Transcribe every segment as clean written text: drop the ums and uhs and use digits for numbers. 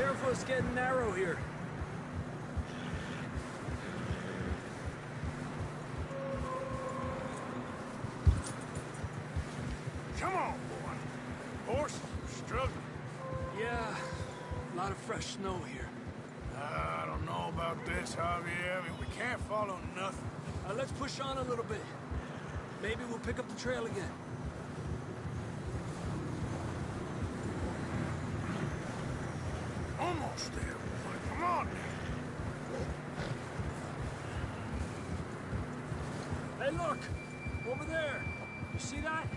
Careful, it's getting narrow here. Come on, boy. Horses are struggling. Yeah, a lot of fresh snow here. I don't know about this, Javier. I mean, we can't follow nothing. Let's push on a little bit. Maybe we'll pick up the trail again. Almost there, boy. Come on now. Hey, look! Over there! You see that?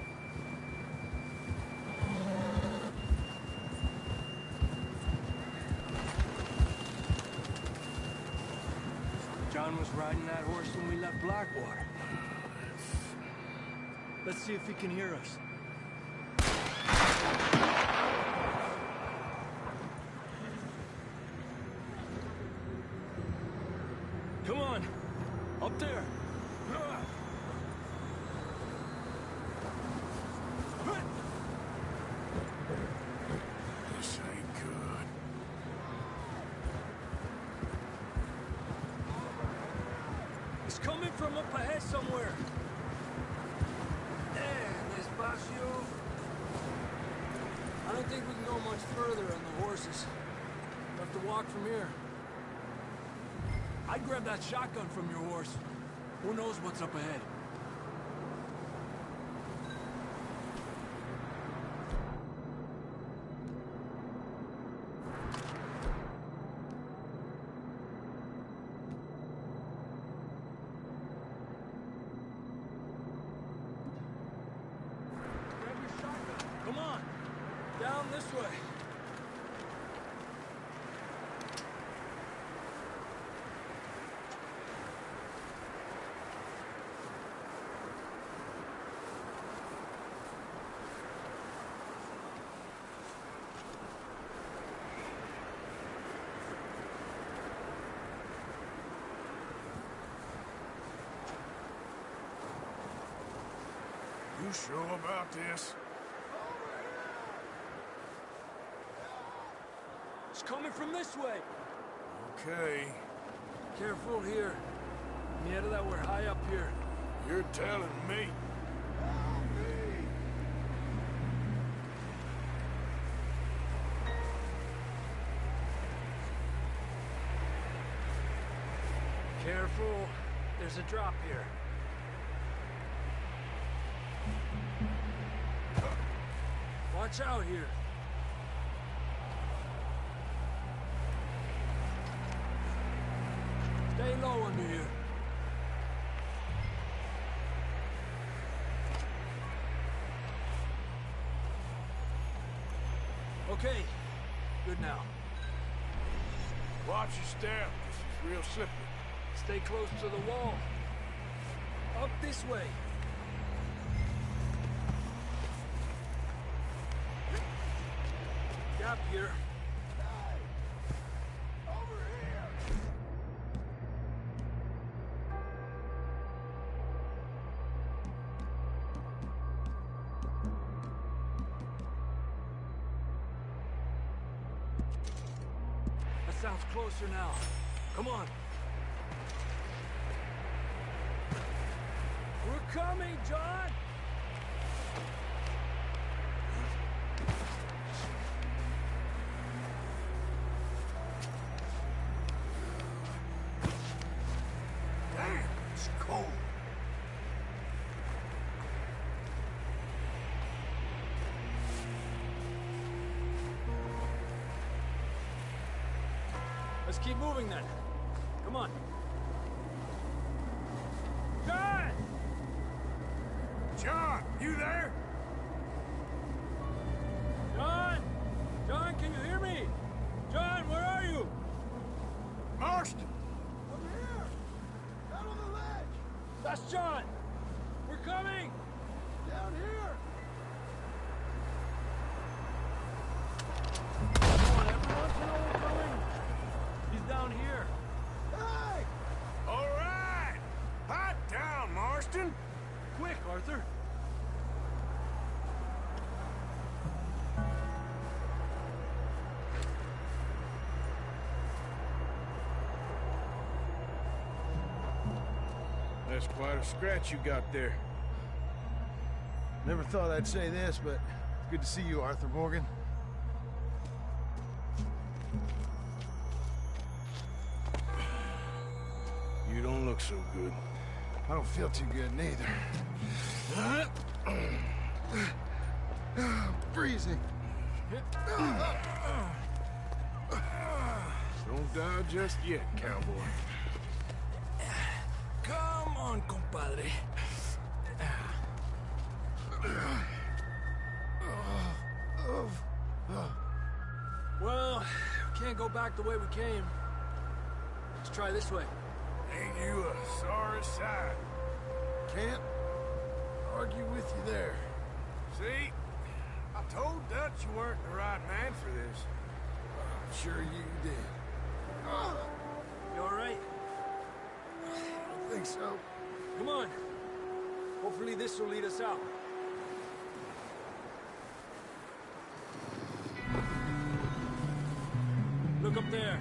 John was riding that horse when we left Blackwater. Let's see if he can hear us. Come on! Up there! This ain't good. It's coming from up ahead somewhere. Despacio. I don't think we can go much further on the horses. We'll have to walk from here. I'd grab that shotgun from your horse. Who knows what's up ahead? Grab your shotgun. Come on. Down this way. You sure about this? It's coming from this way. Okay. Careful here. Mierda, that we're high up here. You're telling me. Careful. There's a drop here. Watch out here. Stay low under here. Okay. Good now. Watch your step. This is real slippery. Stay close to the wall. Up this way. Gap here. Over here! That sounds closer now. Come on. We're coming, John! Damn, it's cold. Let's keep moving then. Come on. John! John, you there? John! John, can you hear me? John, where are you? Marston! Over here! Out on the ledge! That's John! We're coming! Down here! Come on, everyone, you know we're coming! He's down here. Hey! All right! Hot down, Marston! Quick, Arthur. That's quite a scratch you got there. Never thought I'd say this, but it's good to see you, Arthur Morgan. You don't look so good. I don't feel too good, neither. Freezing. Don't die just yet, cowboy. Come on, compadre. Well, we can't go back the way we came. Let's try this way. Ain't you a sorry sight? Can't argue with you there. See? I told Dutch you weren't the right man for this. I'm sure you did. You all right? I don't think so. Come on. Hopefully this will lead us out. Look up there.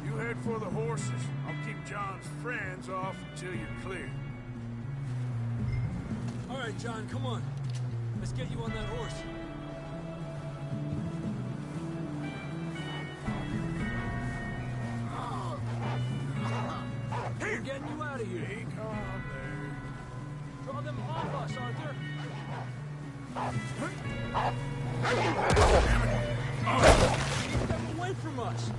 You head for the horses. I'll keep John's friends off until you're clear. All right, John, come on. Let's get you on that horse. We're getting you out of here. Hey, calm there. Draw them off us, Arthur. Keep them away from us.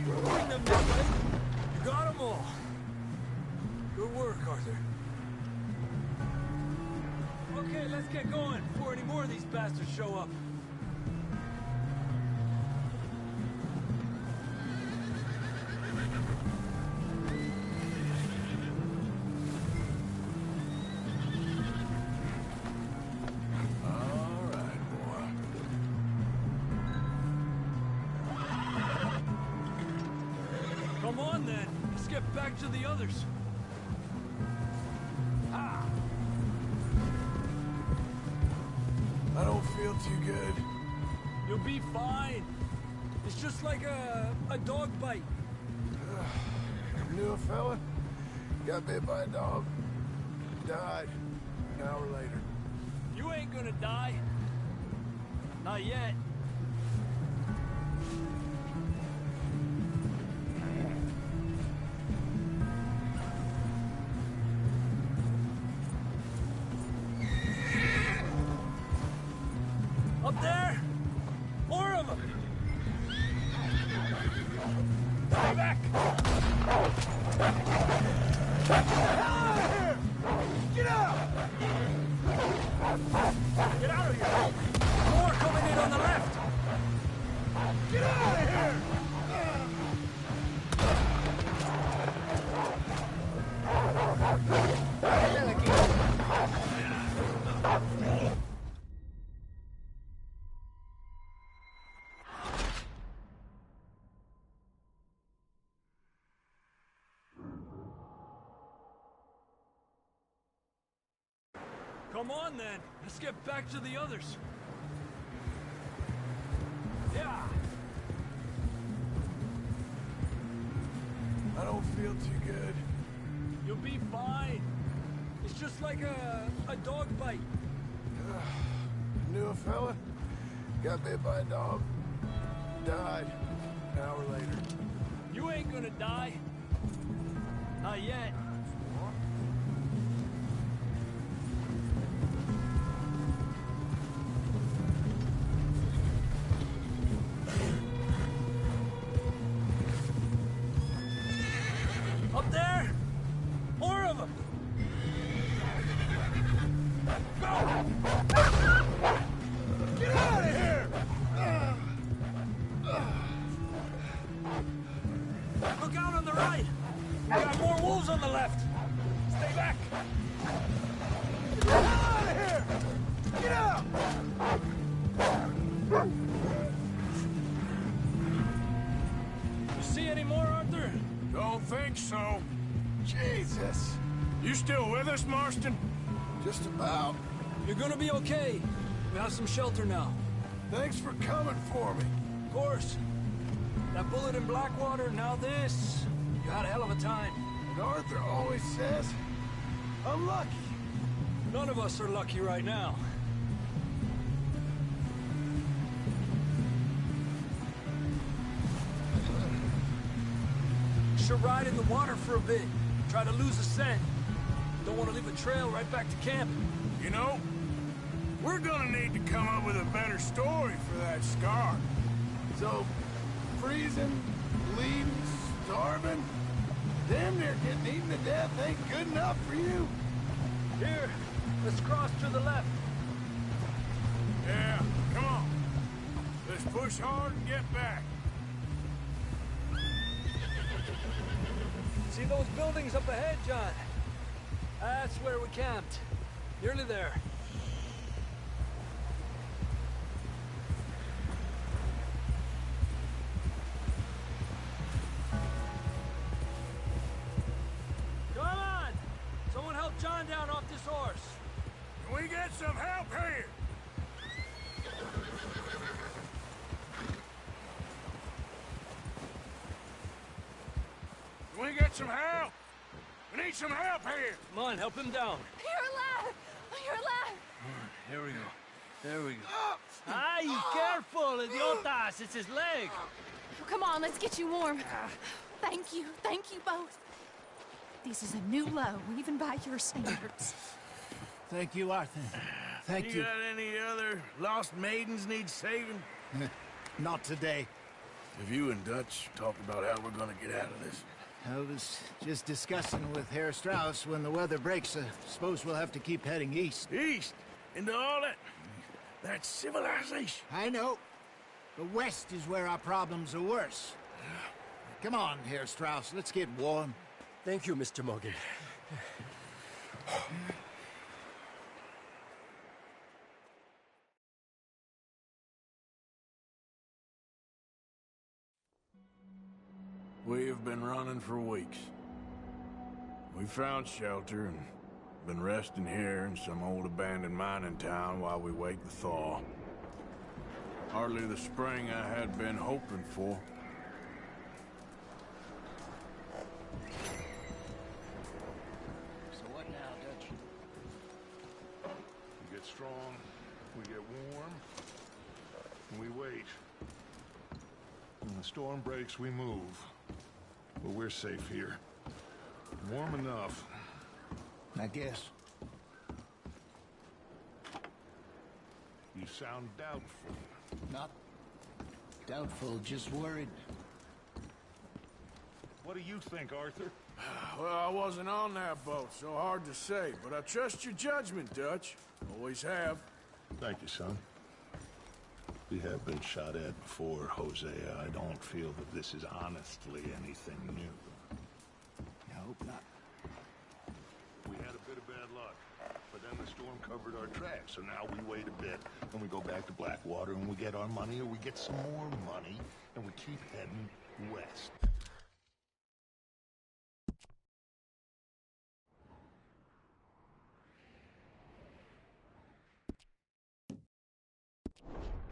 Bring them this way. You got them all. Good work, Arthur. Okay, let's get going before any more of these bastards show up. All right, boy. Come on, then. Let's get back to the others. I don't feel too good. You'll be fine. It's just like a dog bite. Knew a fella, got bit by a dog, died an hour later. You ain't gonna die. Not yet. Up there! More of them! Stay back! Get out! Get out of here! More coming in on the left! Get out of here! Come on, then. Let's get back to the others. Yeah. I don't feel too good. You'll be fine. It's just like a dog bite. Knew a fella, got bit by a dog, died an hour later. You ain't gonna die. Not yet. Up there! More of them! Go! Get out of here! Look out on the right! We got more wolves on the left! Stay back! Get out of here! Get out! You see any more, Arthur? Don't think so. Jesus! You still with us, Marston? Just about. You're gonna be okay. We have some shelter now. Thanks for coming for me. Of course. That bullet in Blackwater, now this. You had a hell of a time. And Arthur always says, I'm lucky. None of us are lucky right now. Should ride in the water for a bit. Try to lose a scent. Don't want to leave a trail right back to camp. You know, we're gonna need to come up with a better story for that scar. So, freezing, bleeding, starving, damn near getting eaten to death ain't good enough for you. Here, let's cross to the left. Yeah, come on. Let's push hard and get back. See those buildings up ahead, John? That's where we camped. Nearly there. Come on! Someone help John down off this horse. Can we get some help here? Can we get some help? We need some help here. Come on, help him down. You're alive! You're alive! Here we go. There we go. Ay, careful, idiotas! It's his leg. Come on, let's get you warm. Thank you both. This is a new low, even by your standards. Thank you, Arthur. Thank you. You got any other lost maidens need saving? Not today. Have you and Dutch talked about how we're gonna get out of this? I was just discussing with Herr Strauss when the weather breaks. I suppose we'll have to keep heading east. East? Into all that civilization? I know. The west is where our problems are worse. Come on, Herr Strauss. Let's get warm. Thank you, Mr. Morgan. We have been running for weeks. We found shelter and been resting here in some old abandoned mining town while we wait the thaw. Hardly the spring I had been hoping for. So what now, Dutch? We get strong, we get warm, and we wait. When the storm breaks, we move. But we're safe here. Warm enough. I guess. You sound doubtful. Not doubtful, just worried. What do you think, Arthur? Well, I wasn't on that boat, so hard to say, but I trust your judgment, Dutch. Always have. Thank you, son. We have been shot at before, Hosea. I don't feel that this is honestly anything new. I hope not. We had a bit of bad luck, but then the storm covered our tracks, so now we wait a bit, and we go back to Blackwater, and we get our money, or we get some more money, and we keep heading west.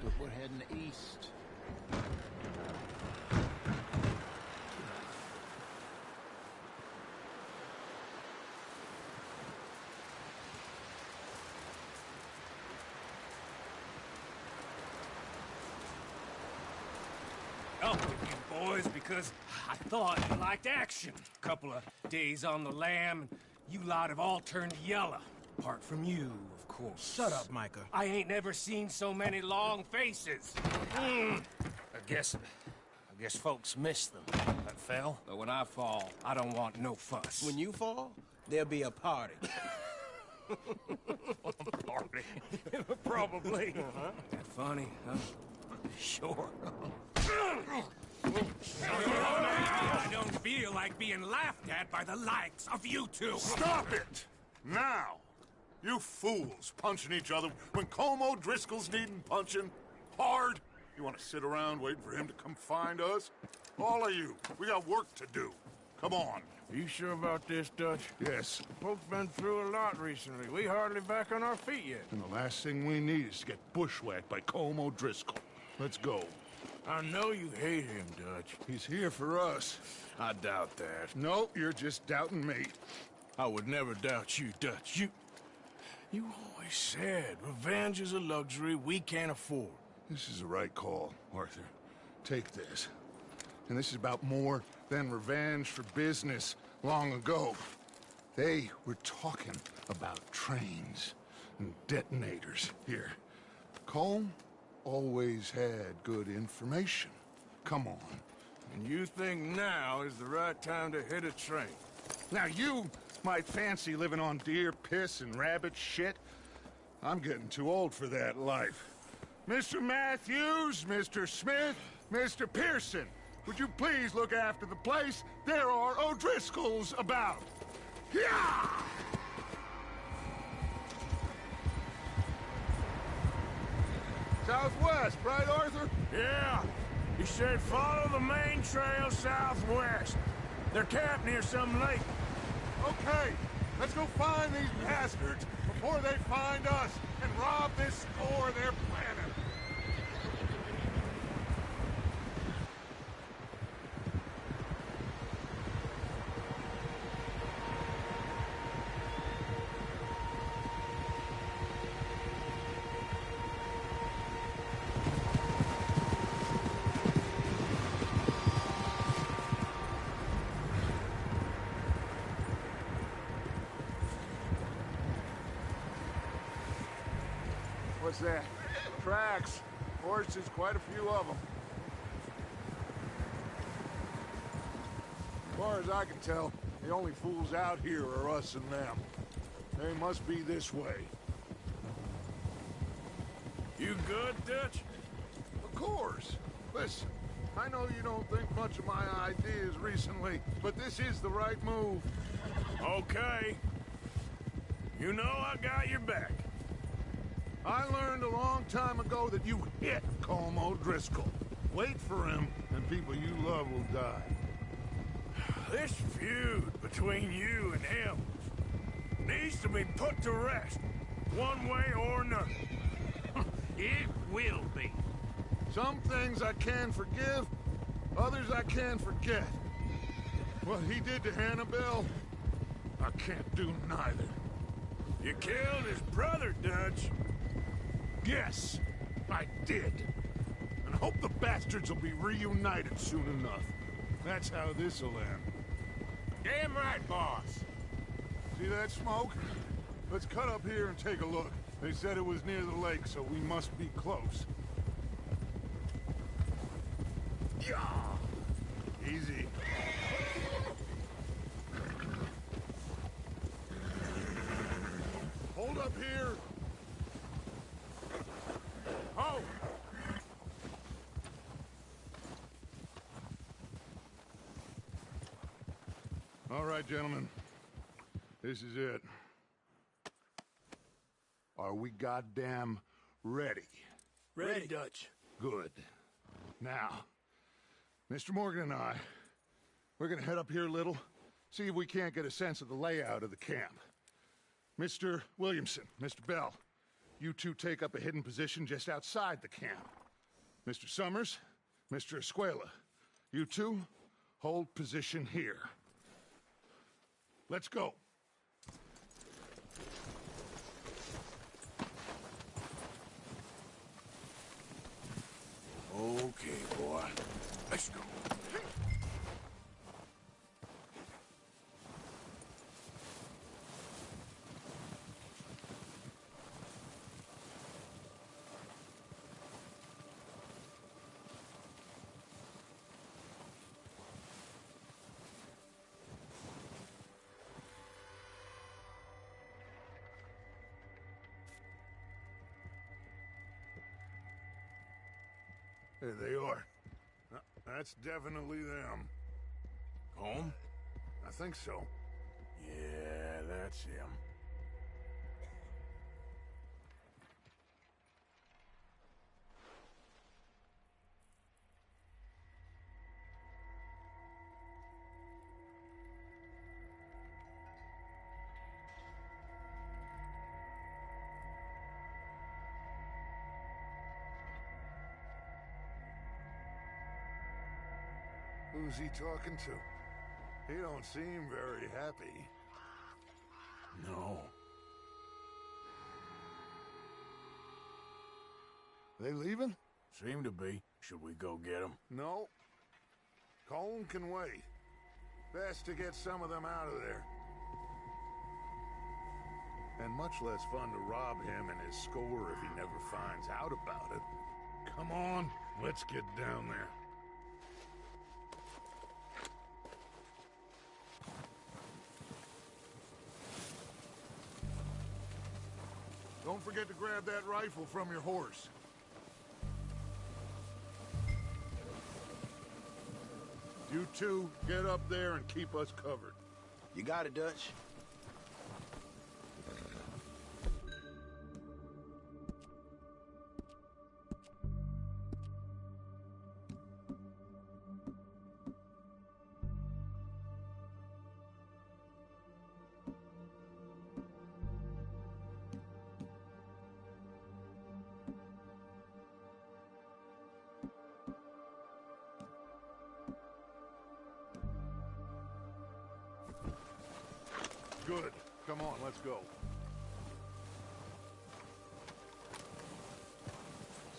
But we're heading east. Up with you boys because I thought you liked action. Couple of days on the lam, and you lot have all turned yellow. Apart from you, of course. Shut up, Micah. I ain't never seen so many long faces. I guess folks miss them. That fell. But when I fall, I don't want no fuss. When you fall, there'll be a party. Party. Probably. That funny, huh? Sure. I don't feel like being laughed at by the likes of you two. Stop it! Now! You fools punching each other when Como Driscoll's needing punching. Hard! You want to sit around waiting for him to come find us? All of you, we got work to do. Come on. Are you sure about this, Dutch? Yes. Folks been through a lot recently. We hardly back on our feet yet. And the last thing we need is to get bushwhacked by Colm O'Driscoll. Let's go. I know you hate him, Dutch. He's here for us. I doubt that. No, you're just doubting me. I would never doubt you, Dutch. You always said revenge is a luxury we can't afford. This is the right call, Arthur. Take this. And this is about more than revenge for business long ago. They were talking about trains and detonators here. Colm always had good information. Come on. And you think now is the right time to hit a train? Now you might fancy living on deer piss and rabbit shit. I'm getting too old for that life. Mr. Matthews, Mr. Smith, Mr. Pearson, would you please look after the place? There are O'Driscolls about. Yeah! Southwest, right, Arthur? Yeah. He said follow the main trail southwest. They're camped near some lake. Okay, let's go find these bastards before they find us and rob this store they're planning. What's that? Tracks. Horses, quite a few of them. As far as I can tell, the only fools out here are us and them. They must be this way. You good, Dutch? Of course. Listen, I know you don't think much of my ideas recently, but this is the right move. Okay. You know I got your back. I learned a long time ago that you hit Colm O'Driscoll. Wait for him, and people you love will die. This feud between you and him needs to be put to rest, one way or another. It will be. Some things I can forgive, others I can forget. What he did to Annabelle, I can't do neither. You killed his brother, Dutch. Yes, I did. And hope the bastards will be reunited soon enough. That's how this'll end. Damn right, boss. See that smoke? Let's cut up here and take a look. They said it was near the lake, so we must be close. Yeah. Easy. Hold up here. Oh! All right, gentlemen. This is it. Are we goddamn ready? Ready, Dutch. Good. Now, Mr. Morgan and I, we're gonna head up here a little, see if we can't get a sense of the layout of the camp. Mr. Williamson, Mr. Bell, you two take up a hidden position just outside the camp. Mr. Summers, Mr. Escuela, you two hold position here. Let's go. Okay, boy. Let's go. There they are. That's definitely them. Home? I think so. Yeah, that's him. Who's he talking to? He don't seem very happy. No. They leaving? Seem to be. Should we go get them? No. Colm can wait. Best to get some of them out of there. And much less fun to rob him and his score if he never finds out about it. Come on, let's get down there. Don't forget to grab that rifle from your horse. You two, get up there and keep us covered. You got it, Dutch. Good. Come on, let's go.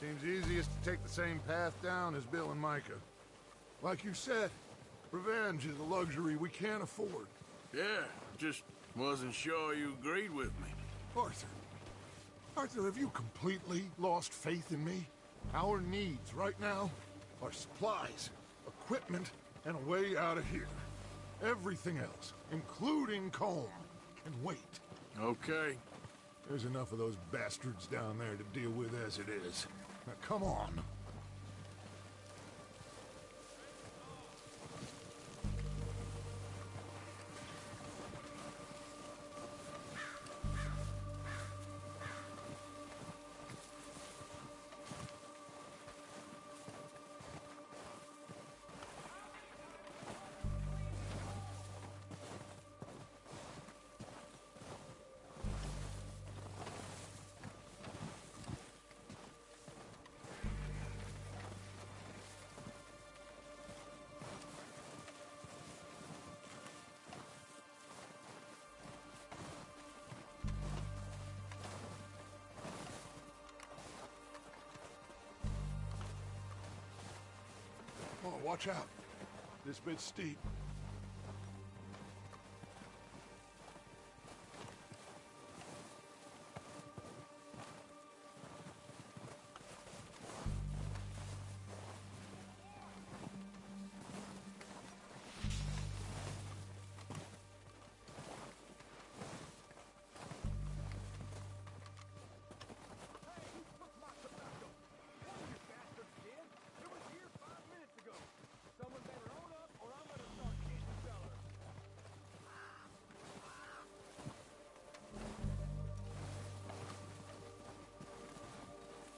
Seems easiest to take the same path down as Bill and Micah. Like you said, revenge is a luxury we can't afford. Yeah, just wasn't sure you agreed with me. Arthur. Arthur, have you completely lost faith in me? Our needs right now are supplies, equipment, and a way out of here. Everything else, including Colm, can wait. Okay. There's enough of those bastards down there to deal with as it is. Now, come on. Oh, watch out. This bit's steep.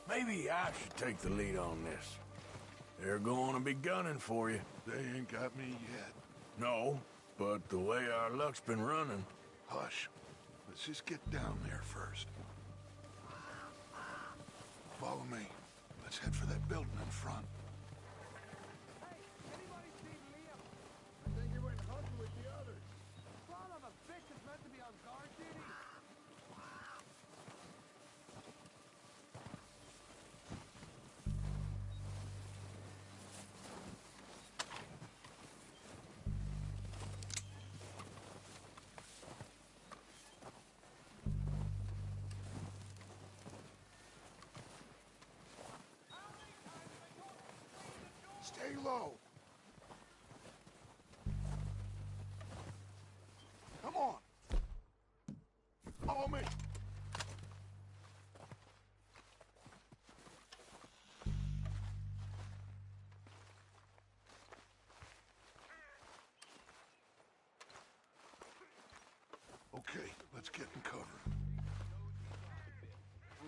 Maybe I should take the lead on this. They're going to be gunning for you. They ain't got me yet. No, but the way our luck's been running... Hush. Let's just get down there first. Follow me. Let's head for that building in front. Hey, anybody see Liam? I think he went hunting with the others. Son of a bitch is meant to be on guard duty. Stay low. Come on. Follow me. Okay, let's get in cover.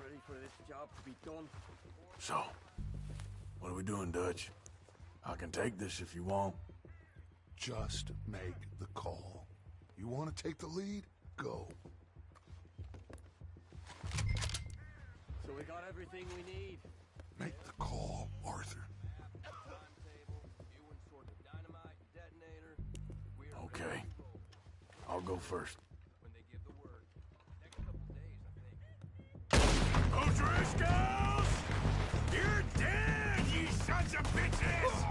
Ready for this job to be done. So, what are we doing, Dutch? I can take this if you want. Just make the call. You want to take the lead? Go. So we got everything we need. Make the call, Arthur. Timetable, viewing sort of dynamite. go first. When they give the word. Next couple days, I think. O'Driscolls! You're dead, ye sons of bitches!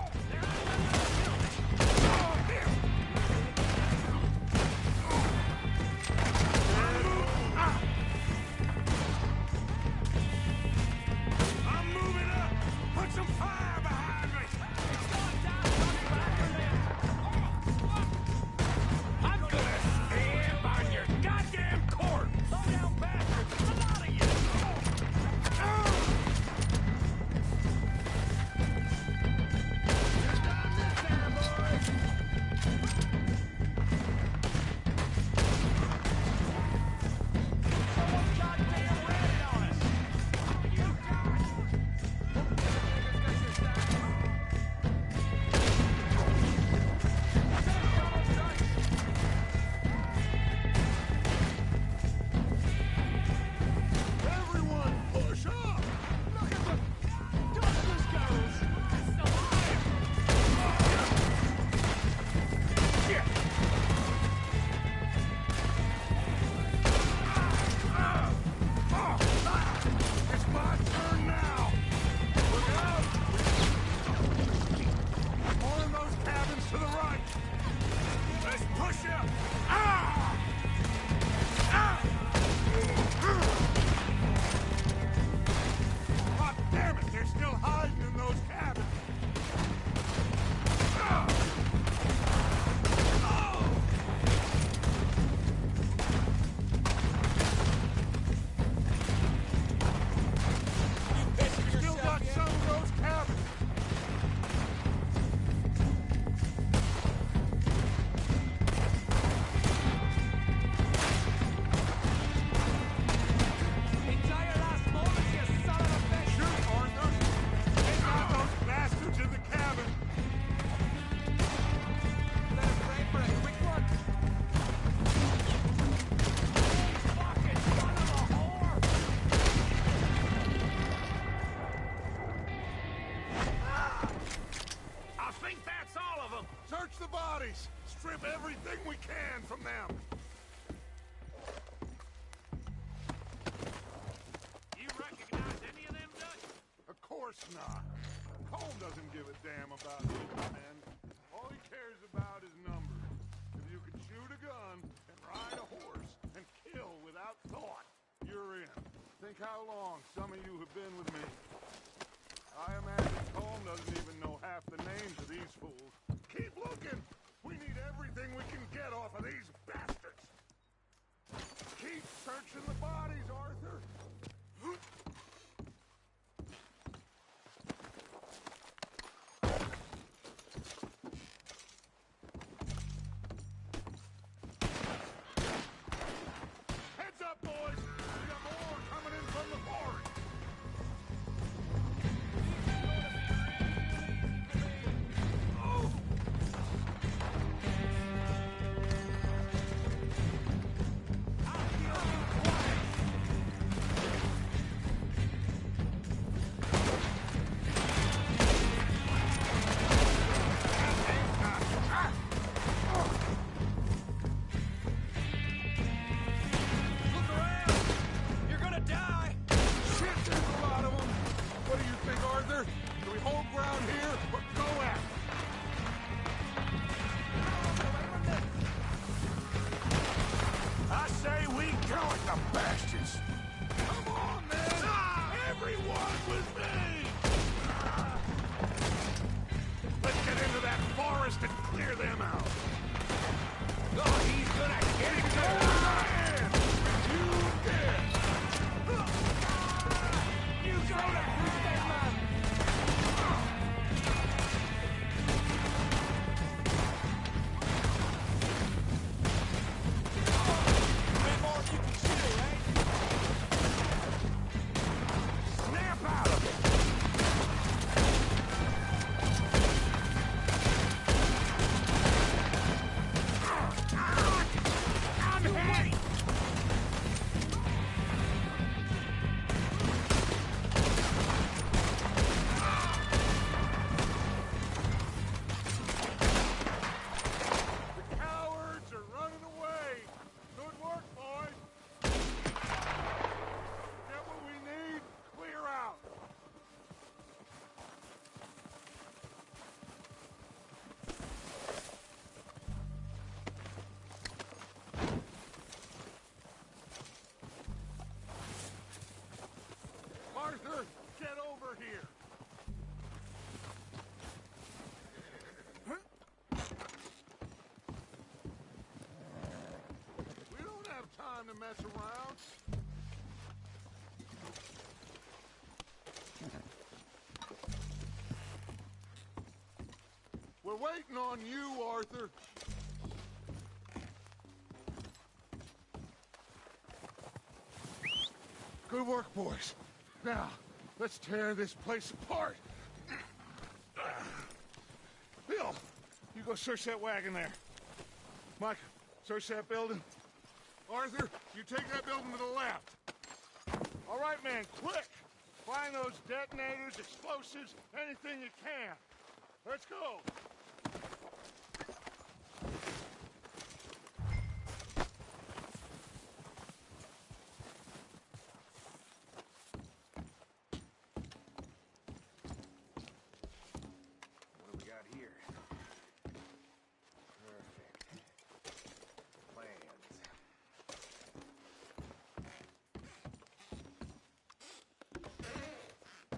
I'm moving up! Put some fire behind me! I'm gonna stamp on your goddamn corpse! Slow down, bastards! There's a lot of you! It's done this time, boys! Someone goddamn ratted on us! You everyone, push up! Look at the dusters goes! It's alive! Shit! It's my turn now! Look out! More in those cabins to the right! Let's push up! Ah! Ah! God damn it, they're still hiding in those cabins! Ah! Oh! Still got some of those cabins! Entire last moment, you son of a bitch! Shoot, Arthur! Take out those bastards in the cabin! Let us pray for a quick one. Fucking son of a whore! I think that's all of them! Search the bodies! Strip everything we can from them! You recognize any of them, Dutch? Of course not. Colm doesn't give a damn about these men. All he cares about is numbers. If you can shoot a gun and ride a horse and kill without thought, you're in. Think how long some of you have been with me. I imagine Colm doesn't even know half the names of these fools. Keep looking! We need everything we can get off of these bastards! Keep searching the bodies, Arthur! Heads up, boys! We got more coming in from the forest! Look around! You're gonna die! Shit, there's a lot of them! What do you think, Arthur? Do we hold ground here or go at it? I say we go at the bastards! Come on, man! Everyone with me! Let's get into that forest and clear them out! Oh, he's gonna get it! Man! You did! You go to that man! Bit more than you can chew, eh? Snap out of it! I'm mess around. We're waiting on you, Arthur. Good work, boys. Now, let's tear this place apart. Bill, you go search that wagon there. Mike, search that building. Arthur, you take that building to the left. All right, man, quick! Find those detonators, explosives, anything you can. Let's go. What do we got here? Perfect. Plans.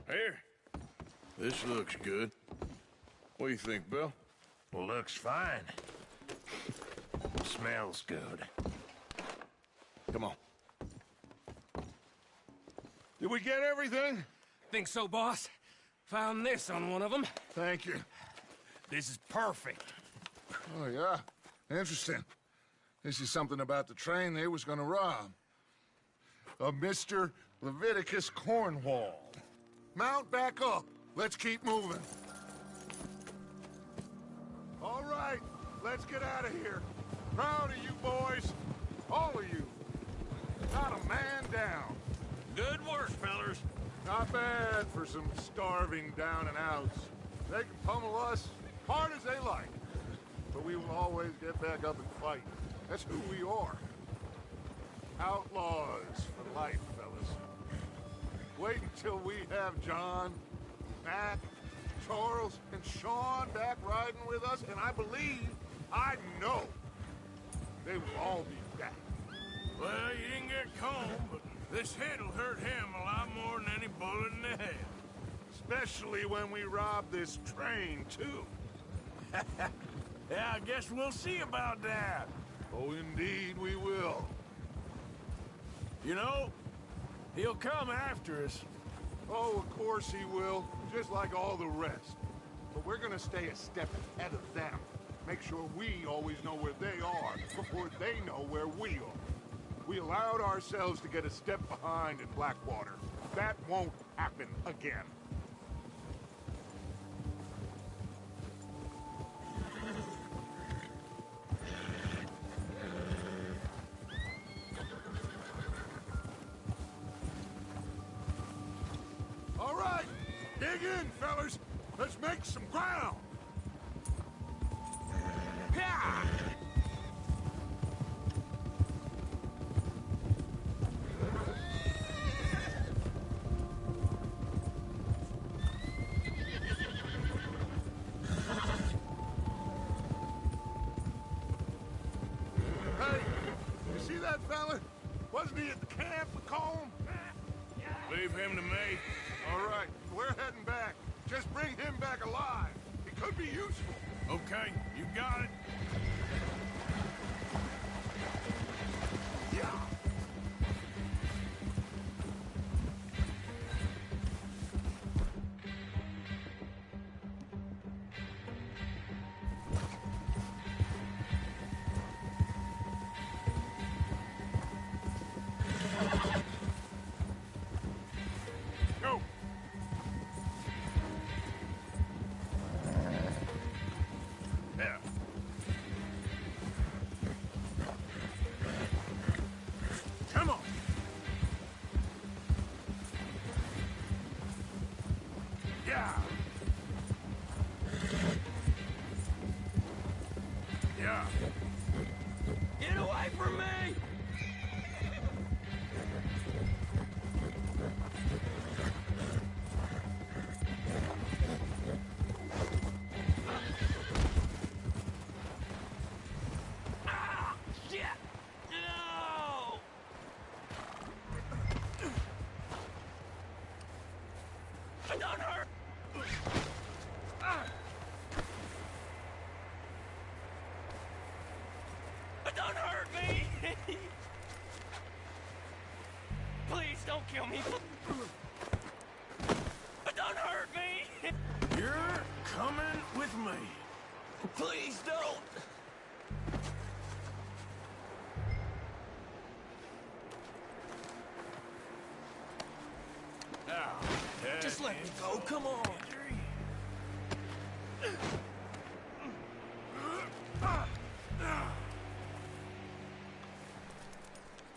Here. This looks good. What do you think, Bill? Looks fine. Smells good. Come on. Did we get everything? Think so, boss? Found this on one of them. Thank you. This is perfect. Oh, yeah? Interesting. This is something about the train they was gonna rob. A Mr. Leviticus Cornwall. Mount back up. Let's keep moving. All right, let's get out of here. Proud of you boys. All of you. Not a man down. Good work, fellers. Not bad for some starving down and outs. They can pummel us hard as they like. But we will always get back up and fight. That's who we are. Outlaws for life, fellas. Wait until we have John, Matt, Charles, and Sean back riding with us, and I know, they will all be back. Well, you didn't get Combe, but this hit'll hurt him a lot more than any bullet in the head. Especially when we rob this train, too. Yeah, I guess we'll see about that. Oh, indeed we will. You know, he'll come after us. Oh, of course he will, just like all the rest. But we're gonna stay a step ahead of them. Make sure we always know where they are before they know where we are. We allowed ourselves to get a step behind in Blackwater. That won't happen again. All right, dig in, fellas. Let's make some ground. Yeah! Hey, you see that fella? Wasn't he at the camp with Colm? Leave him to me. All right, we're heading back. Just bring him back alive. He could be useful. Okay, you got it. Yeah. Go. Yeah. Come on. Yeah. Yeah. Get away from me! Ah! Shit! No! Don't hurt! Ah! Don't hurt me! kill me. Don't hurt me. You're coming with me. Please don't. Just let me go, come on.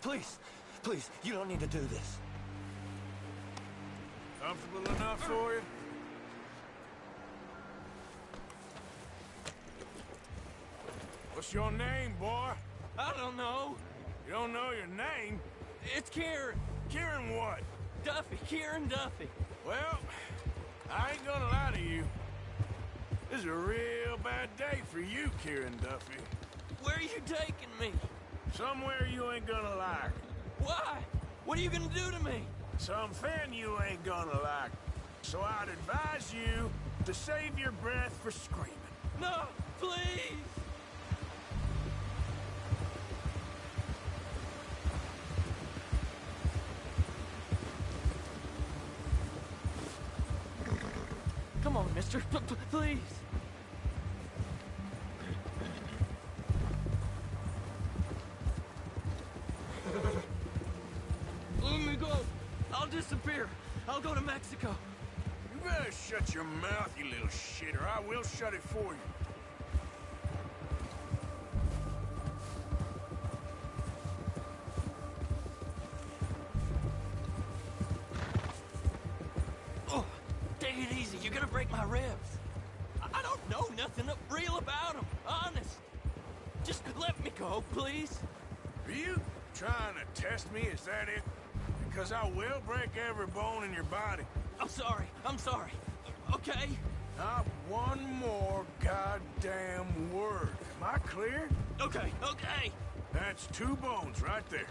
Please, please, you don't need to do this. Comfortable enough for you? What's your name, boy? I don't know. You don't know your name? It's Kieran. Kieran what? Duffy, Kieran Duffy. Well, I ain't gonna lie to you. This is a real bad day for you, Kieran Duffy. Where are you taking me? Somewhere you ain't gonna like. Why? What are you gonna do to me? Something you ain't gonna like. So I'd advise you to save your breath for screaming. No, please! Come on, mister. Please. Let me go. I'll disappear. I'll go to Mexico. You better shut your mouth, you little shit, or I will shut it for you. Oh, take it easy. You're gonna break my ribs. I don't know nothing real about him. Honest. Just let me go, please. Are you trying to test me? Is that it? Because I will break every bone in your body. I'm sorry. I'm sorry. Okay? Not one more goddamn word. Am I clear? Okay, okay. That's 2 bones right there.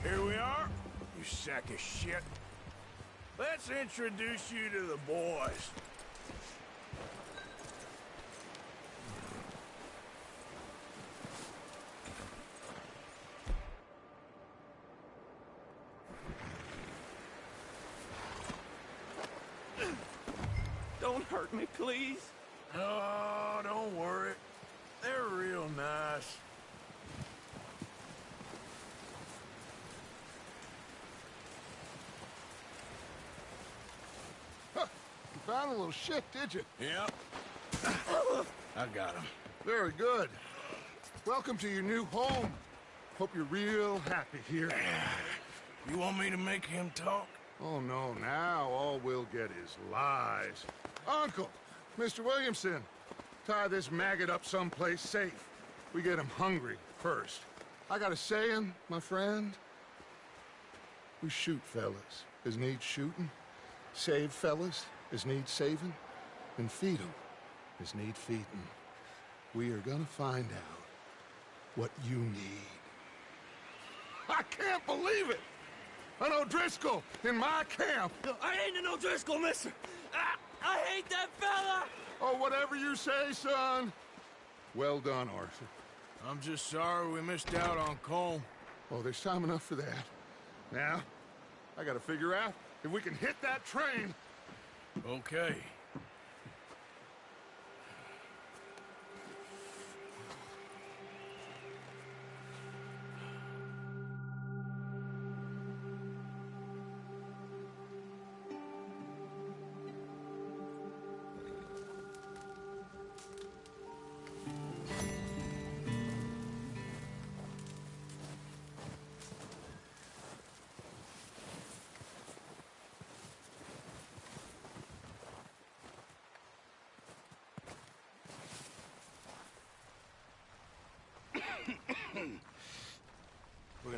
Here we are, you sack of shit. Let's introduce you to the boys. Don't hurt me, please. Oh, don't worry. They're real nice. You found a little shit, did you? Yep. I got him. Very good. Welcome to your new home. Hope you're real happy here. You want me to make him talk? Oh, no, now all we'll get is lies. Uncle, Mr. Williamson, tie this maggot up someplace safe. We get him hungry first. I got a saying, my friend. We shoot fellas as need shooting, save fellas as need saving, and feed 'em as need feeding. We are gonna find out what you need. I can't believe it! An O'Driscoll in my camp! I ain't an O'Driscoll, mister! I hate that fella! Oh, whatever you say, son. Well done, Arthur. I'm just sorry we missed out on Colm. Oh, there's time enough for that. Now, I gotta figure out if we can hit that train. Okay.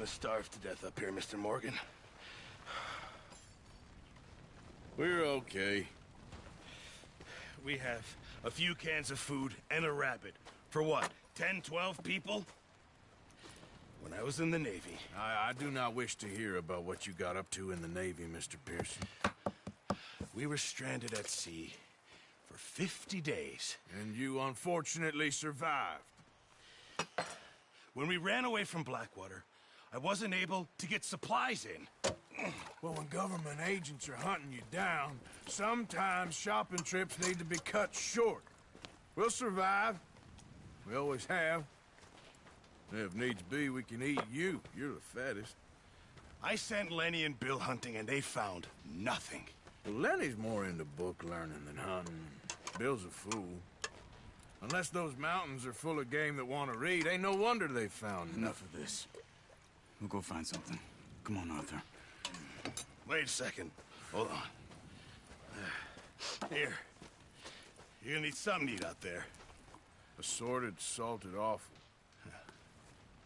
gonna starve to death up here, Mr. Morgan. We're okay. We have a few cans of food and a rabbit. For what, 10, 12 people? When I was in the Navy... I do not wish to hear about what you got up to in the Navy, Mr. Pearson. We were stranded at sea for 50 days. And you unfortunately survived. When we ran away from Blackwater, I wasn't able to get supplies in. Well, when government agents are hunting you down, sometimes shopping trips need to be cut short. We'll survive. We always have. If needs be, we can eat you. You're the fattest. I sent Lenny and Bill hunting, and they found nothing. Well, Lenny's more into book learning than hunting. Bill's a fool. Unless those mountains are full of game that want to read, ain't no wonder they found Enough of this. We'll go find something. Come on, Arthur. Wait a second. Hold on. Here. You're gonna need something to eat out there. Assorted, salted offal.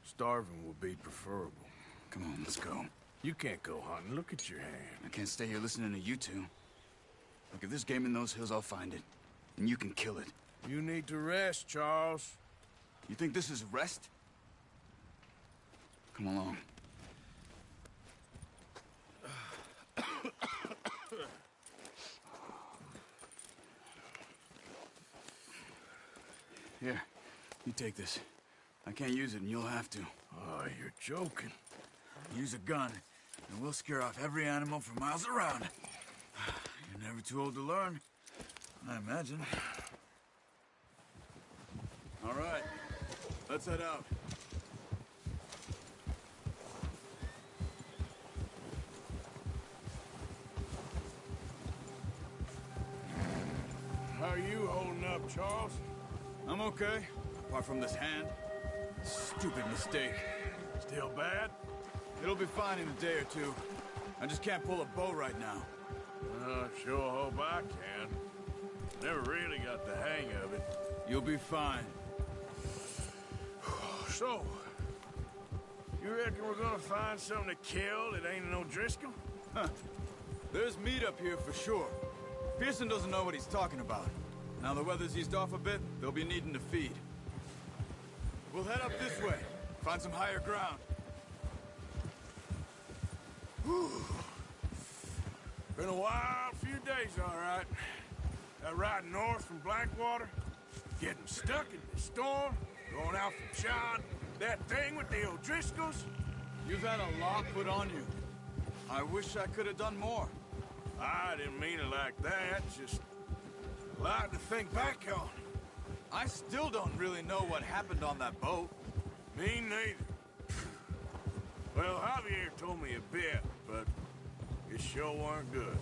Starving will be preferable. Come on, let's go. You can't go hunting. Look at your hand. I can't stay here listening to you two. Look, if there's game in those hills, I'll find it. And you can kill it. You need to rest, Charles. You think this is rest? Come along. Here, you take this. I can't use it, and you'll have to. Oh, you're joking. Use a gun, and we'll scare off every animal for miles around. You're never too old to learn, I imagine. All right, let's head out. How are you holding up, Charles? I'm okay, apart from this hand. Stupid mistake. Still bad? It'll be fine in a day or two. I just can't pull a bow right now. Sure hope I can. Never really got the hang of it. You'll be fine. So, you reckon we're gonna find something to kill that ain't no Driscoll? Huh. There's meat up here for sure. Pearson doesn't know what he's talking about. Now the weather's eased off a bit, they'll be needing to feed. We'll head up this way, find some higher ground. Whew. Been a wild few days, all right. That ride north from Blackwater, getting stuck in the storm, going out from John, that thing with the O'Driscolls. You've had a lot put on you. I wish I could have done more. I didn't mean it like that, just a lot to think back on. I still don't really know what happened on that boat. Me neither. Well, Javier told me a bit, but it sure weren't good.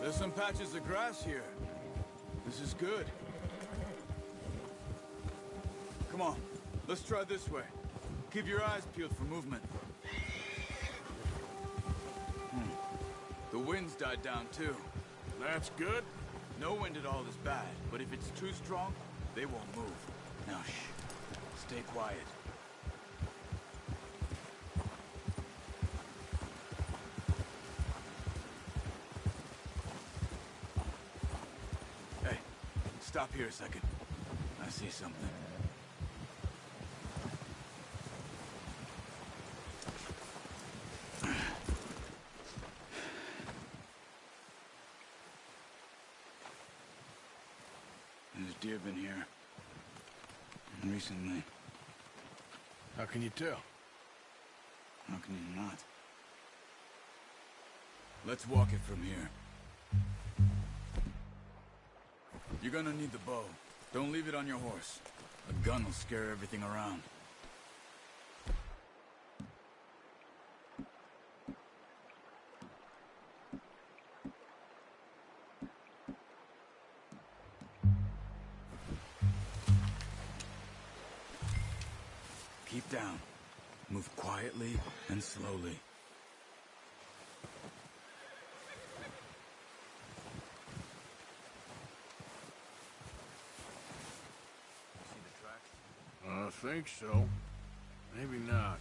There's some patches of grass here. This is good. Come on, let's try this way. Keep your eyes peeled for movement. The wind's died down too. That's good. No wind at all is bad, but if it's too strong, they won't move. Now shh, stay quiet. Hey, stop here a second. I see something. There's deer been here. Recently. How can you tell? How can you not? Let's walk it from here. You're gonna need the bow. Don't leave it on your horse. A gun will scare everything around. Keep down. Move quietly and slowly. See the tracks? I think so. Maybe not.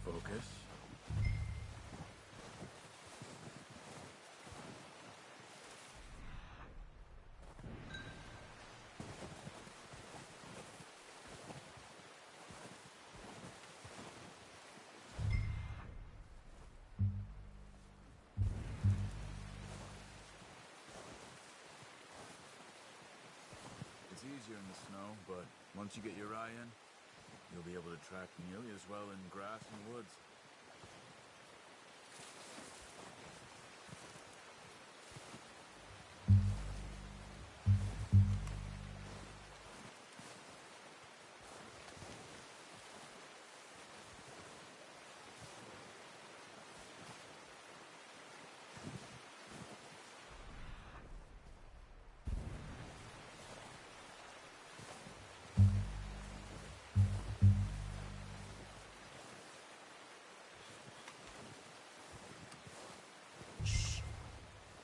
Focus. It's easier in the snow, but once you get your eye in, you'll be able to track nearly as well in grass and woods.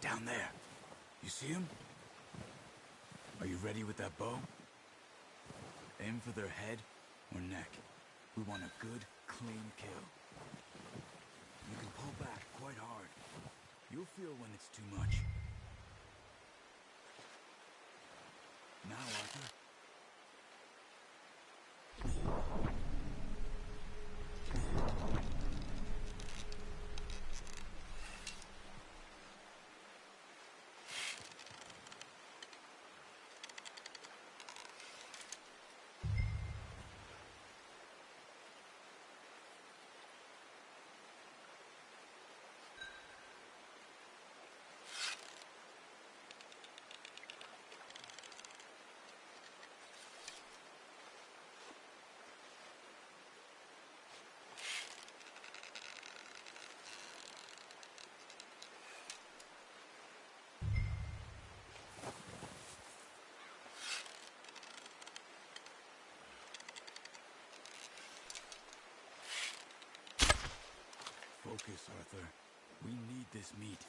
Down there. You see him? Are you ready with that bow? Aim for their head or neck. We want a good, clean kill. You can pull back quite hard. You'll feel when it's too much. Now, Arthur. Focus, Arthur. We need this meat.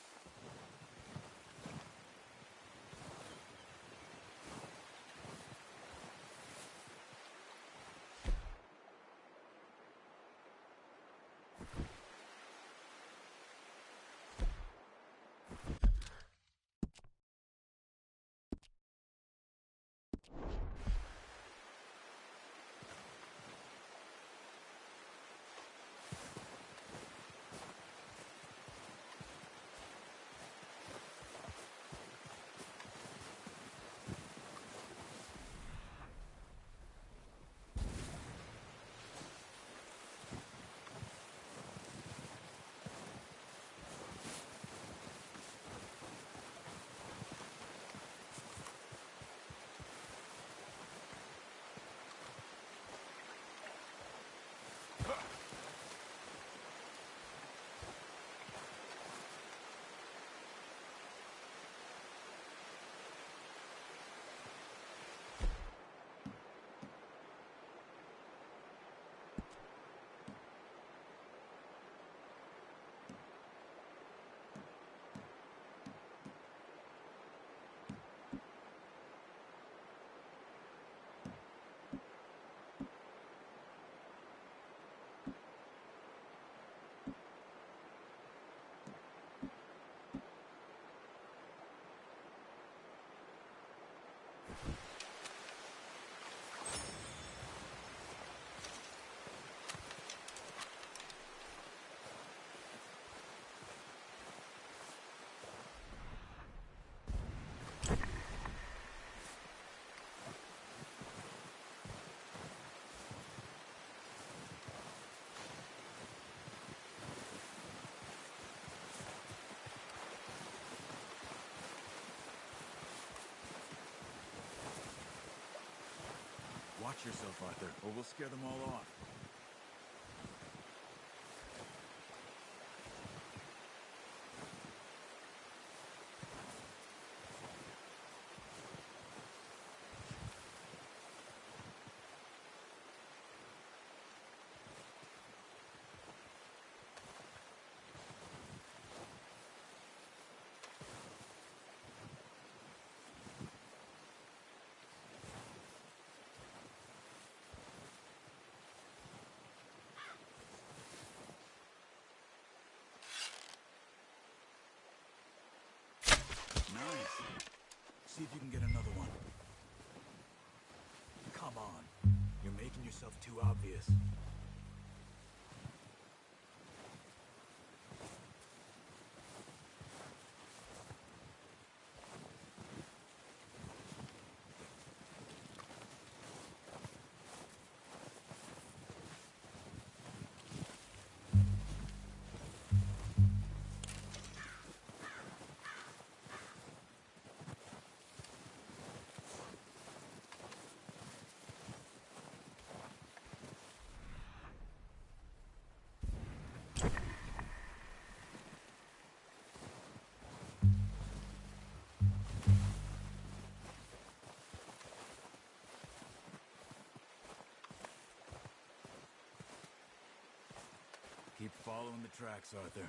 Watch yourself, Arthur, or we'll scare them all off. Nice. See if you can get another one. Come on. You're making yourself too obvious. Keep following the tracks, Arthur.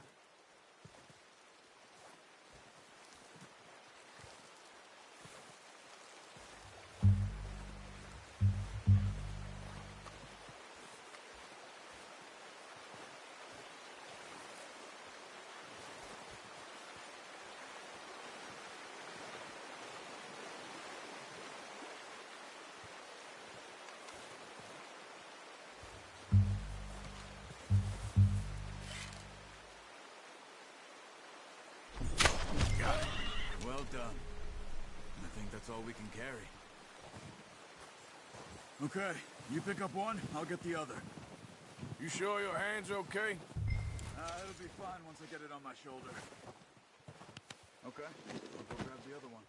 Well done. I think that's all we can carry. Okay, you pick up one, I'll get the other. You sure your hand's okay? It'll be fine once I get it on my shoulder. Okay, I'll go grab the other one.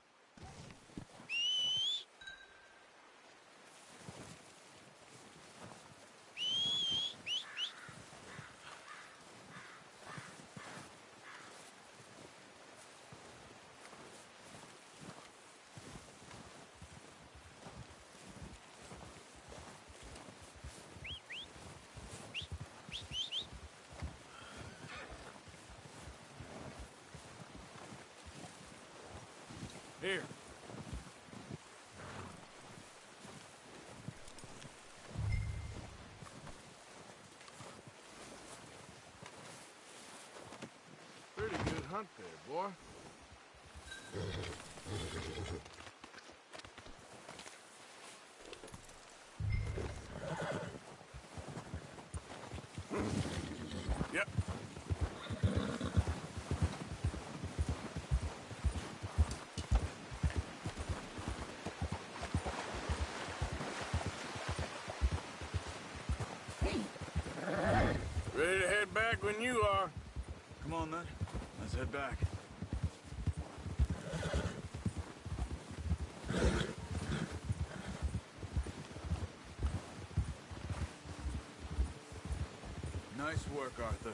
Here. Pretty good hunt there, boy. Yep. Ready to head back when you are. Come on, then. Let's head back. Nice work, Arthur.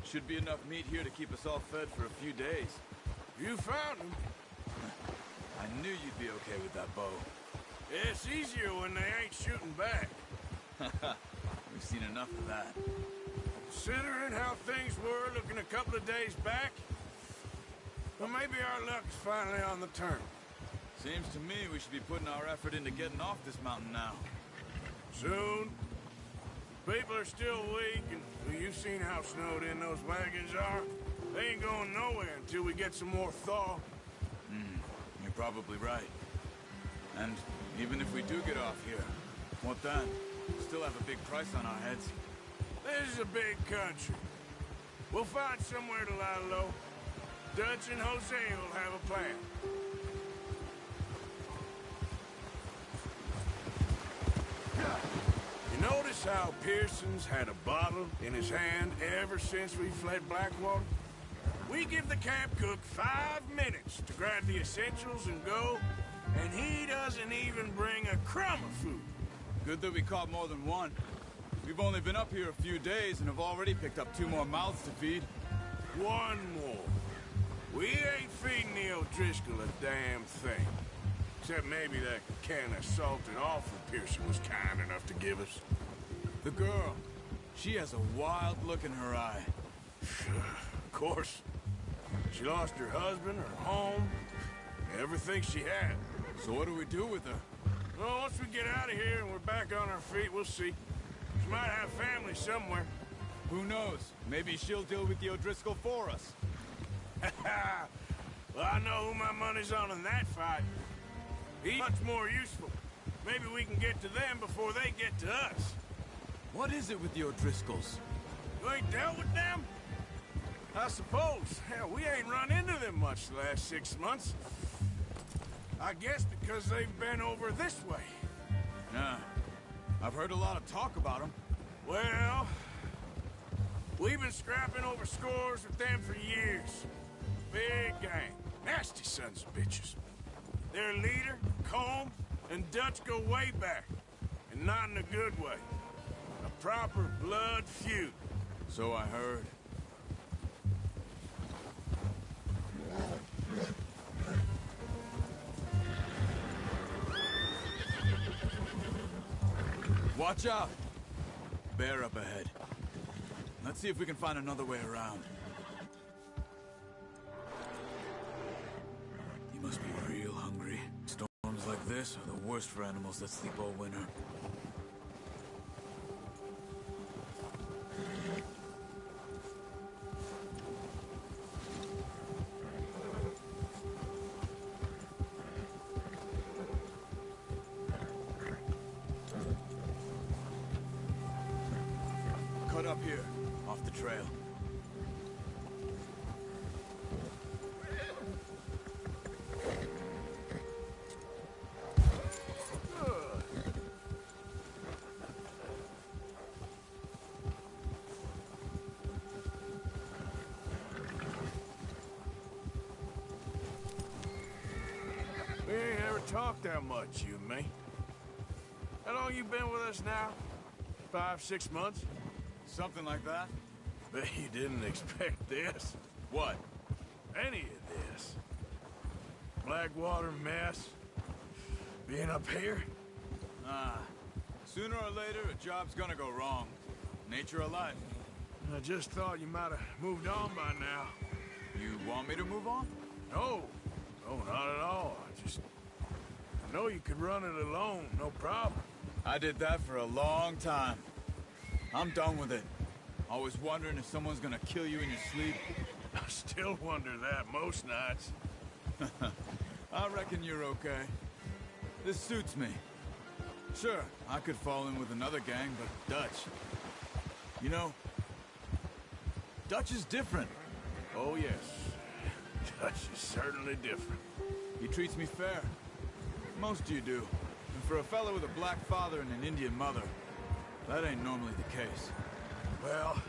Should be enough meat here to keep us all fed for a few days. You found him. I knew you'd be okay with that bow. It's easier when they ain't shooting back. We've seen enough of that. Considering how things were looking a couple of days back, well, maybe our luck's finally on the turn. Seems to me we should be putting our effort into getting off this mountain now. Soon. People are still weak, and well, you've seen how snowed in those wagons are. They ain't going nowhere until we get some more thaw. You're probably right. And even if we do get off here, what then? Still have a big price on our heads. This is a big country. We'll find somewhere to lie low. Dutch and Jose will have a plan. You notice how Pearson's had a bottle in his hand ever since we fled Blackwater? We give the camp cook 5 minutes to grab the essentials and go, and he doesn't even bring a crumb of food. Good that we caught more than one. We've only been up here a few days and have already picked up 2 more mouths to feed. One more. We ain't feeding the O'Driscoll a damn thing. Except maybe that can of salted offal Pearson was kind enough to give us. The girl. She has a wild look in her eye. Of course. She lost her husband, her home, everything she had. So what do we do with her? Well, once we get out of here and we're back on our feet, we'll see. She might have family somewhere. Who knows? Maybe she'll deal with the O'Driscoll for us. Well, I know who my money's on in that fight. He's much more useful. Maybe we can get to them before they get to us. What is it with the O'Driscolls? You ain't dealt with them? I suppose. Hell, we ain't run into them much the last 6 months. I guess because they've been over this way. Nah. I've heard a lot of talk about them. Well, we've been scrapping over scores with them for years. Big gang. Nasty sons of bitches. Their leader, Combe, and Dutch go way back. And not in a good way. A proper blood feud. So I heard. Watch out! Bear up ahead. Let's see if we can find another way around. You must be real hungry. Storms like this are the worst for animals that sleep all winter. Cut up here, off the trail. We ain't ever talked that much, you and me. How long you been with us now? 5, 6 months? Something like that? Bet you didn't expect this. What? Any of this. Blackwater mess. Being up here. Ah. Sooner or later, a job's gonna go wrong. Nature of life. I just thought you might have moved on by now. You want me to move on? No. No, not at all. I know you could run it alone, no problem. I did that for a long time. I'm done with it. Always wondering if someone's gonna kill you in your sleep. I still wonder that most nights. I reckon you're okay. This suits me. Sure, I could fall in with another gang, but Dutch... You know, Dutch is different. Oh, yes. Dutch is certainly different. He treats me fair. Most of you do. And for a fellow with a black father and an Indian mother, that ain't normally the case. Well,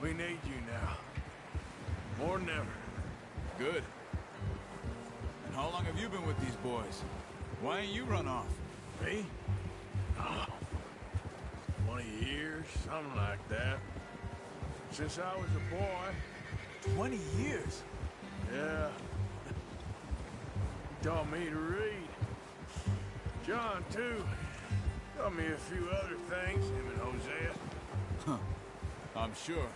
we need you now. More than ever. Good. And how long have you been with these boys? Why ain't you run off? Me? Oh, 20 years, something like that. Since I was a boy. 20 years? Yeah. He taught me to read. John, too. Taught me a few other things, him and Hosea. Huh. I'm sure.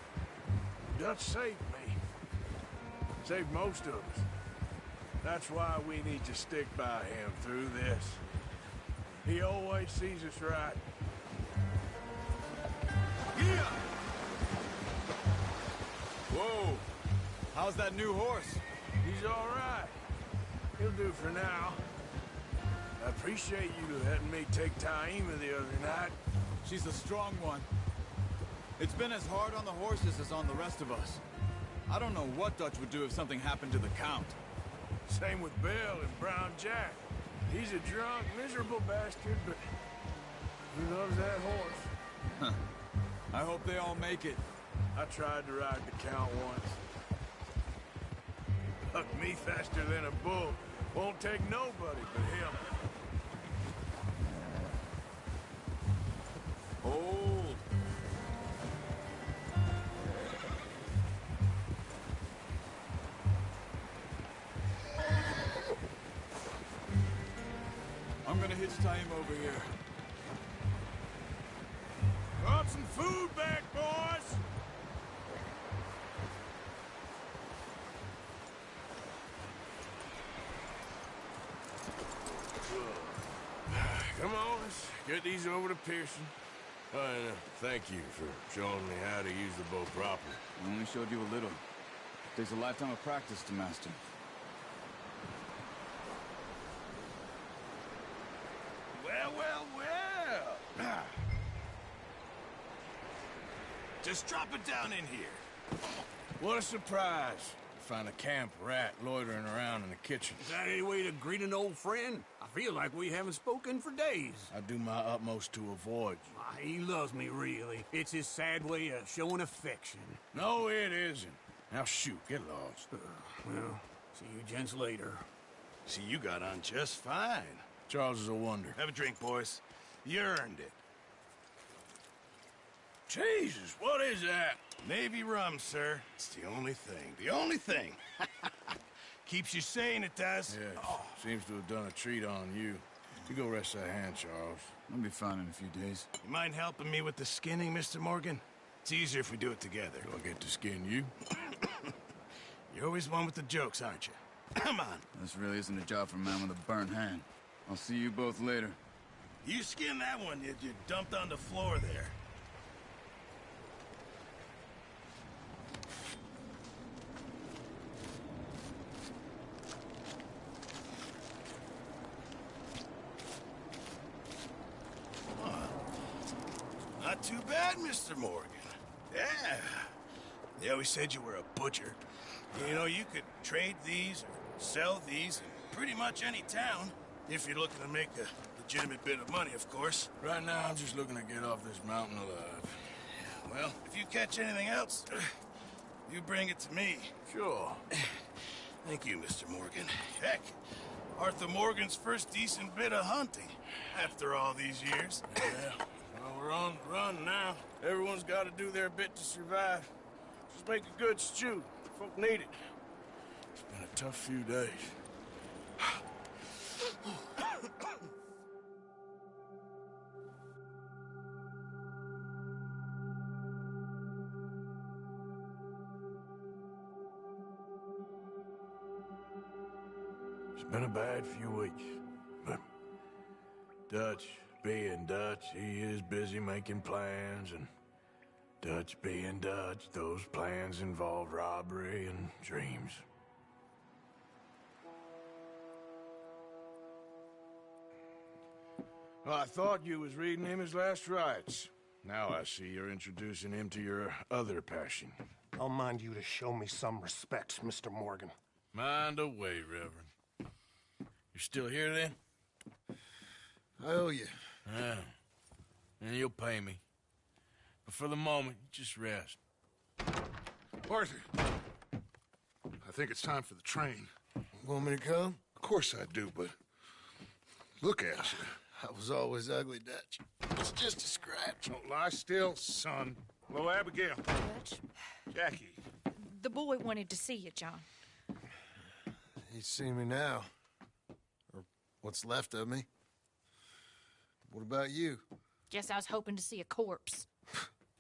Dutch saved me. Saved most of us. That's why we need to stick by him through this. He always sees us right. Yeah! Whoa! How's that new horse? He's all right. He'll do for now. I appreciate you letting me take Taima the other night. She's a strong one. It's been as hard on the horses as on the rest of us. I don't know what Dutch would do if something happened to the Count. Same with Bill and Brown Jack. He's a drunk, miserable bastard, but he loves that horse. Huh. I hope they all make it. I tried to ride the Count once. Bucked me faster than a bull. Won't take nobody but him. gonna hitchhike him over here. Brought some food back, boys! Come on, let's get these over to Pearson. And thank you for showing me how to use the boat properly. I only showed you a little. Takes a lifetime of practice to master. Well, well, well! Just drop it down in here. What a surprise. Find a camp rat loitering around in the kitchen. Is that any way to greet an old friend? I feel like we haven't spoken for days. I do my utmost to avoid you. Why, he loves me, really. It's his sad way of showing affection. No, it isn't. Now shoot, get lost. Well, see you gents later. See, you got on just fine. Charles is a wonder. Have a drink, boys. You earned it. Jesus, what is that? Navy rum, sir. It's the only thing. The only thing. Keeps you sane, it does. Yeah, seems to have done a treat on you. You go rest that hand, Charles. I'll be fine in a few days. You mind helping me with the skinning, Mr. Morgan? It's easier if we do it together. Do I get to skin you? You're always one with the jokes, aren't you? Come on. This really isn't a job for a man with a burnt hand. I'll see you both later. You skinned that one you dumped on the floor there. Not too bad, Mr. Morgan. Yeah. They always said you were a butcher. You know, you could trade these or sell these in pretty much any town, if you're looking to make a legitimate bit of money, of course. Right now, I'm just looking to get off this mountain alive. Well, if you catch anything else, you bring it to me. Sure. Thank you, Mr. Morgan. Heck, Arthur Morgan's first decent bit of hunting after all these years. Yeah. Well, we're on the run now. Everyone's got to do their bit to survive. Just make a good stew. Folk need it. It's been a tough few days. It's been a bad few weeks, but Dutch being Dutch, he is busy making plans, and Dutch being Dutch, those plans involve robbery and dreams. Well, I thought you was reading him his last rites. Now I see you're introducing him to your other passion. I'll mind you to show me some respect, Mr. Morgan. Mind away, Reverend. You're still here, then? I owe you. Yeah. And you'll pay me. But for the moment, just rest. Arthur, I think it's time for the train. Want me to come? Of course I do, but look at you. I was always ugly, Dutch. It's just a scratch. Don't lie still, son. Hello, Abigail. Dutch, Jackie. the boy wanted to see you, John. He's seen me now. Or what's left of me. What about you? Guess I was hoping to see a corpse.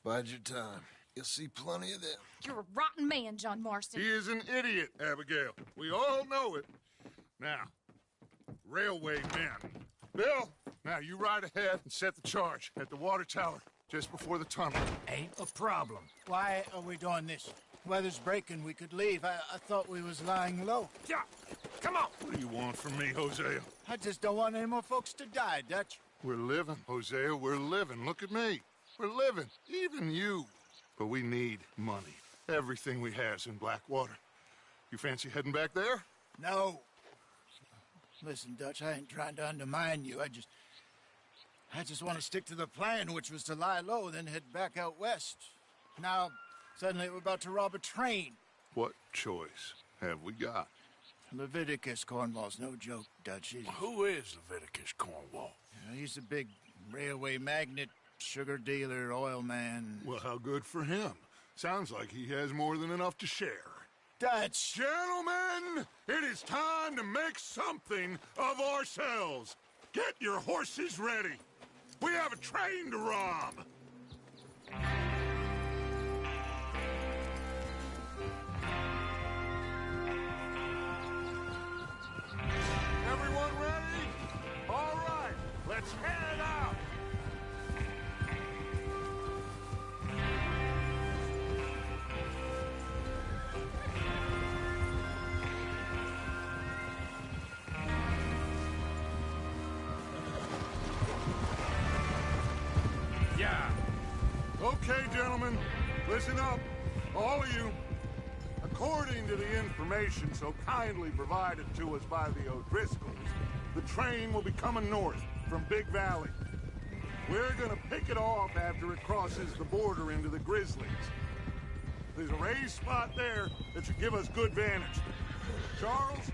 Bide your time. You'll see plenty of them. You're a rotten man, John Marston. He is an idiot, Abigail. We all know it. Now, railway men. Bill, now you ride ahead and set the charge at the water tower just before the tunnel. Ain't a problem. Why are we doing this? Weather's breaking. We could leave. I thought we was lying low. Yeah, come on. What do you want from me, Hosea? I just don't want any more folks to die, Dutch. We're living, Hosea. We're living. Look at me. We're living. Even you. But we need money. Everything we has in Blackwater. You fancy heading back there? No. Listen, Dutch, I ain't trying to undermine you. I just want to stick to the plan, which was to lie low, then head back out west. Now, suddenly we're about to rob a train. What choice have we got? Leviticus Cornwall's no joke, Dutch. Who is Leviticus Cornwall? He's a big railway magnate, sugar dealer, oil man. Well, how good for him. Sounds like he has more than enough to share. Dutch! Gentlemen, it is time to make something of ourselves. Get your horses ready! We have a train to rob! Everyone ready? All right, let's head out! Yeah. Okay, gentlemen, listen up, all of you. According to the information so kindly provided to us by the O'Driscolls, the train will be coming north from Big Valley. We're gonna pick it off after it crosses the border into the Grizzlies. There's a raised spot there that should give us good vantage. Charles,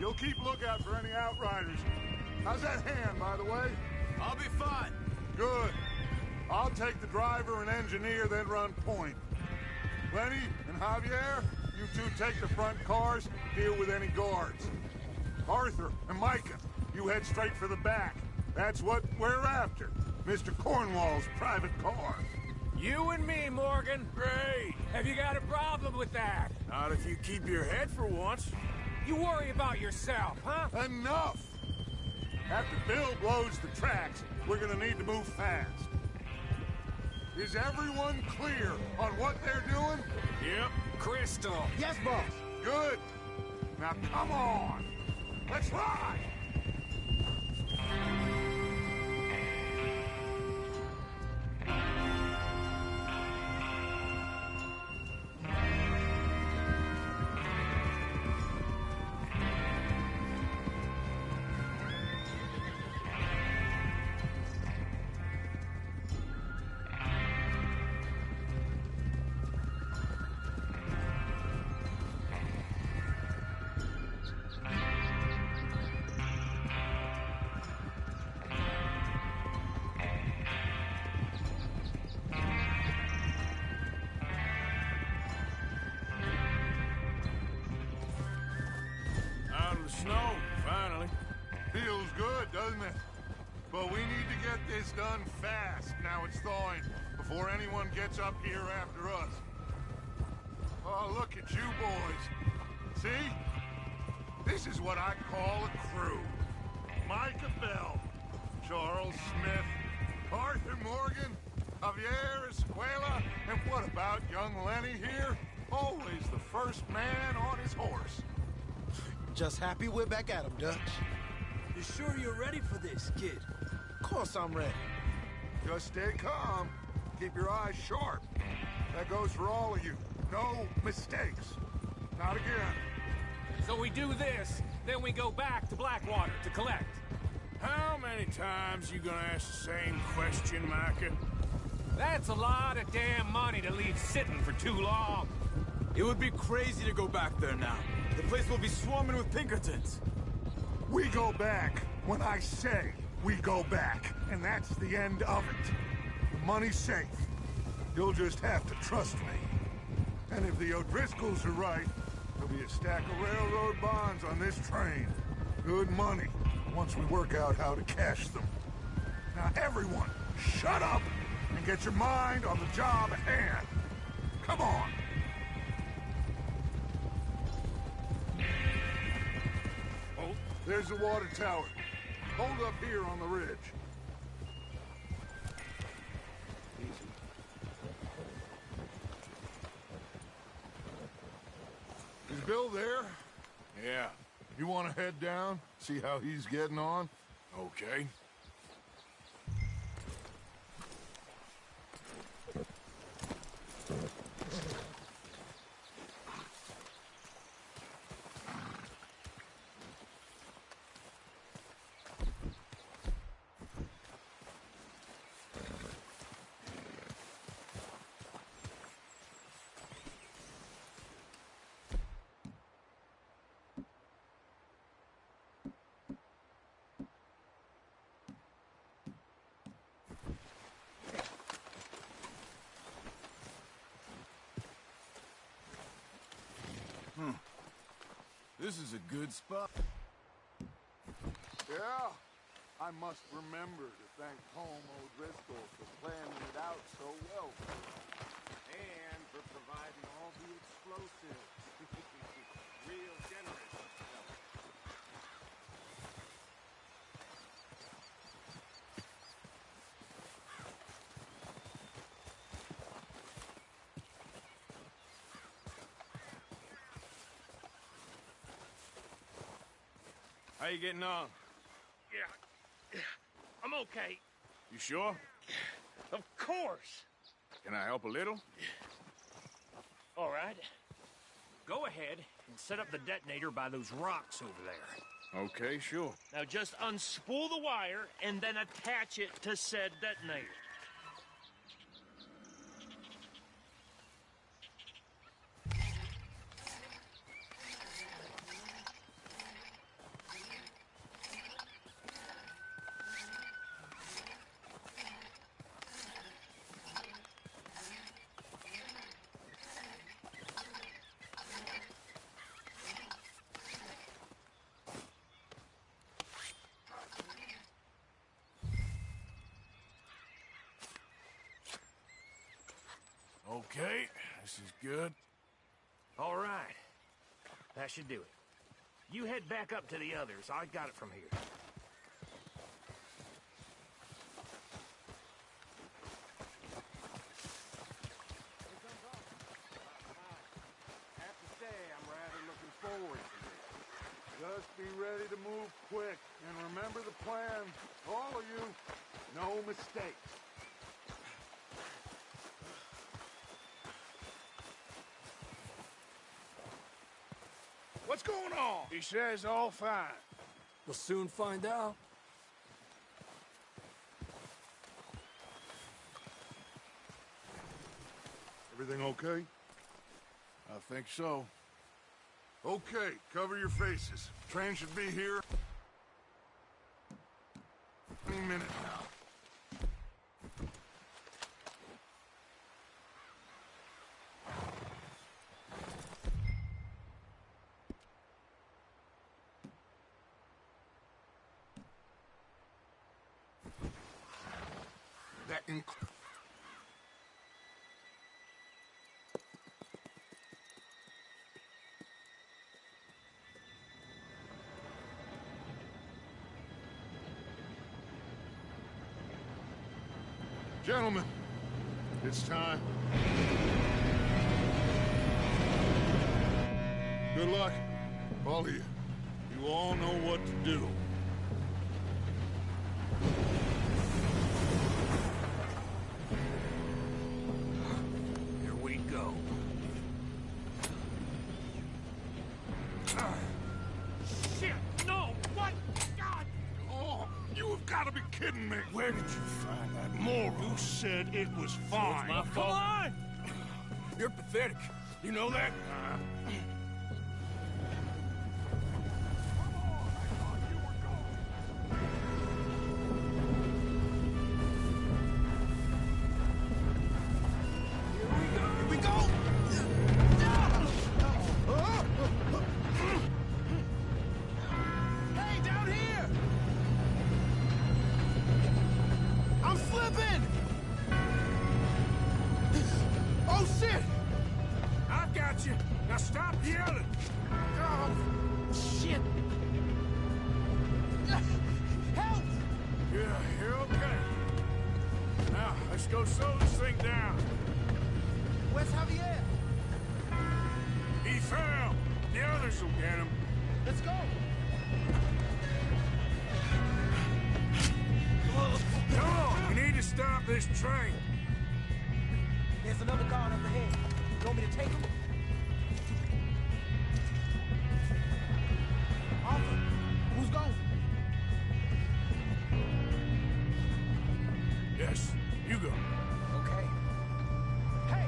you'll keep lookout for any outriders. How's that hand, by the way? I'll be fine. Good. I'll take the driver and engineer, then run point. Lenny and Javier, you two take the front cars, deal with any guards. Arthur and Micah, you head straight for the back. That's what we're after. Mr. Cornwall's private car. You and me, Morgan. Great. Have you got a problem with that? Not if you keep your head for once. You worry about yourself, huh? Enough! After Bill blows the tracks, we're gonna need to move fast. Is everyone clear on what they're doing? Yep. Crystal. Yes, boss. Good. Now come on. Let's ride! Out of the snow, finally. Feels good, doesn't it? But we need to get this done fast, now it's thawing, before anyone gets up here after us. Oh, look at you boys. See? This is what I call a crew. Micah Bell, Charles Smith, Arthur Morgan, Javier Escuela, and what about young Lenny here? Always the first man on his horse. Just happy we're back at him, Dutch. You sure you're ready for this, kid? Of course I'm ready. Just stay calm. Keep your eyes sharp. That goes for all of you. No mistakes. Not again. So we do this, then we go back to Blackwater to collect. How many times you gonna ask the same question, Micah? That's a lot of damn money to leave sitting for too long. It would be crazy to go back there now. The place will be swarming with Pinkertons. We go back when I say we go back, and that's the end of it. The money's safe. You'll just have to trust me. And if the O'Driscolls are right, there'll be a stack of railroad bonds on this train. Good money, once we work out how to cash them. Now everyone, shut up and get your mind on the job at hand. Come on. Oh, there's the water tower. Hold up here on the ridge. Easy. Is Bill there? Yeah. You want to head down, see how he's getting on? Okay. This is a good spot. Yeah. I must remember to thank Tom O'Driscoll for planning it out so well for us. And for providing all the explosives. Real generous of the fella. How you getting on? Yeah, I'm okay. You sure? Of course. Can I help a little? All right. Go ahead and set up the detonator by those rocks over there. Okay, sure. Now just unspool the wire and then attach it to said detonator. Okay, this is good. All right. That should do it. You head back up to the others. I got it from here. Have to say, I'm rather looking forward to this. Just be ready to move quick, and remember the plan. All of you, no mistakes. What's going on? He says all fine. We'll soon find out. Everything okay? I think so. Okay, cover your faces. Train should be here any minute now. That includes... Gentlemen, it's time. Good luck, all of you. You all know what to do. Here we go. Shit! No! What? God! Oh, you have got to be kidding me. Where did you find that moron? Who said it was So fine? it's my Come fault. on! You're pathetic. You know that? Here we go! Hey, down here! I'm slipping! Oh, shit! I've got you. Now stop yelling. Oh, shit! Help! Yeah, you're okay. Now, let's go slow this thing down. Where's Javier? He fell. The others will get him. Let's go! Come on, we need to stop this train. There's another guard up ahead. You want me to take him? Arthur, who's going? Yes, you go. Okay. Hey!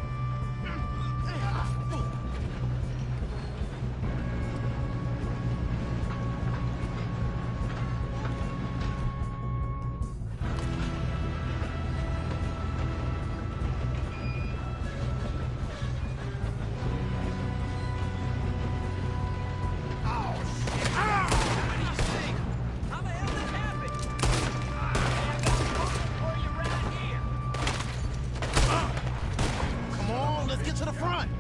How the hell did this happen? front!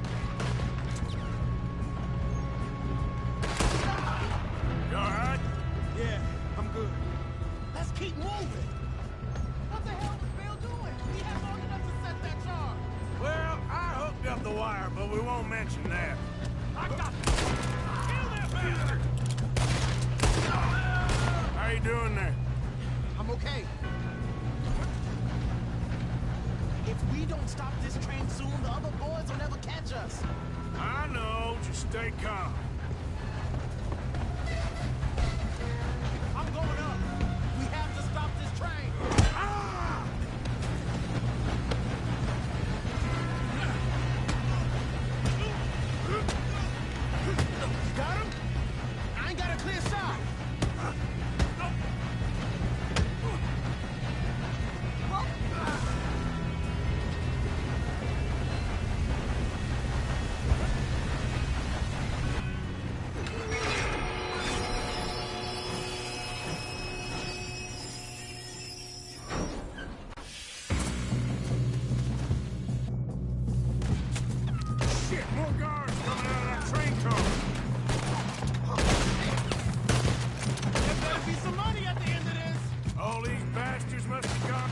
You alright? Yeah, I'm good. Let's keep moving! What the hell was Bill doing? He had long enough to set that charge! Well, I hooked up the wire, but we won't mention that. I got you! Kill that bastard! How you doing there? I'm okay. If we don't stop this train soon, the other boys will never catch us. I know, just stay calm. I'm going up. We have to stop this train. Ah! Got him? I ain't got a clear shot. Shit, more guards coming out of that train car. There better be some money at the end of this. All these bastards must have gone.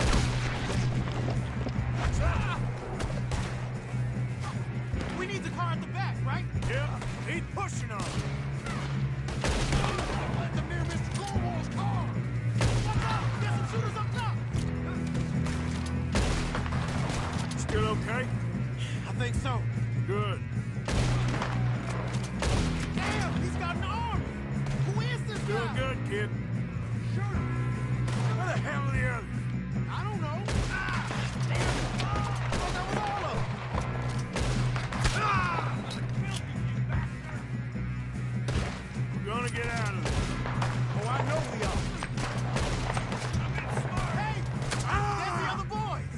We need the car at the back, right? Yeah, he's pushing on. Let them near Mr. Cornwall's car. Watch out! There's some shooters up top. Still okay? I think so. Good. Damn, he's got an arm. Who is this guy? Doing good, kid. Shoot him. Where the hell are the others? I don't know. Damn. I thought that was all of them. We're gonna get out of this. Oh, I know we are. Hey! There's the other boys!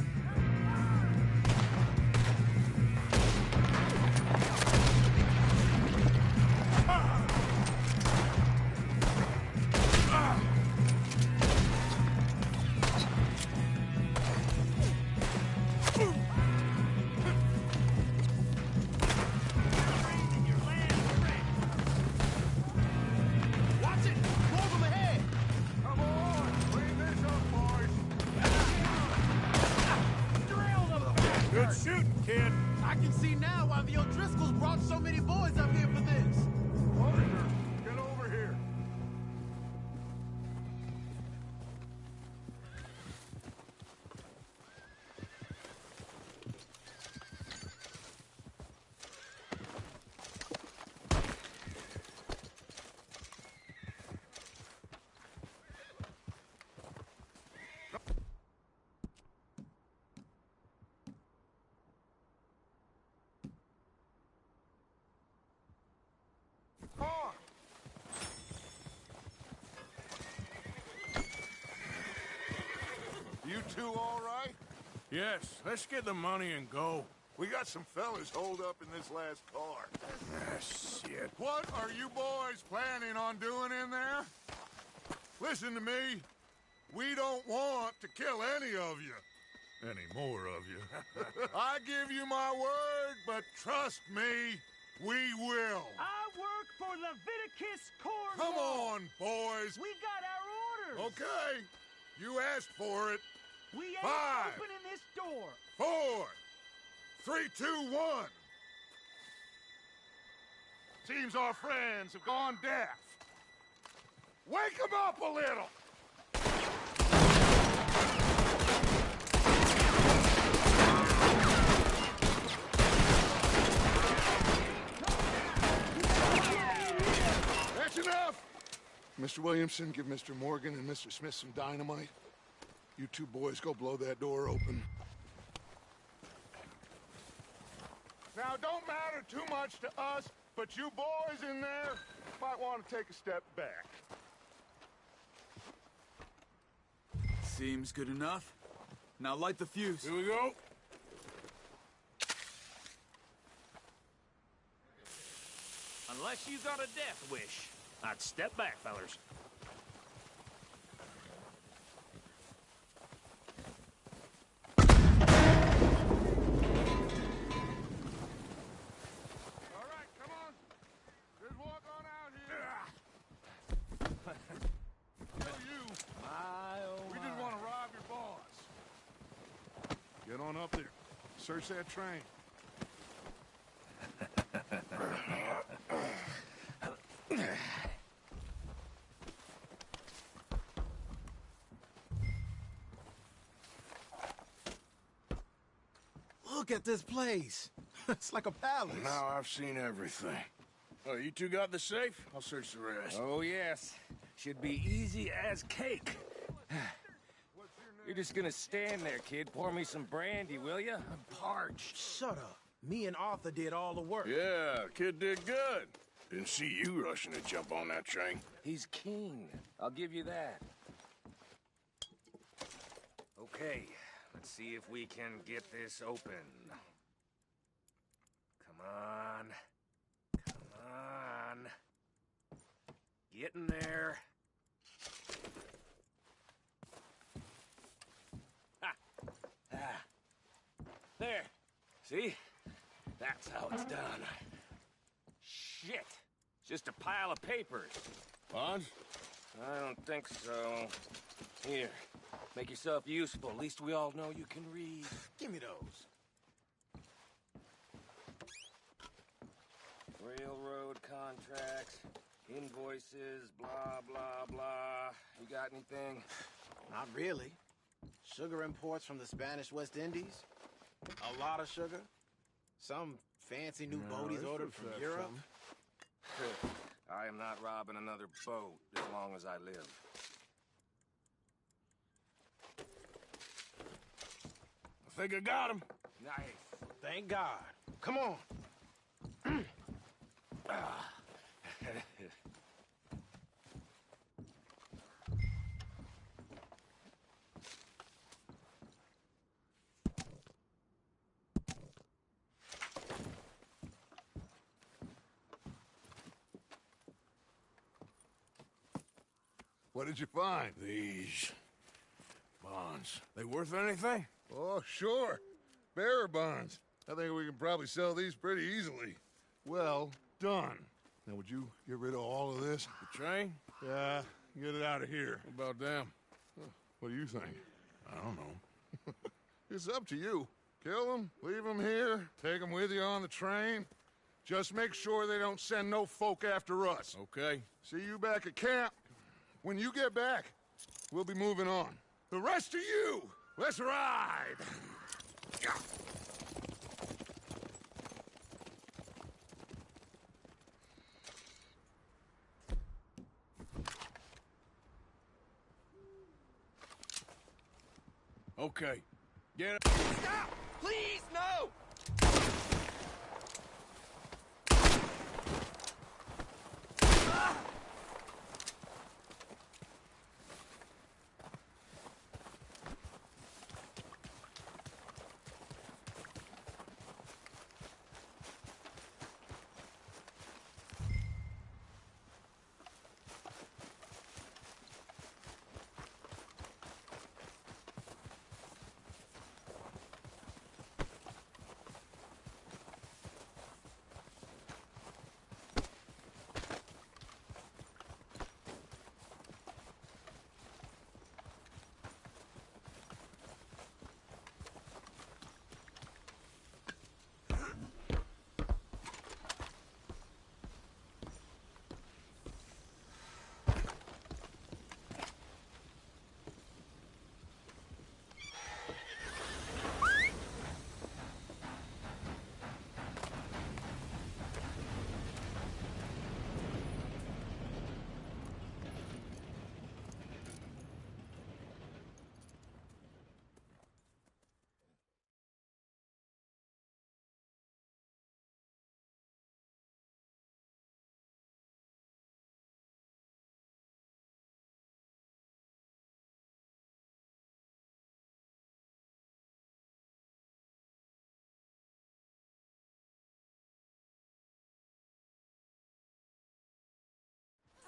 Watch it! More of them ahead! Come on, clean this up, boys. Drilled them! Good shooting, kid. I can see now why the O'Driscolls brought so many boys up here for this. Arthur, get over here. Car. You two all right? Yes, let's get the money and go. We got some fellas holed up in this last car. Ah, shit. What are you boys planning on doing in there? Listen to me. We don't want to kill any of you. Any more of you. I give you my word, but trust me, we will. I work for Leviticus Cornwall. Come on, boys. We got our orders. Okay. You asked for it. We ain't 5, opening this door. 4, 3, 2, 1. Seems our friends have gone deaf. Wake them up a little. That's enough. Mr. Williamson, give Mr. Morgan and Mr. Smith some dynamite. You two boys go blow that door open. Now, don't matter too much to us, but you boys in there might want to take a step back. Seems good enough. Now light the fuse. Here we go. Unless you got a death wish, I'd step back, fellers. on up there. Search that train. Look at this place. It's like a palace. Now I've seen everything. Oh, you two got the safe? I'll search the rest. Oh, yes. Should be easy as cake. You're just gonna stand there, kid. Pour me some brandy, will you? I'm parched. Shut up. Me and Arthur did all the work. Yeah, kid did good. Didn't see you rushing to jump on that train. He's keen. I'll give you that. Okay, let's see if we can get this open. Come on. Come on. Get in there. Ha! Ah. There. See? That's how it's done. Shit. Just a pile of papers. Bonds? I don't think so. Here. Make yourself useful. At least we all know you can read. Give me those. Railroad contracts, invoices, blah, blah, blah. You got anything? Not really. Sugar imports from the Spanish West Indies. A lot of sugar. Some fancy new boat he's ordered from Europe. I am not robbing another boat as long as I live. I think I got him. Nice. Thank God. Come on. What did you find? These bonds. They worth anything? Oh, sure. Bearer bonds. I think we can probably sell these pretty easily. Well done. Now, would you get rid of all of this? The train? Yeah, get it out of here. What about them? What do you think? I don't know. It's up to you. Kill them, leave them here, take them with you on the train. Just make sure they don't send no folk after us. Okay. See you back at camp. When you get back, we'll be moving on. The rest of you, let's ride! Okay. Get it. Stop! Please, no!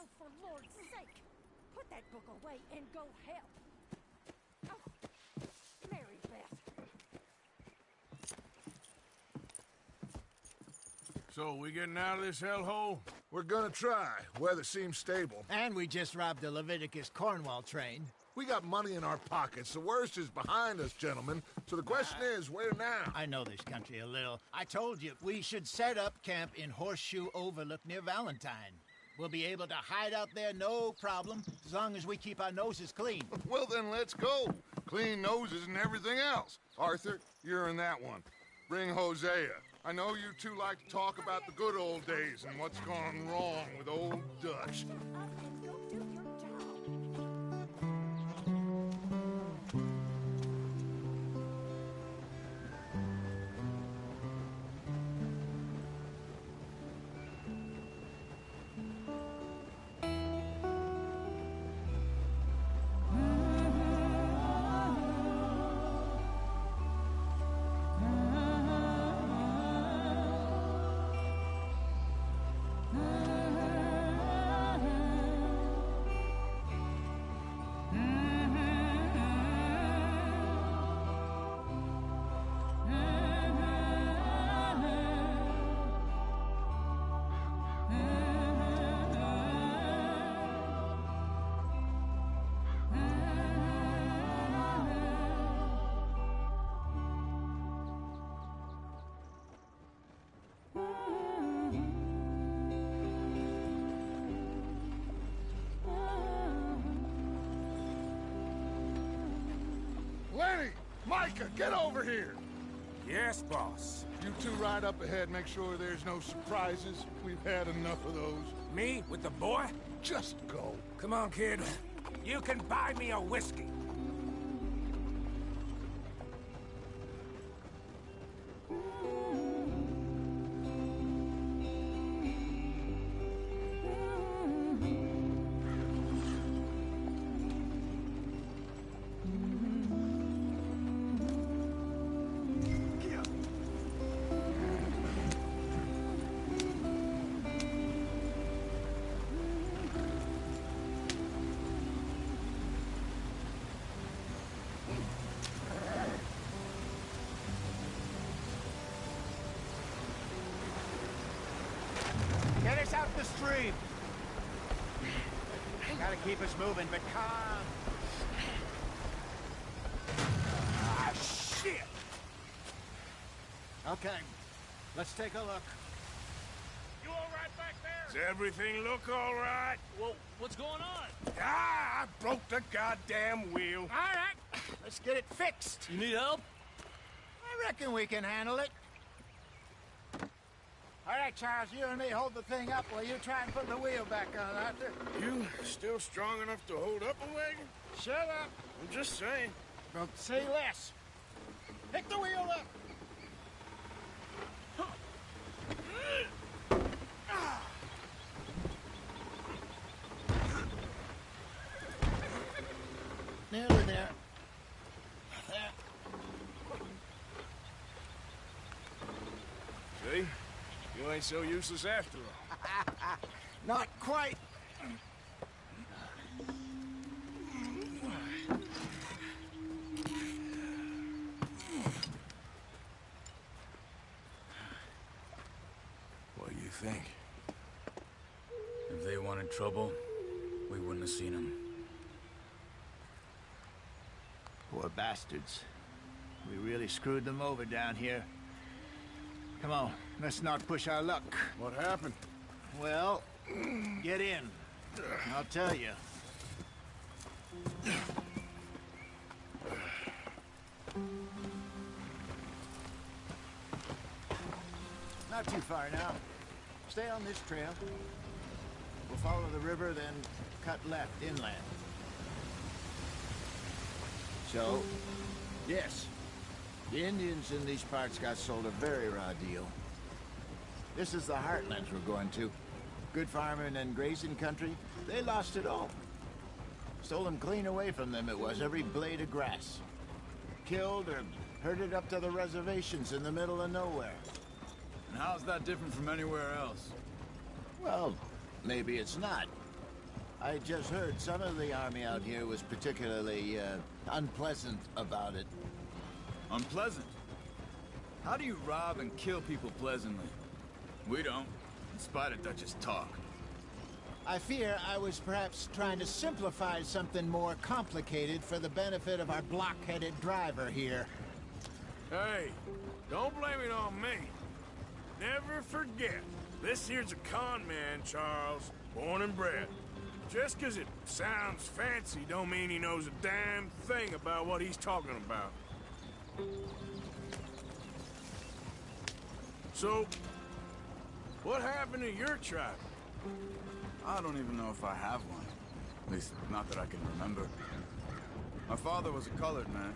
Oh, for Lord's sake! Put that book away and go help! Oh, Mary Beth. So, we getting out of this hellhole? We're gonna try. Weather seems stable. And we just robbed the Leviticus Cornwall train. We got money in our pockets. The worst is behind us, gentlemen. So the question is, where now? I know this country a little. I told you, we should set up camp in Horseshoe Overlook near Valentine. We'll be able to hide out there, no problem, as long as we keep our noses clean. Well, then let's go. Clean noses and everything else. Arthur, you're in that one. Bring Hosea. I know you two like to talk about the good old days and what's gone wrong with old Dutch. Lenny! Micah, get over here! Yes, boss. You two ride up ahead, make sure there's no surprises. We've had enough of those. Me with the boy? Just go. Come on, kid. You can buy me a whiskey. Get us out the stream. Gotta keep us moving, but calm. Ah, shit! Okay, let's take a look. You all right back there? Does everything look all right? Well, what's going on? Ah, I broke the goddamn wheel. All right, let's get it fixed. You need help? I reckon we can handle it. All right, Charles, you and me hold the thing up while you try and put the wheel back on, Arthur. You still strong enough to hold up a wagon? Shut up. I'm just saying. Well, say less. Pick the wheel up. Nearly there. There. See? You ain't so useless after all. Not quite. What do you think? If they wanted trouble, we wouldn't have seen them. Poor bastards. We really screwed them over down here. Come on, let's not push our luck. What happened? Well, get in. I'll tell you. Not too far now. Stay on this trail. We'll follow the river, then cut left inland. So, yes, the Indians in these parts got sold a very raw deal. This is the heartlands we're going to. Good farming and grazing country, they lost it all. Stolen clean away from them it was, every blade of grass. Killed or herded up to the reservations in the middle of nowhere. And how's that different from anywhere else? Well, maybe it's not. I just heard some of the army out here was particularly, unpleasant about it. Unpleasant? How do you rob and kill people pleasantly? We don't, in spite of Dutch's talk. I fear I was perhaps trying to simplify something more complicated for the benefit of our block-headed driver here. Hey, don't blame it on me. Never forget, this here's a con man, Charles, born and bred. Just 'cause it sounds fancy don't mean he knows a damn thing about what he's talking about. So, what happened to your tribe? I don't even know if I have one. At least, not that I can remember. My father was a colored man.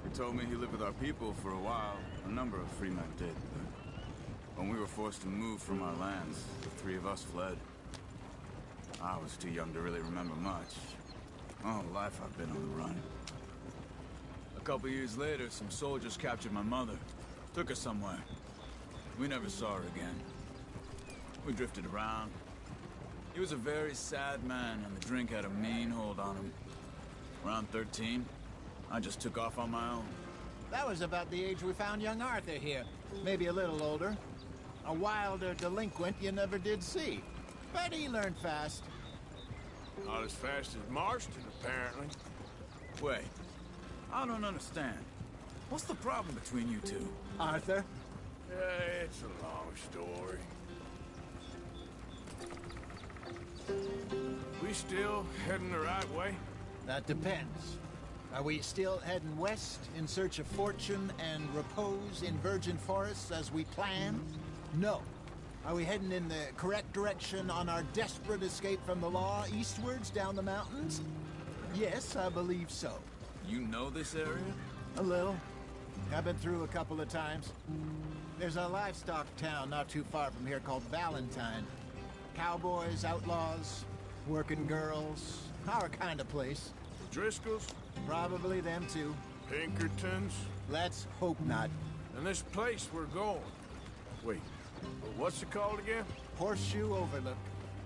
He told me he lived with our people for a while. A number of free men did, but when we were forced to move from our lands, the three of us fled. I was too young to really remember much. My whole life I've been on the run. A couple years later, some soldiers captured my mother. Took her somewhere. We never saw her again. We drifted around. He was a very sad man, and the drink had a mean hold on him. Around 13, I just took off on my own. That was about the age we found young Arthur here. Maybe a little older. A wilder delinquent you never did see. But he learned fast. Not as fast as Marston, apparently. Wait, I don't understand. What's the problem between you two? Arthur? It's a long story. We still heading the right way? That depends. Are we still heading west in search of fortune and repose in virgin forests as we planned? No. Are we heading in the correct direction on our desperate escape from the law eastwards down the mountains? Yes, I believe so. You know this area? A little. I've been through a couple of times. There's a livestock town not too far from here called Valentine. Cowboys, outlaws, working girls, our kind of place. The Driscolls? Probably them too. Pinkertons? Let's hope not. And this place we're going. Wait, what's it called again? Horseshoe Overlook.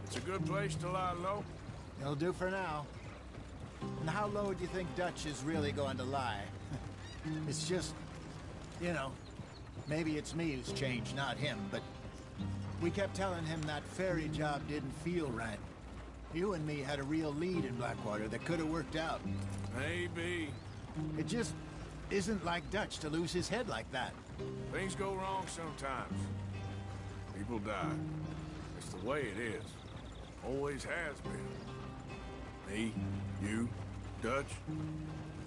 It's a good place to lie low? It'll do for now. And how low do you think Dutch is really going to lie? It's just, you know, maybe it's me who's changed, not him, but we kept telling him that ferry job didn't feel right. You and me had a real lead in Blackwater that could have worked out. Maybe. It just isn't like Dutch to lose his head like that. Things go wrong sometimes. People die. It's the way it is. Always has been. Me, you, Dutch.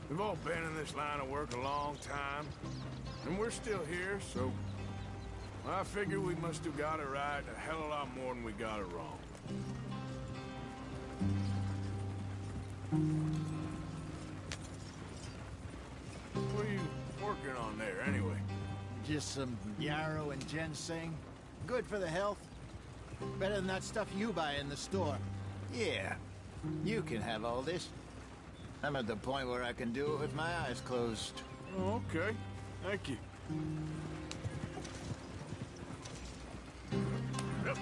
We've all been in this line of work a long time. And we're still here, so I figure we must have got it right a hell of a lot more than we got it wrong. What are you working on there, anyway? Just some yarrow and ginseng. Good for the health. Better than that stuff you buy in the store. Yeah, you can have all this. I'm at the point where I can do it with my eyes closed. Oh, okay. Thank you. Yep.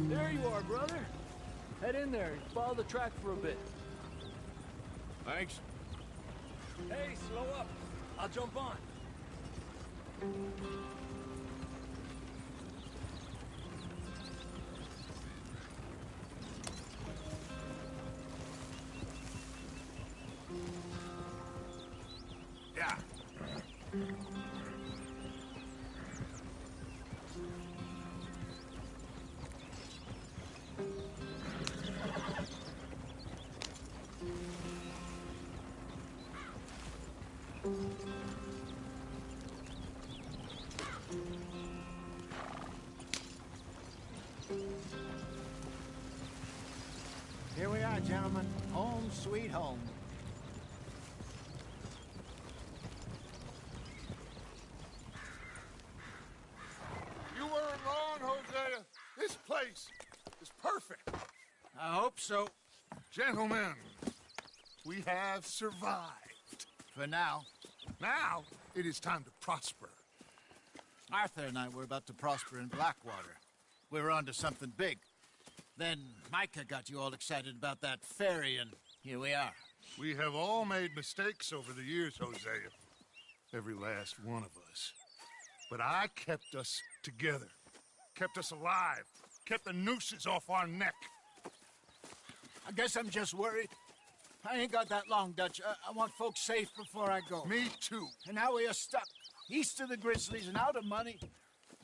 There you are, brother. Head in there and follow the track for a bit. Thanks. Hey, slow up. I'll jump on. Yeah. Here we are, gentlemen. Home sweet home. You weren't wrong, Hosea. This place is perfect. I hope so. Gentlemen, we have survived. For now. Now, it is time to prosper. Arthur and I were about to prosper in Blackwater. We were onto something big. Then Micah got you all excited about that ferry, and here we are. We have all made mistakes over the years, Hosea. Every last one of us. But I kept us together. Kept us alive. Kept the nooses off our neck. I guess I'm just worried. I ain't got that long, Dutch. I want folks safe before I go. Me too. And now we are stuck. East of the Grizzlies and out of money.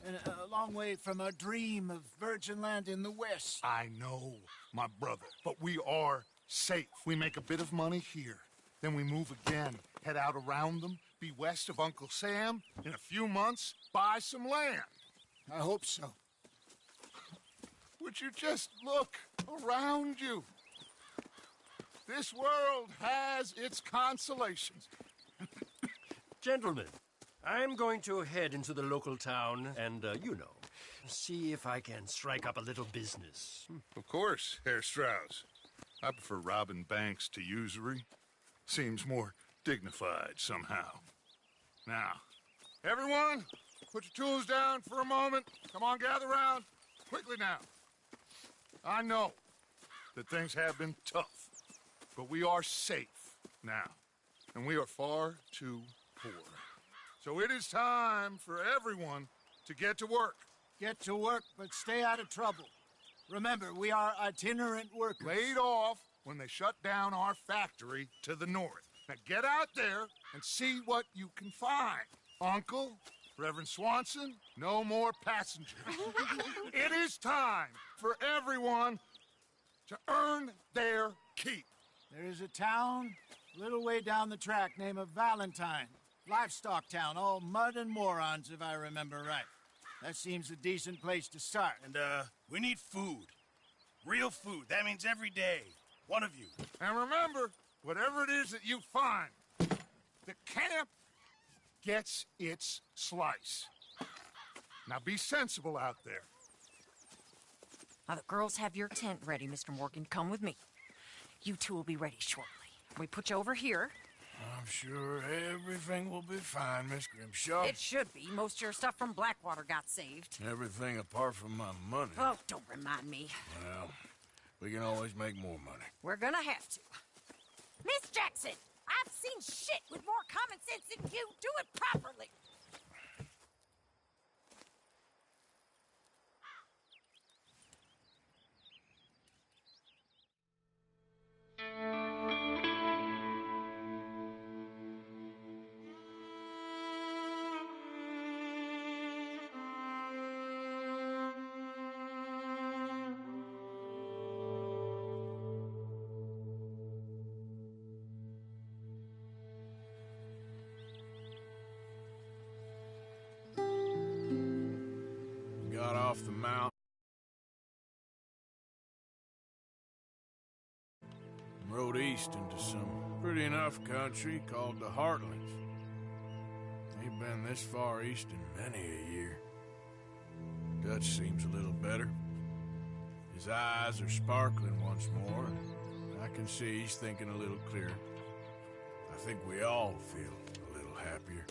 And a long way from our dream of virgin land in the west. I know, my brother. But we are safe. We make a bit of money here. Then we move again. Head out around them. Be west of Uncle Sam. In a few months, buy some land. I hope so. Would you just look around you? This world has its consolations. Gentlemen, I'm going to head into the local town and, see if I can strike up a little business. Of course, Herr Strauss. I prefer robbing banks to usury. Seems more dignified somehow. Now, everyone, put your tools down for a moment. Come on, gather round. Quickly now. I know that things have been tough, but we are safe now, and we are far too poor. So it is time for everyone to get to work. Get to work, but stay out of trouble. Remember, we are itinerant workers. Laid off when they shut down our factory to the north. Now get out there and see what you can find. Uncle, Reverend Swanson, no more passengers. It is time for everyone to earn their keep. There is a town a little way down the track named Valentine. Livestock town, all mud and morons, if I remember right. That seems a decent place to start. And, we need food. Real food. That means every day. One of you. And remember, whatever it is that you find, the camp gets its slice. Now be sensible out there. Now the girls have your tent ready, Mr. Morgan. Come with me. You two will be ready shortly. We put you over here. I'm sure everything will be fine, Miss Grimshaw. It should be. Most of your stuff from Blackwater got saved. Everything apart from my money. Oh, don't remind me. Well, we can always make more money. We're gonna have to. Miss Jackson, I've seen shit with more common sense than you. Do it properly. Got off the mount. Rode east into some pretty enough country called the Heartlands. Ain't been this far east in many a year. Dutch seems a little better. His eyes are sparkling once more, and I can see he's thinking a little clearer. I think we all feel a little happier,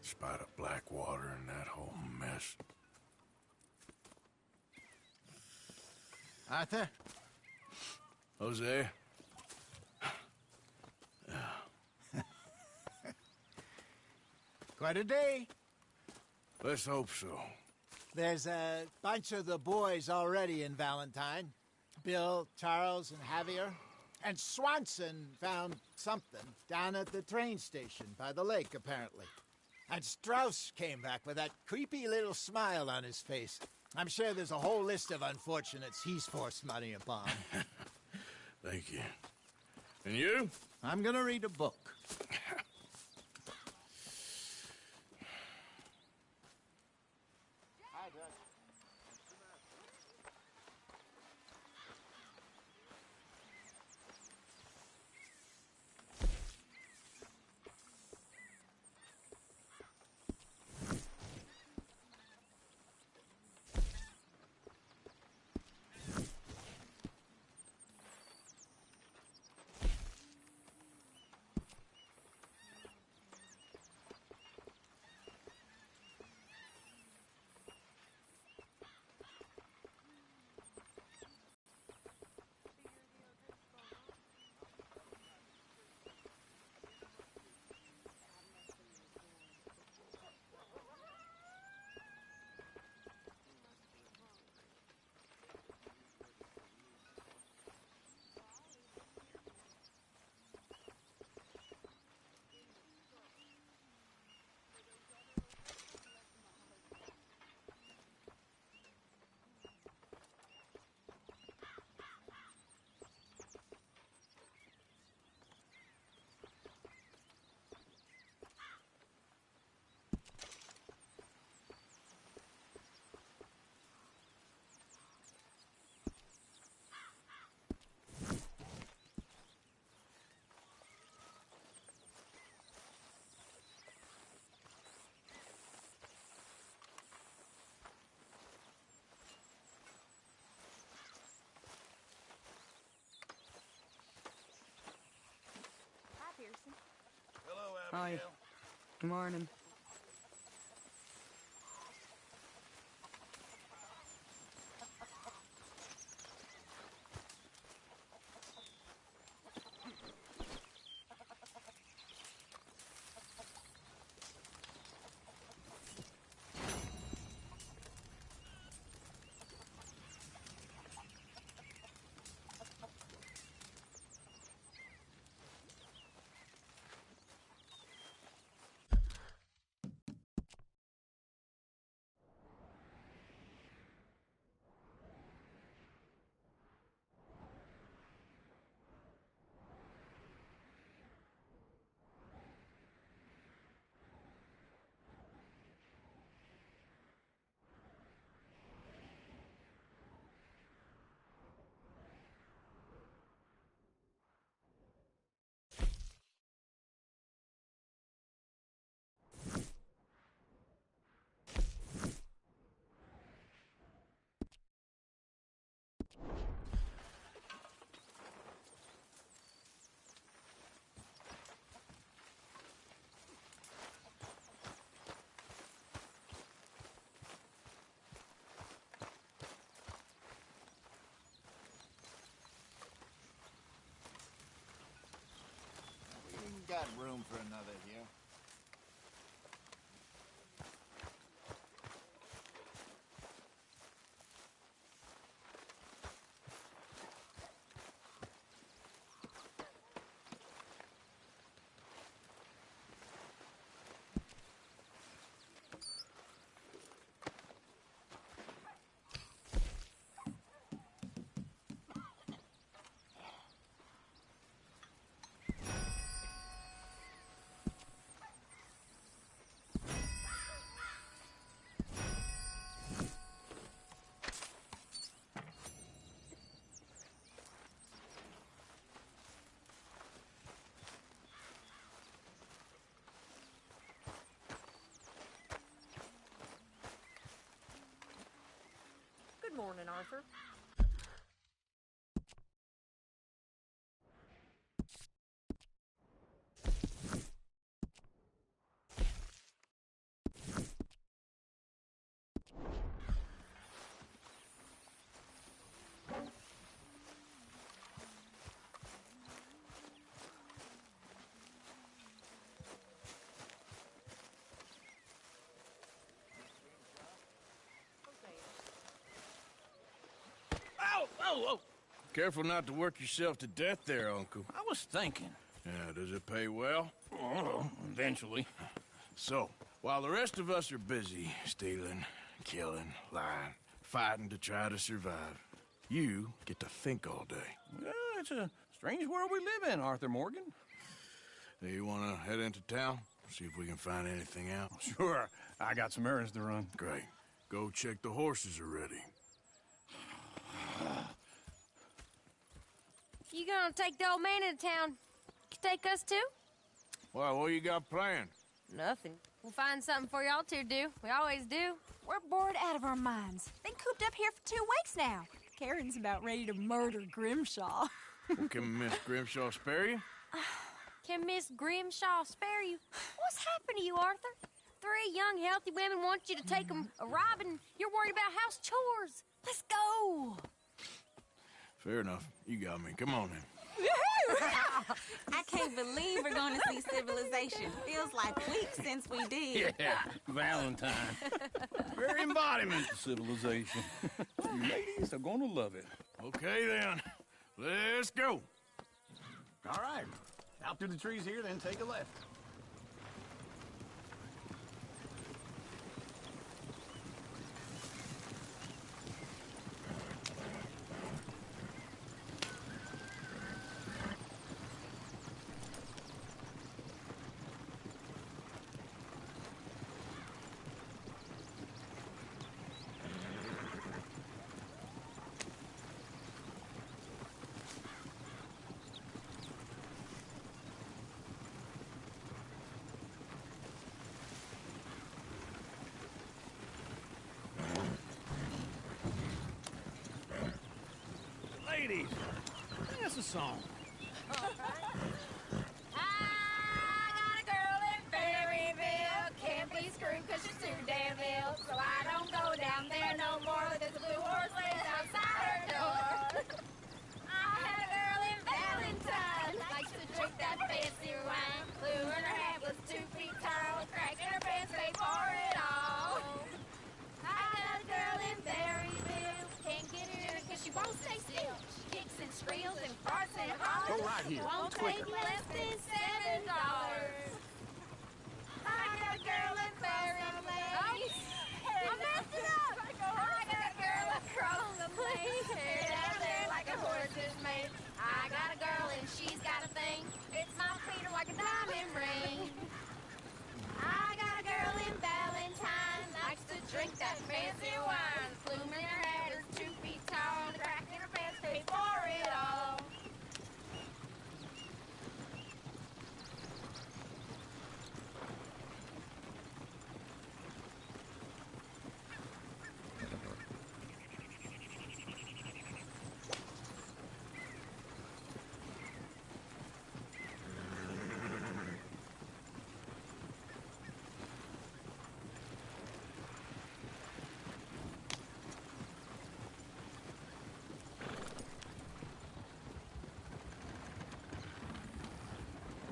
despite of Blackwater and that whole mess. Arthur? Jose? Quite a day. Let's hope so. There's a bunch of the boys already in Valentine. Bill, Charles, and Javier. And Swanson found something down at the train station by the lake, apparently. And Strauss came back with that creepy little smile on his face. I'm sure there's a whole list of unfortunates he's forced money upon. Thank you. And you? I'm gonna read a book. Hello, Hi. Abigail. Good morning. We got room for another here. Good morning, Arthur. Oh, Careful not to work yourself to death there, Uncle. I was thinking. Yeah, does it pay well? Oh, eventually. So, while the rest of us are busy stealing, killing, lying, fighting to try to survive, you get to think all day. Well, it's a strange world we live in, Arthur Morgan. Hey, you want to head into town? See if we can find anything out? Sure. I got some errands to run. Great. Go check the horses are ready. You gonna take the old man into town? You take us too? Well, what you got planned? Nothing. We'll find something for y'all to do. We always do. We're bored out of our minds. Been cooped up here for 2 weeks now. Karen's about ready to murder Grimshaw. Well, can Miss Grimshaw spare you? Can Miss Grimshaw spare you? What's happened to you, Arthur? 3 young, healthy women want you to take them a robbing. You're worried about house chores. Let's go. Fair enough. You got me. Come on then. I can't believe we're going to see civilization. Feels like weeks since we did. Yeah, Valentine. Very embodiment of civilization. You ladies are gonna love it. Okay then. Let's go. All right. Out through the trees here, then take a left. Ladies, sing us a song. I got a girl in Berryville. Can't be screwed 'cause she's too damn ill. So I don't go down there no more. There's a blue horse lays outside her door. I had a girl in Valentine. Likes to drink that fancy wine. Blue in her hat was 2 feet tall. Crack in her pants, they for it all. I got a girl in Berryville. Can't get her in 'cause she won't stay still. She kicks and squeals and farts and hollers. Go right here. Won't Quicker. take less than $7. I got a girl in Berryville. I messed it up. I got a girl across the place. Hair down there like a horse's mane. I got a girl and she's got a thing. It's my feet are like a diamond ring. I got a girl in Valentine. Likes to drink that fancy wine. Plume in her hat is 2 feet tall. And crack in her pants pay for it all.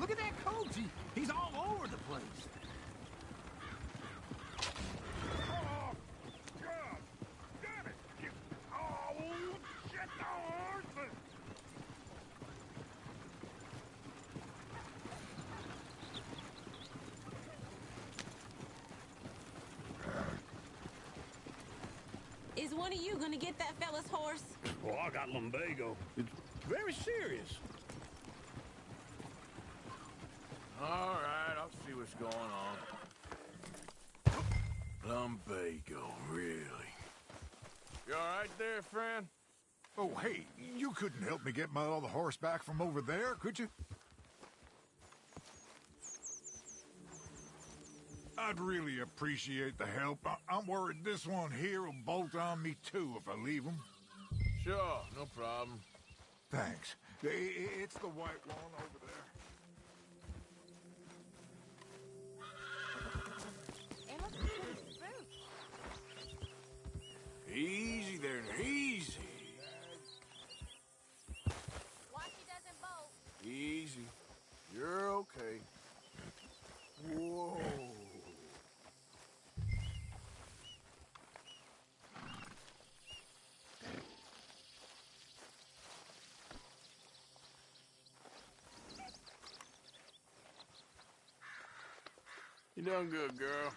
Look at that coach. He's all over the place. Oh, God! Damn it! Oh, shit, the horses! Is one of you going to get that fella's horse? Well, I got lumbago. It's very serious. All right, I'll see what's going on. Lumbago, really? You all right there, friend? Oh, hey, you couldn't help me get my other horse back from over there, could you? I'd really appreciate the help. I'm worried this one here will bolt on me, too, if I leave him. Sure, no problem. Thanks. It's the white one over there. Easy there, easy. Watch he doesn't bolt. Easy. You're okay. Whoa. You done good, girl.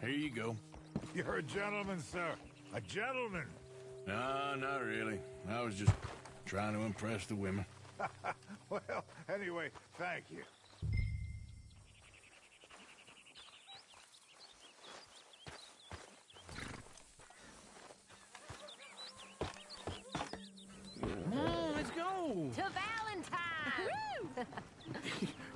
Here you go. You're a gentleman, sir. A gentleman. No, not really. I was just trying to impress the women. Well, anyway, thank you. Come on, let's go. To Valentine!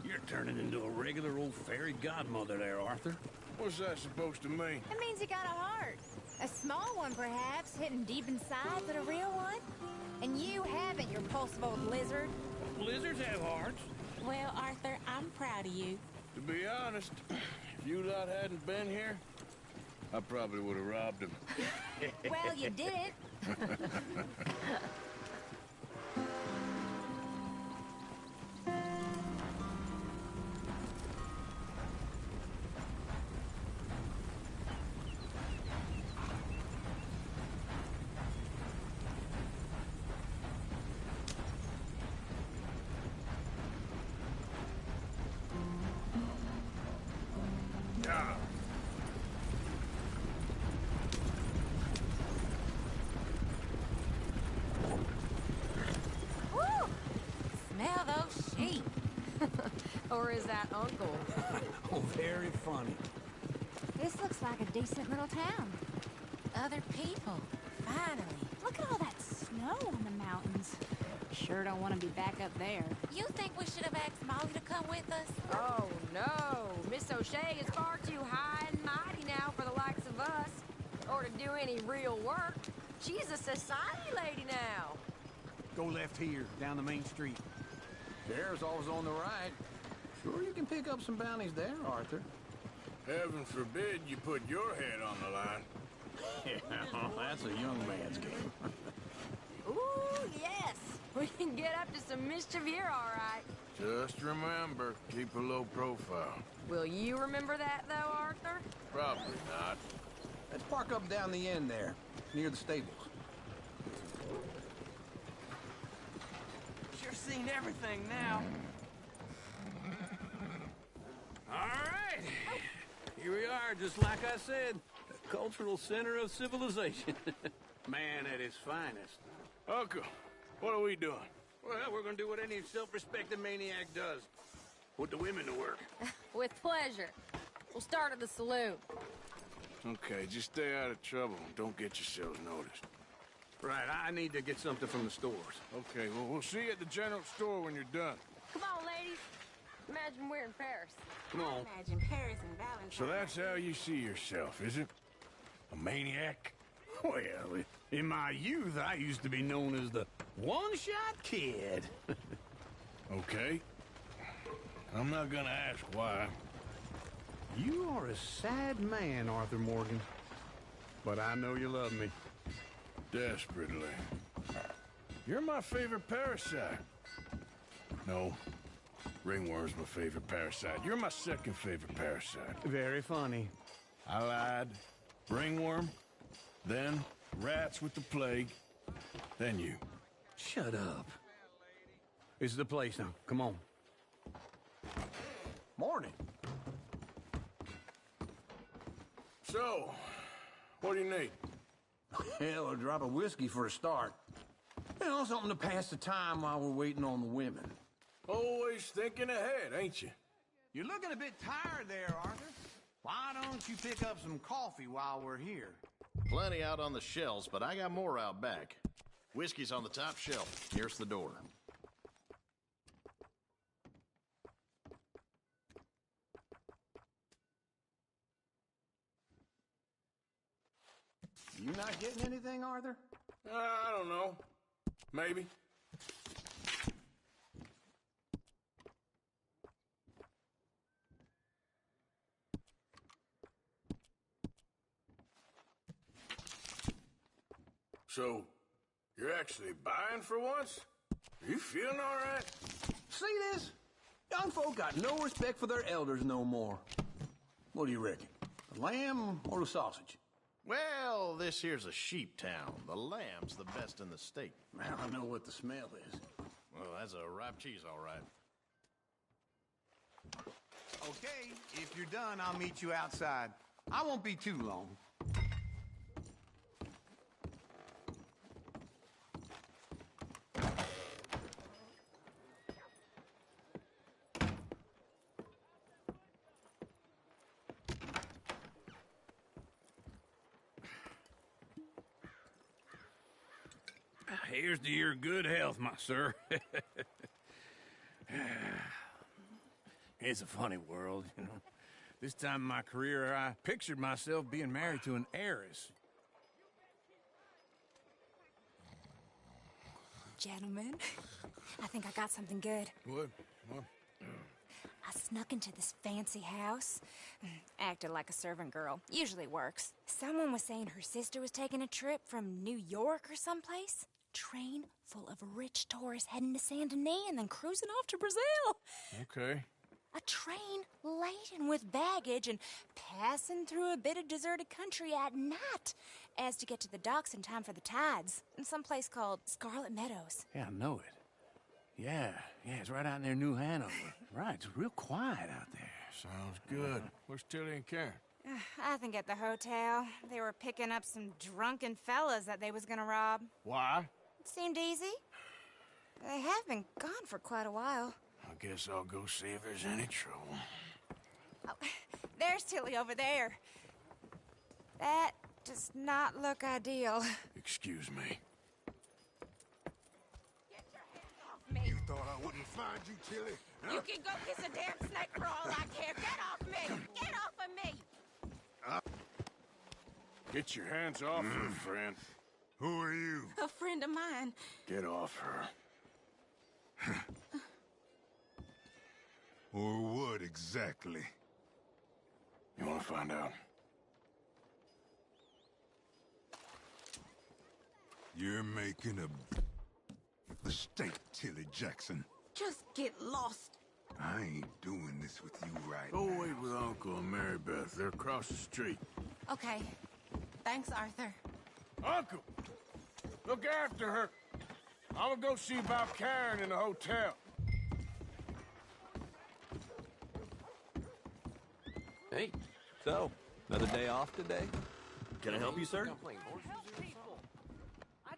You're turning into a regular old fairy godmother there, Arthur. What's that supposed to mean? It means you got a heart. A small one, perhaps, hidden deep inside, but a real one. And you haven't, you repulsive old lizard. Lizards have hearts. Well, Arthur, I'm proud of you. To be honest, if you lot hadn't been here, I probably would have robbed him. Well, you did it. Smell those sheep. Or is that Uncle? Oh, very funny. This looks like a decent little town. Other people. Finally. Look at all that snow on the mountains. Sure don't want to be back up there. You think we should have asked Molly to come with us? Oh, no. Miss O'Shea is far too high and mighty now for the likes of us. Or to do any real work. She's a society lady now. Go left here, down the main street. There's always on the right. Sure you can pick up some bounties there, Arthur. Heaven forbid you put your head on the line. Yeah, that's a young man's game. Ooh, yes. We can get up to some mischief here, all right. Just remember, keep a low profile. Will you remember that, though, Arthur? Probably not. Let's park up down the end there, near the stables. Sure seen everything now. All right. Here we are, just like I said. The cultural center of civilization. Man at his finest. Uncle, what are we doing? Well, we're gonna do what any self-respecting maniac does. Put the women to work. With pleasure. We'll start at the saloon. Okay, just stay out of trouble and don't get yourselves noticed. Right, I need to get something from the stores. Okay, well, we'll see you at the general store when you're done. Come on, ladies. Imagine we're in Paris. Come on. Imagine Paris and Valentine. So that's how you see yourself, is it? A maniac? Well, in my youth, I used to be known as the one-shot kid. Okay. I'm not gonna ask why. You are a sad man, Arthur Morgan. But I know you love me. Desperately. You're my favorite parasite. No. Ringworm's my favorite parasite. You're my second favorite parasite. Very funny. I lied. Ringworm, then rats with the plague, then you. Shut up. This is the place now. Come on. Morning. So, what do you need? Hell, a drop of whiskey for a start. You know, something to pass the time while we're waiting on the women. Always thinking ahead, ain't you? You're looking a bit tired there, Arthur. Why don't you pick up some coffee while we're here? Plenty out on the shelves, but I got more out back. Whiskey's on the top shelf, nearest the door. You not getting anything, Arthur? I don't know. Maybe. So, you're actually buying for once? Are you feeling all right? See this? Young folk got no respect for their elders no more. What do you reckon? The lamb or the sausage? Well, this here's a sheep town. The lamb's the best in the state. Now I know what the smell is. Well, that's a ripe cheese, all right. Okay, if you're done, I'll meet you outside. I won't be too long. Here's to your good health, my sir. It's a funny world, you know. This time in my career, I pictured myself being married to an heiress. Gentlemen, I think I got something good. What? I snuck into this fancy house. Acted like a servant girl. Usually works. Someone was saying her sister was taking a trip from New York or someplace. Train full of rich tourists heading to Saint Denis and then cruising off to Brazil. Okay. A train laden with baggage and passing through a bit of deserted country at night as to get to the docks in time for the tides in some place called Scarlet Meadows. Yeah, I know it. Yeah, it's right out near New Hanover. Right, it's real quiet out there. Sounds good. Where's Tilly and Karen? I think at the hotel. They were picking up some drunken fellas that they was gonna rob. Why? It seemed easy. They have been gone for quite a while. I guess I'll go see if there's any trouble. Oh, there's Tilly over there. That does not look ideal. Excuse me. You thought I wouldn't find you, Tilly? Huh? You can go kiss a damn snake for all I care. Get off me! Get off of me! Get your hands off her, friend. Who are you? A friend of mine. Get off her. Or what exactly? You want to find out? You're making a mistake, Tilly Jackson. Just get lost. I ain't doing this with you right Go now. wait with Uncle and Mary Beth. They're across the street. Okay. Thanks, Arthur. Uncle! Look after her. I'm gonna go see about Karen in the hotel. Hey, so, another day off today? Can I help you, sir?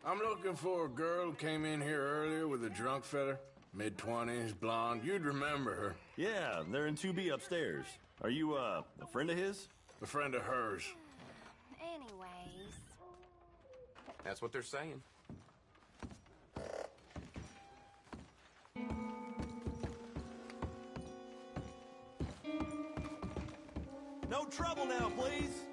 I'm looking for a girl who came in here earlier with a drunk fella. Mid-20s, blonde. You'd remember her. Yeah, they're in 2B upstairs. Are you, a friend of his? A friend of hers. Anyways. That's what they're saying. No trouble now, please.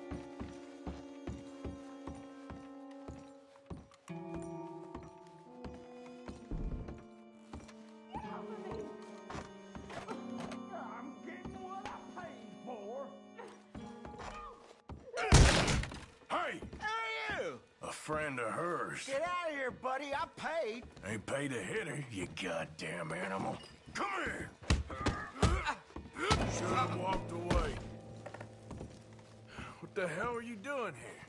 I'm getting what I paid for. Hey! Hey, you! A friend of hers. Get out of here, buddy. I paid. Ain't paid to hit her, you goddamn animal. Come here! Should have walked away. What the hell are you doing here?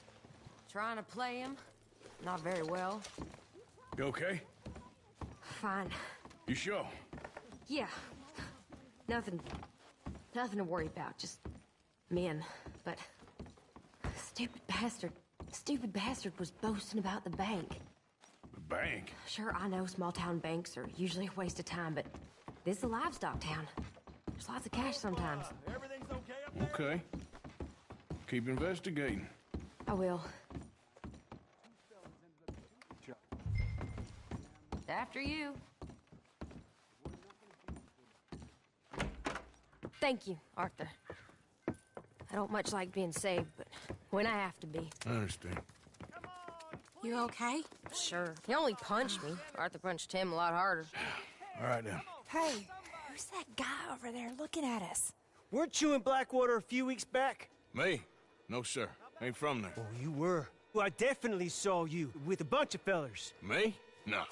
Trying to play him. Not very well. You okay? Fine. You sure? Yeah. Nothing to worry about. Just men. But stupid bastard was boasting about the bank. The bank? Sure, I know small town banks are usually a waste of time, but this is a livestock town. There's lots of cash sometimes. Everything's okay up there? Okay. Keep investigating. I will. After you. Thank you, Arthur. I don't much like being saved, but when I have to be. I understand. You okay? Sure. He only punched me. Arthur punched him a lot harder. All right, then. Hey, who's that guy over there looking at us? Weren't you in Blackwater a few weeks back? Me? No, sir. Ain't from there. Oh, you were. Well, I definitely saw you with a bunch of fellers. Me? No.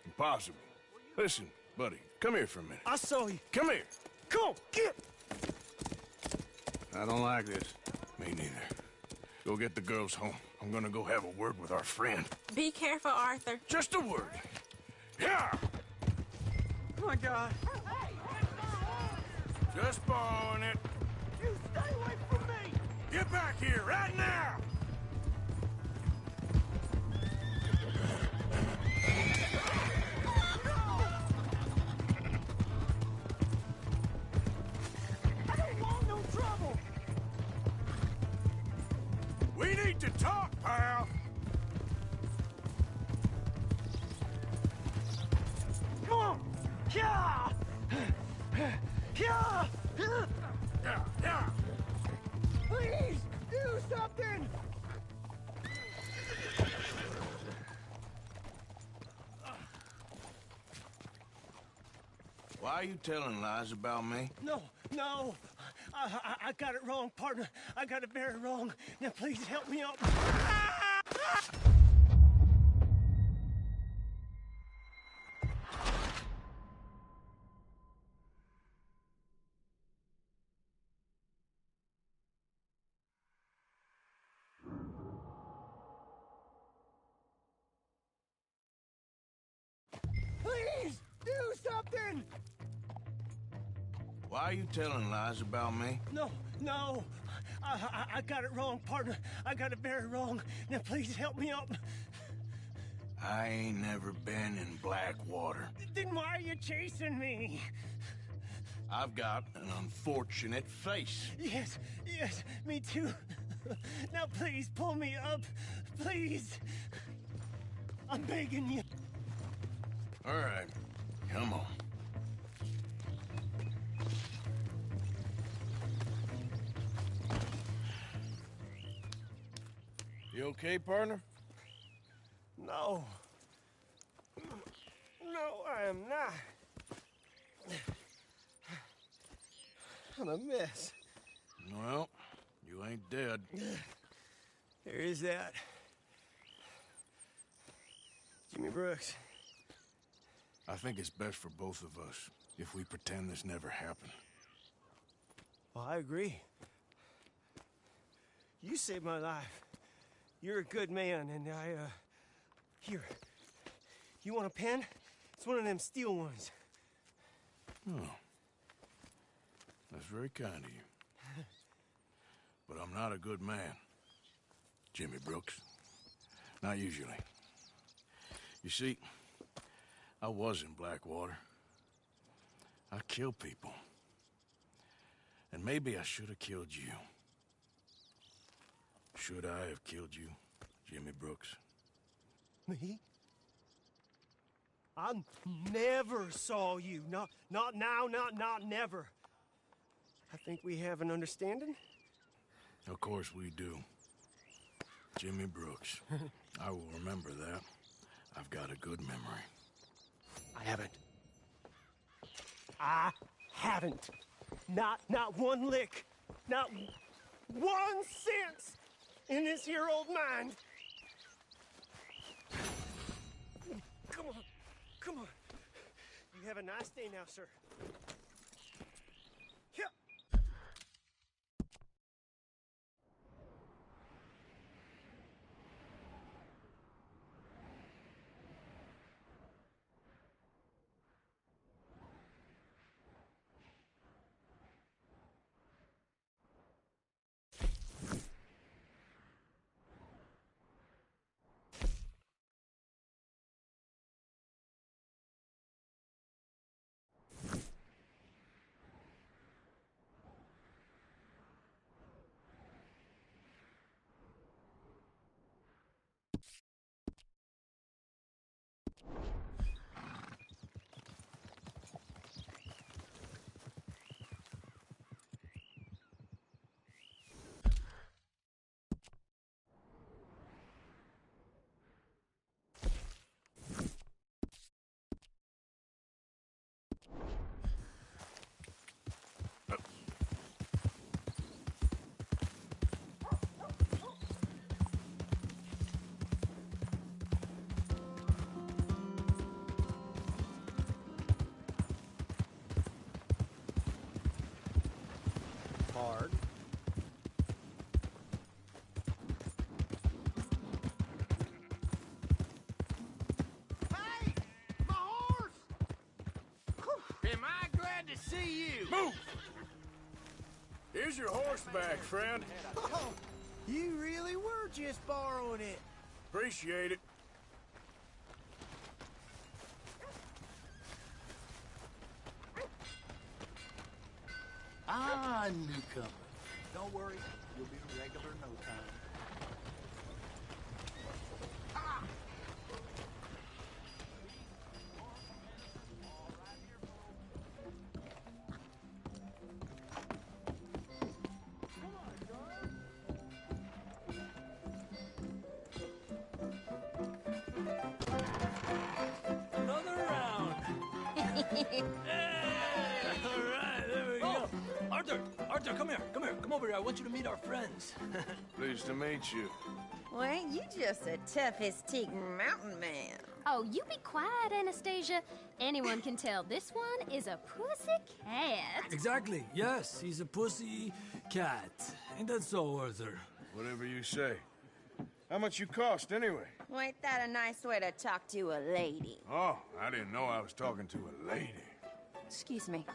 Impossible. Listen, buddy, come here for a minute. I saw you. Come here. Come on, get! I don't like this. Me neither. Go get the girls home. I'm gonna go have a word with our friend. Be careful, Arthur. Just a word. Yeah! Oh, my God. Just borrowing it. You stay away from me! Get back here right now! I don't want no trouble! We need to talk, pal! Come on! Yeah! Yeah! Yeah! Please, do something! Why are you telling lies about me? No, no. I got it wrong, partner. I got it very wrong. Now, please help me up. Please, do something! Why are you telling lies about me? No, no. I got it wrong, partner. I got it very wrong. Now, please help me up. I ain't never been in Blackwater. Then why are you chasing me? I've got an unfortunate face. Yes, yes, me too. Now, please, pull me up. Please. I'm begging you. All right, come on. You okay, partner? No. No, I am not. I'm a mess. Well, you ain't dead. There is that. Jimmy Brooks. I think it's best for both of us if we pretend this never happened. Well, I agree. You saved my life. You're a good man, and here. You want a pen? It's one of them steel ones. Oh. That's very kind of you. But I'm not a good man, Jimmy Brooks. Not usually. You see, I was in Blackwater. I killed people. And maybe I should have killed you. Should I have killed you, Jimmy Brooks? Me? I never saw you. Not now, not never. I think we have an understanding. Of course we do. Jimmy Brooks. I will remember that. I've got a good memory. I haven't. Not one lick. Not 1 cent in this here old mind. Come on. Come on. You have a nice day now, sir. Yeah. to see you! Move! Here's your horseback, friend. Oh, you really were just borrowing it. Appreciate it. Ah, newcomer. Don't worry, you'll be regular in no time. Another round. Hey, all right, there we go. Arthur, come here. Come over here. I want you to meet our friends. Pleased to meet you. Well, ain't you just a tough-as-teak mountain man? Oh, you be quiet, Anastasia. Anyone can tell this one is a pussy cat. Exactly. Yes, he's a pussy cat. Ain't that so, Arthur? Whatever you say. How much you cost, anyway? Well, ain't that a nice way to talk to a lady? Oh, I didn't know I was talking to a lady. Excuse me.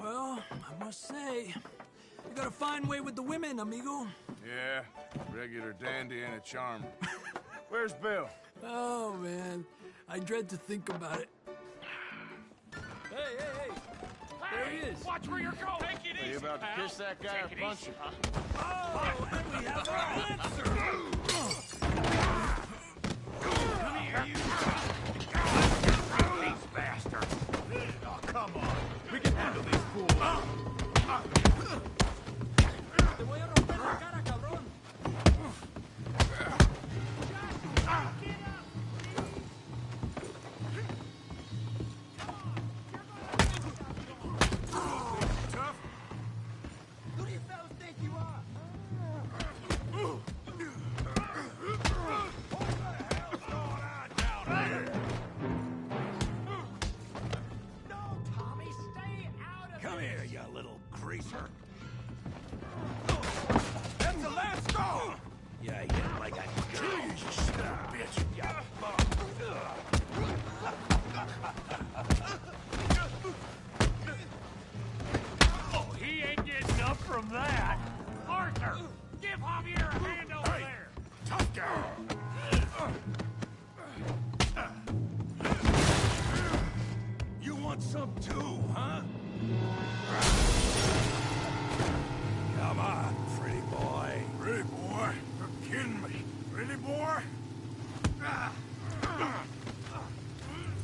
Well, I must say, you got a fine way with the women, amigo. Yeah, regular dandy and a charm. Where's Bill? Oh, man. I dread to think about it. Hey! There he is. Watch where you're going. Take it Are you easy, about to pal. kiss that guy or Take it punch easy. him? Oh, and we have our answer. Come here, you. These bastards. Oh, come on. We can handle these fools. Te voy a romper la cara, cabrón. Tough? Who do you fellas think you are? No, Tommy, stay out of Come this. here, you little greaser. That's the last go. Yeah, I get it like I do. You son of a bitch. Yeah, Oh, he ain't getting up from that. Arthur, give Javier a hand over there. Tough guy. you want some too, huh? Come on, pretty boy. Pretty boy? You're kidding me. Pretty boy?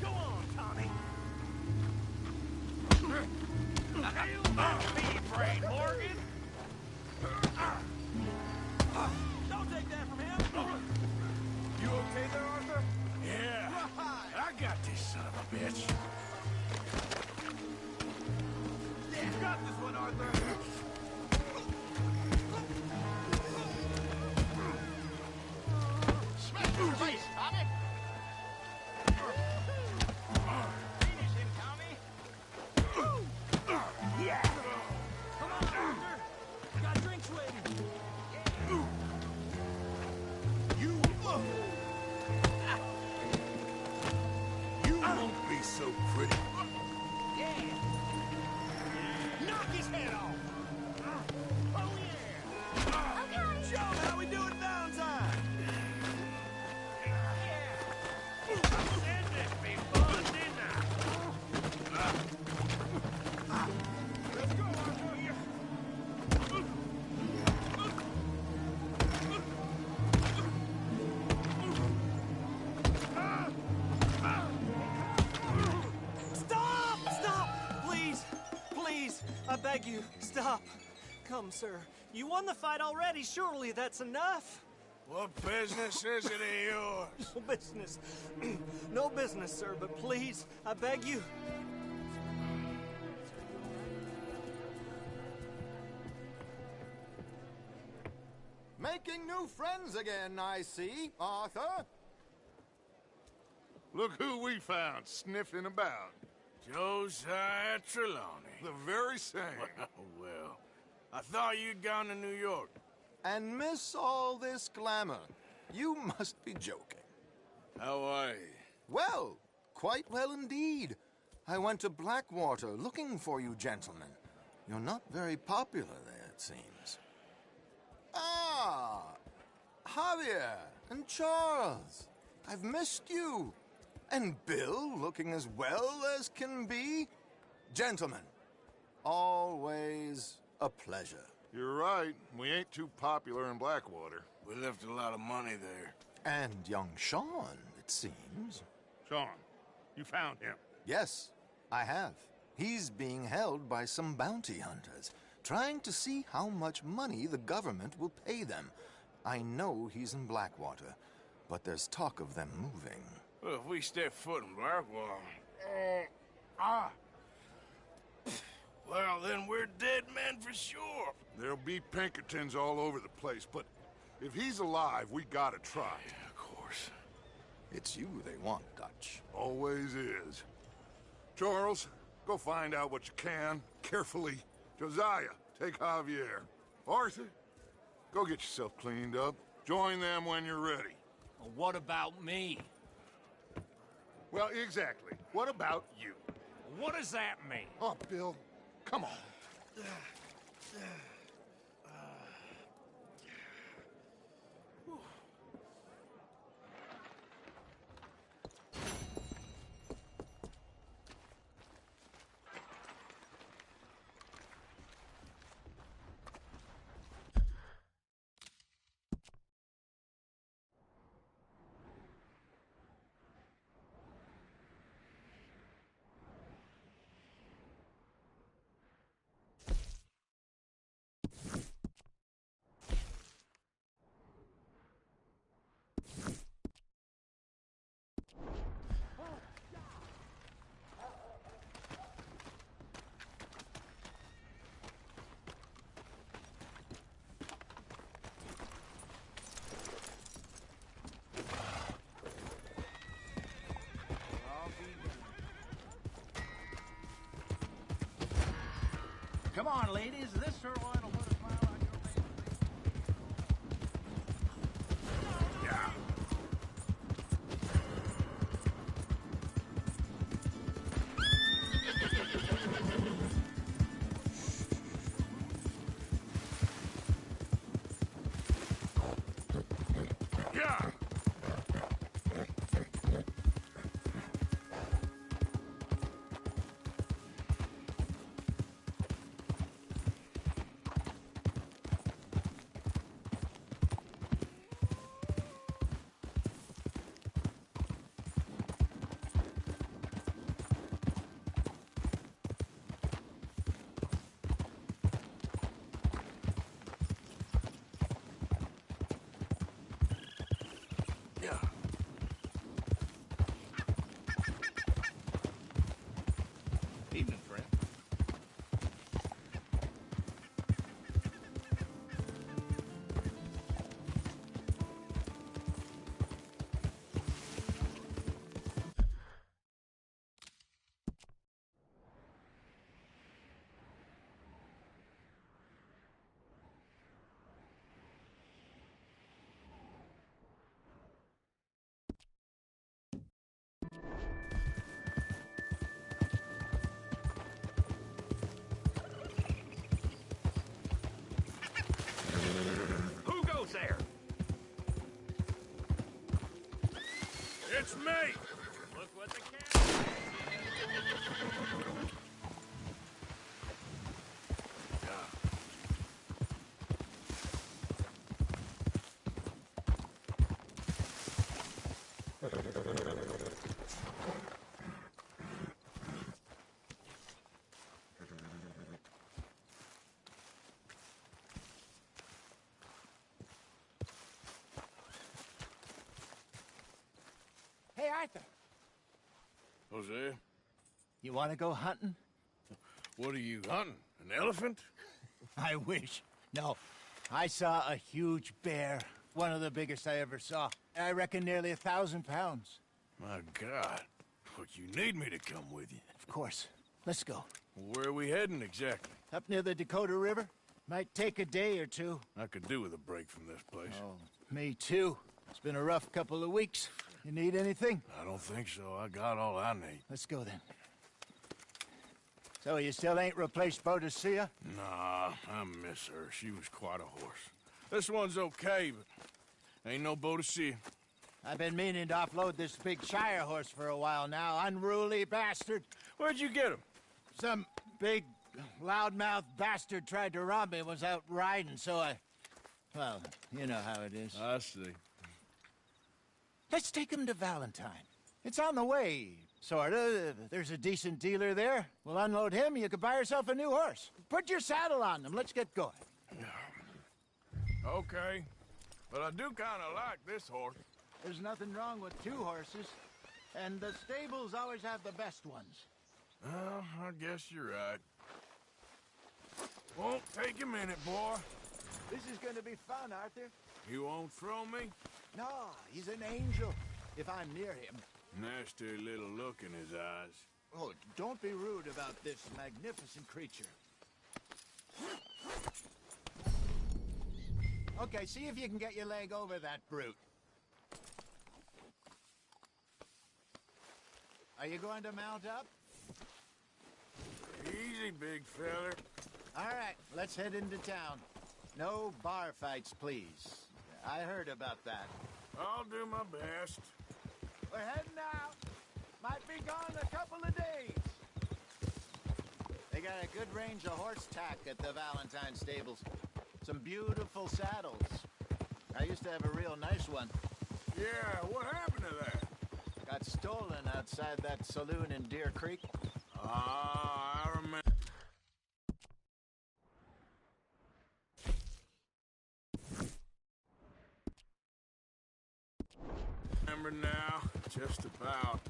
Go on, Tommy. Hail that speed brain, Morgan. Don't take that from him. You okay there, Arthur? Yeah, I got this son of a bitch. You got this one, Arthur. Smack your face, Tommy. Finish him, Tommy. Yeah. Come on, Arthur. We got drinks waiting. You won't be so pretty. Knock his head off. Oh, yeah. Joe, how we doing Valentine? Said this be fun, didn't I? Let's go, Arthur. Stop! Please, I beg you, stop. Come, sir. You won the fight already. Surely that's enough. What business is it of yours? No business. No business, sir, but please, I beg you. Making new friends again, I see, Arthur. Look who we found sniffing about. Josiah Trelawney. The very same. Well, I thought you'd gone to New York. And miss all this glamour. You must be joking. How are you? Well, quite well indeed. I went to Blackwater looking for you gentlemen. You're not very popular there, it seems. Ah! Javier and Charles. I've missed you. And Bill, looking as well as can be. Gentlemen, always a pleasure. You're right. We ain't too popular in Blackwater. We left a lot of money there. And young Sean, it seems. Sean, you found him? Yes, I have. He's being held by some bounty hunters, trying to see how much money the government will pay them. I know he's in Blackwater, but there's talk of them moving. Well, if we step foot in Blackwater... Well, then we're dead men for sure. There'll be Pinkertons all over the place, but if he's alive, we gotta try. Yeah, of course. It's you they want, Dutch. Always is. Charles, go find out what you can, carefully. Josiah, take Javier. Arthur, go get yourself cleaned up. Join them when you're ready. Well, what about me? Well, exactly. What about you? What does that mean? Oh, Bill, come on. Come on, ladies. This sirloin will put a smile on your face. Yeah. Yeah. Evening, friend. Who goes there? It's me! Look what the cat... Hey, Arthur. Jose, You want to go hunting? what are you hunting? An elephant? I wish. No. I saw a huge bear. One of the biggest I ever saw. I reckon nearly 1,000 pounds. My God. What, you need me to come with you? Of course. Let's go. Where are we heading exactly? Up near the Dakota River. Might take a day or two. I could do with a break from this place. Oh, me too. It's been a rough couple of weeks. You need anything? I don't think so. I got all I need. Let's go then. So you still ain't replaced Boadicea? Nah, I miss her. She was quite a horse. This one's okay, but ain't no Boadicea. I've been meaning to offload this big Shire horse for a while now. Unruly bastard. Where'd you get him? Some big, loudmouth bastard tried to rob me and was out riding, so I... Well, you know how it is. I see. Let's take him to Valentine. It's on the way, sorta. There's a decent dealer there. We'll unload him, you could buy yourself a new horse. Put your saddle on him, let's get going. Okay, but I do kind of like this horse. There's nothing wrong with two horses, and the stables always have the best ones. Well, I guess you're right. Won't take a minute, boy. This is gonna be fun, Arthur. You won't throw me? No, he's an angel, if I'm near him. Nasty little look in his eyes. Oh, don't be rude about this magnificent creature. Okay, see if you can get your leg over that brute. Are you going to mount up? Easy, big feller. All right, let's head into town. No bar fights, please. I heard about that. I'll do my best. We're heading out. Might be gone a couple of days. They got a good range of horse tack at the Valentine stables. Some beautiful saddles. I used to have a real nice one. Yeah, what happened to that? Got stolen outside that saloon in Deer Creek. Ah, I remember. Remember now, just about.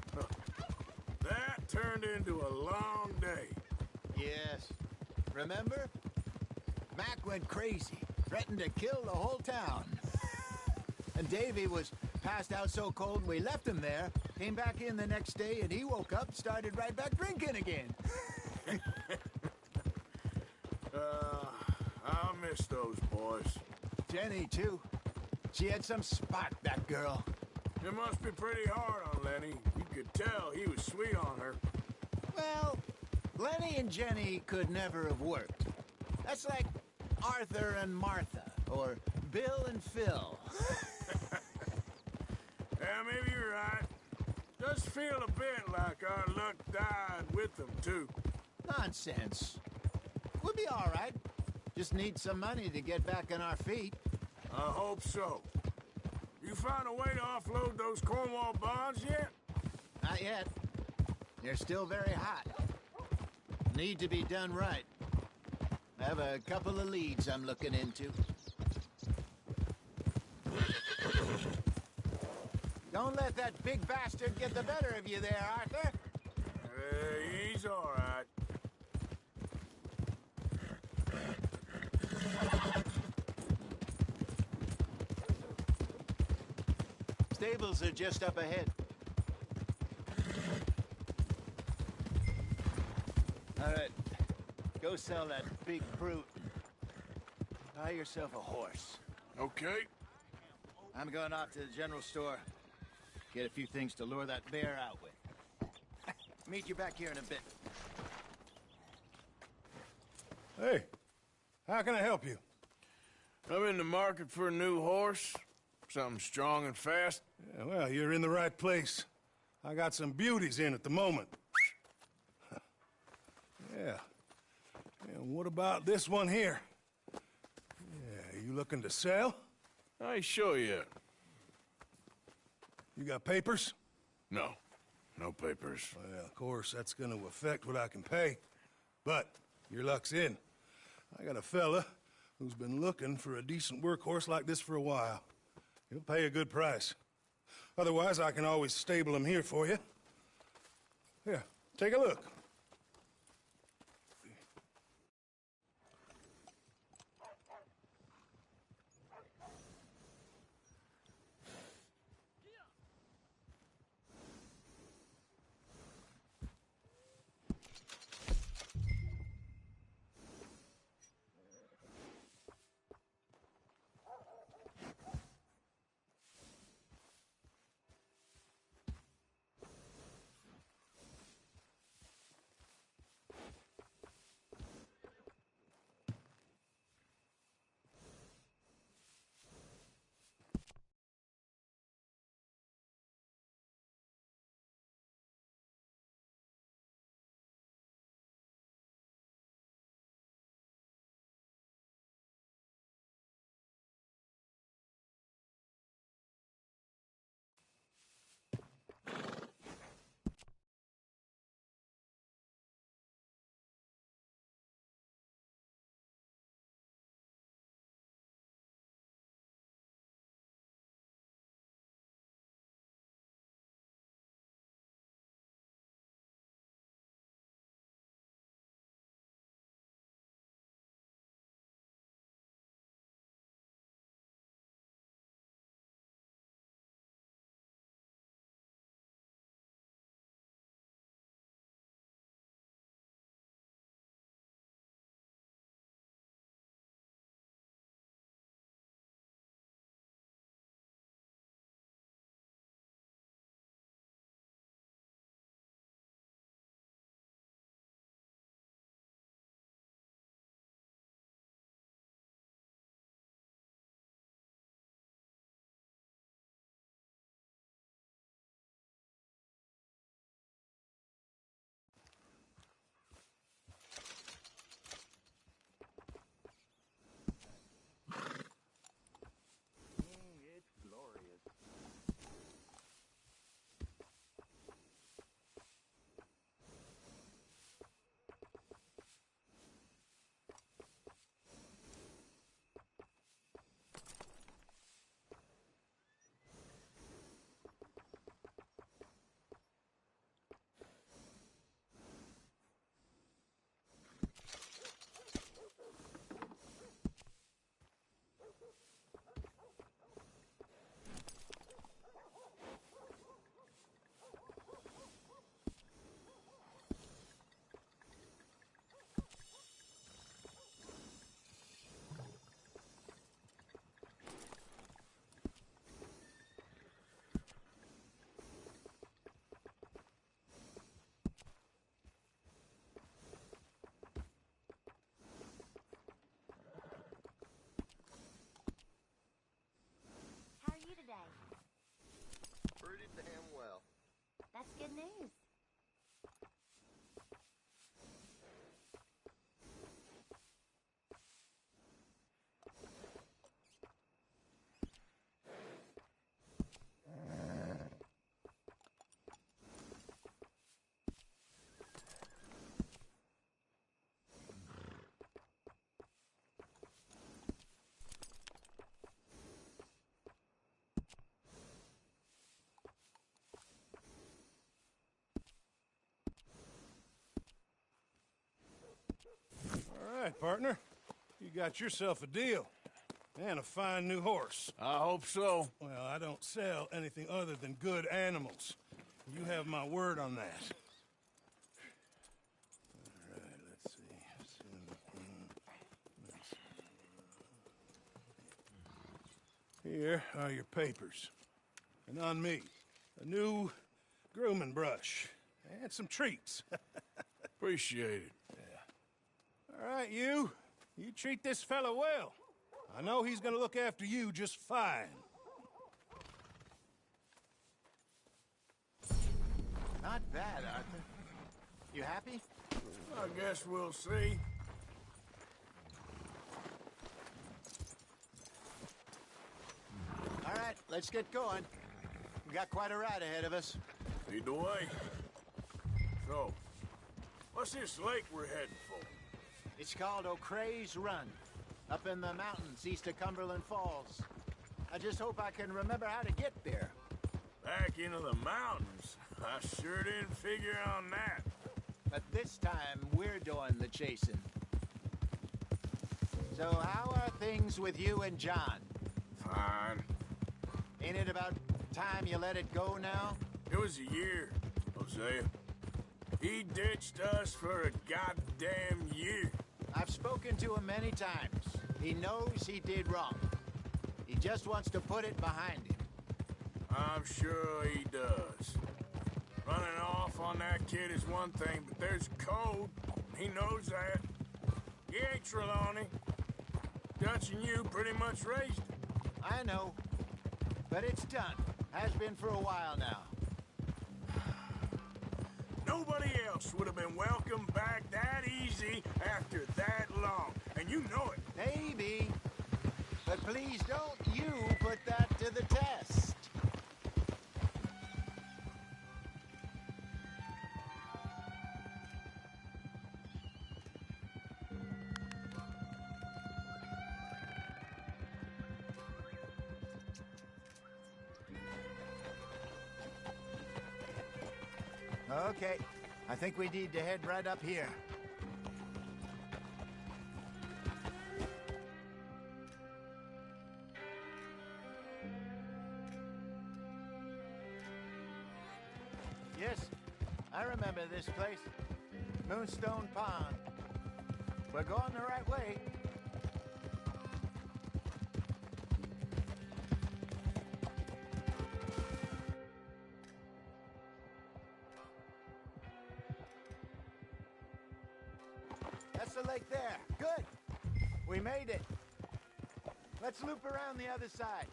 That turned into a long day. Yes. Remember? Mac went crazy, threatened to kill the whole town. And Davy was passed out so cold we left him there, came back in the next day, and he woke up, started right back drinking again. I'll miss those boys. Jenny, too. She had some spot, that girl. It must be pretty hard on Lenny. You could tell he was sweet on her. Well, Lenny and Jenny could never have worked. That's like Arthur and Martha, or Bill and Phil. Yeah, maybe you're right. Does feel a bit like our luck died with them, too. Nonsense. We'll be all right. Just need some money to get back on our feet. I hope so. You find a way to offload those Cornwall bonds yet? Not yet. They're still very hot. Need to be done right. I have a couple of leads I'm looking into. Don't let that big bastard get the better of you there, Arthur. He's all right. Stables are just up ahead. All right, go sell that big brute. Buy yourself a horse. Okay. I'm going off to the general store. Get a few things to lure that bear out with. Meet you back here in a bit. Hey, how can I help you? I'm in the market for a new horse. Something strong and fast. Yeah, well, you're in the right place. I got some beauties in at the moment. Yeah. And what about this one here? Yeah, you looking to sell? I ain't sure yet. You got papers? No. No papers. Well, of course, that's gonna affect what I can pay. But your luck's in. I got a fella who's been looking for a decent workhorse like this for a while. He'll pay a good price. Otherwise, I can always stable him here for you. Here, take a look. got yourself a deal. And a fine new horse. I hope so. Well, I don't sell anything other than good animals. You have my word on that. All right, let's see. Here are your papers. And on me, a new grooming brush. And some treats. Appreciate it. Yeah. All right, you treat this fella well. I know he's gonna look after you just fine. Not bad, Arthur. You happy? I guess we'll see. All right, let's get going. We got quite a ride ahead of us. Lead the way. So, what's this lake we're heading for? It's called O'Creagh's Run, up in the mountains east of Cumberland Falls. I just hope I can remember how to get there. Back into the mountains? I sure didn't figure on that. But this time, we're doing the chasing. So how are things with you and John? Fine. Ain't it about time you let it go now? It was a year, Hosea. He ditched us for a goddamn year. I've spoken to him many times. He knows he did wrong. He just wants to put it behind him. I'm sure he does. Running off on that kid is one thing, but there's code. He knows that. He ain't Trelawney. Dutch and you pretty much raised him. I know. But it's done. Has been for a while now. Nobody else would have been welcomed back that easy after that long. And you know it. Maybe. But please don't you put that to the test. Okay, I think we need to head right up here. Yes, I remember this place. Moonstone Pond. We're going the right way. That's the lake there. Good. We made it. Let's loop around the other side.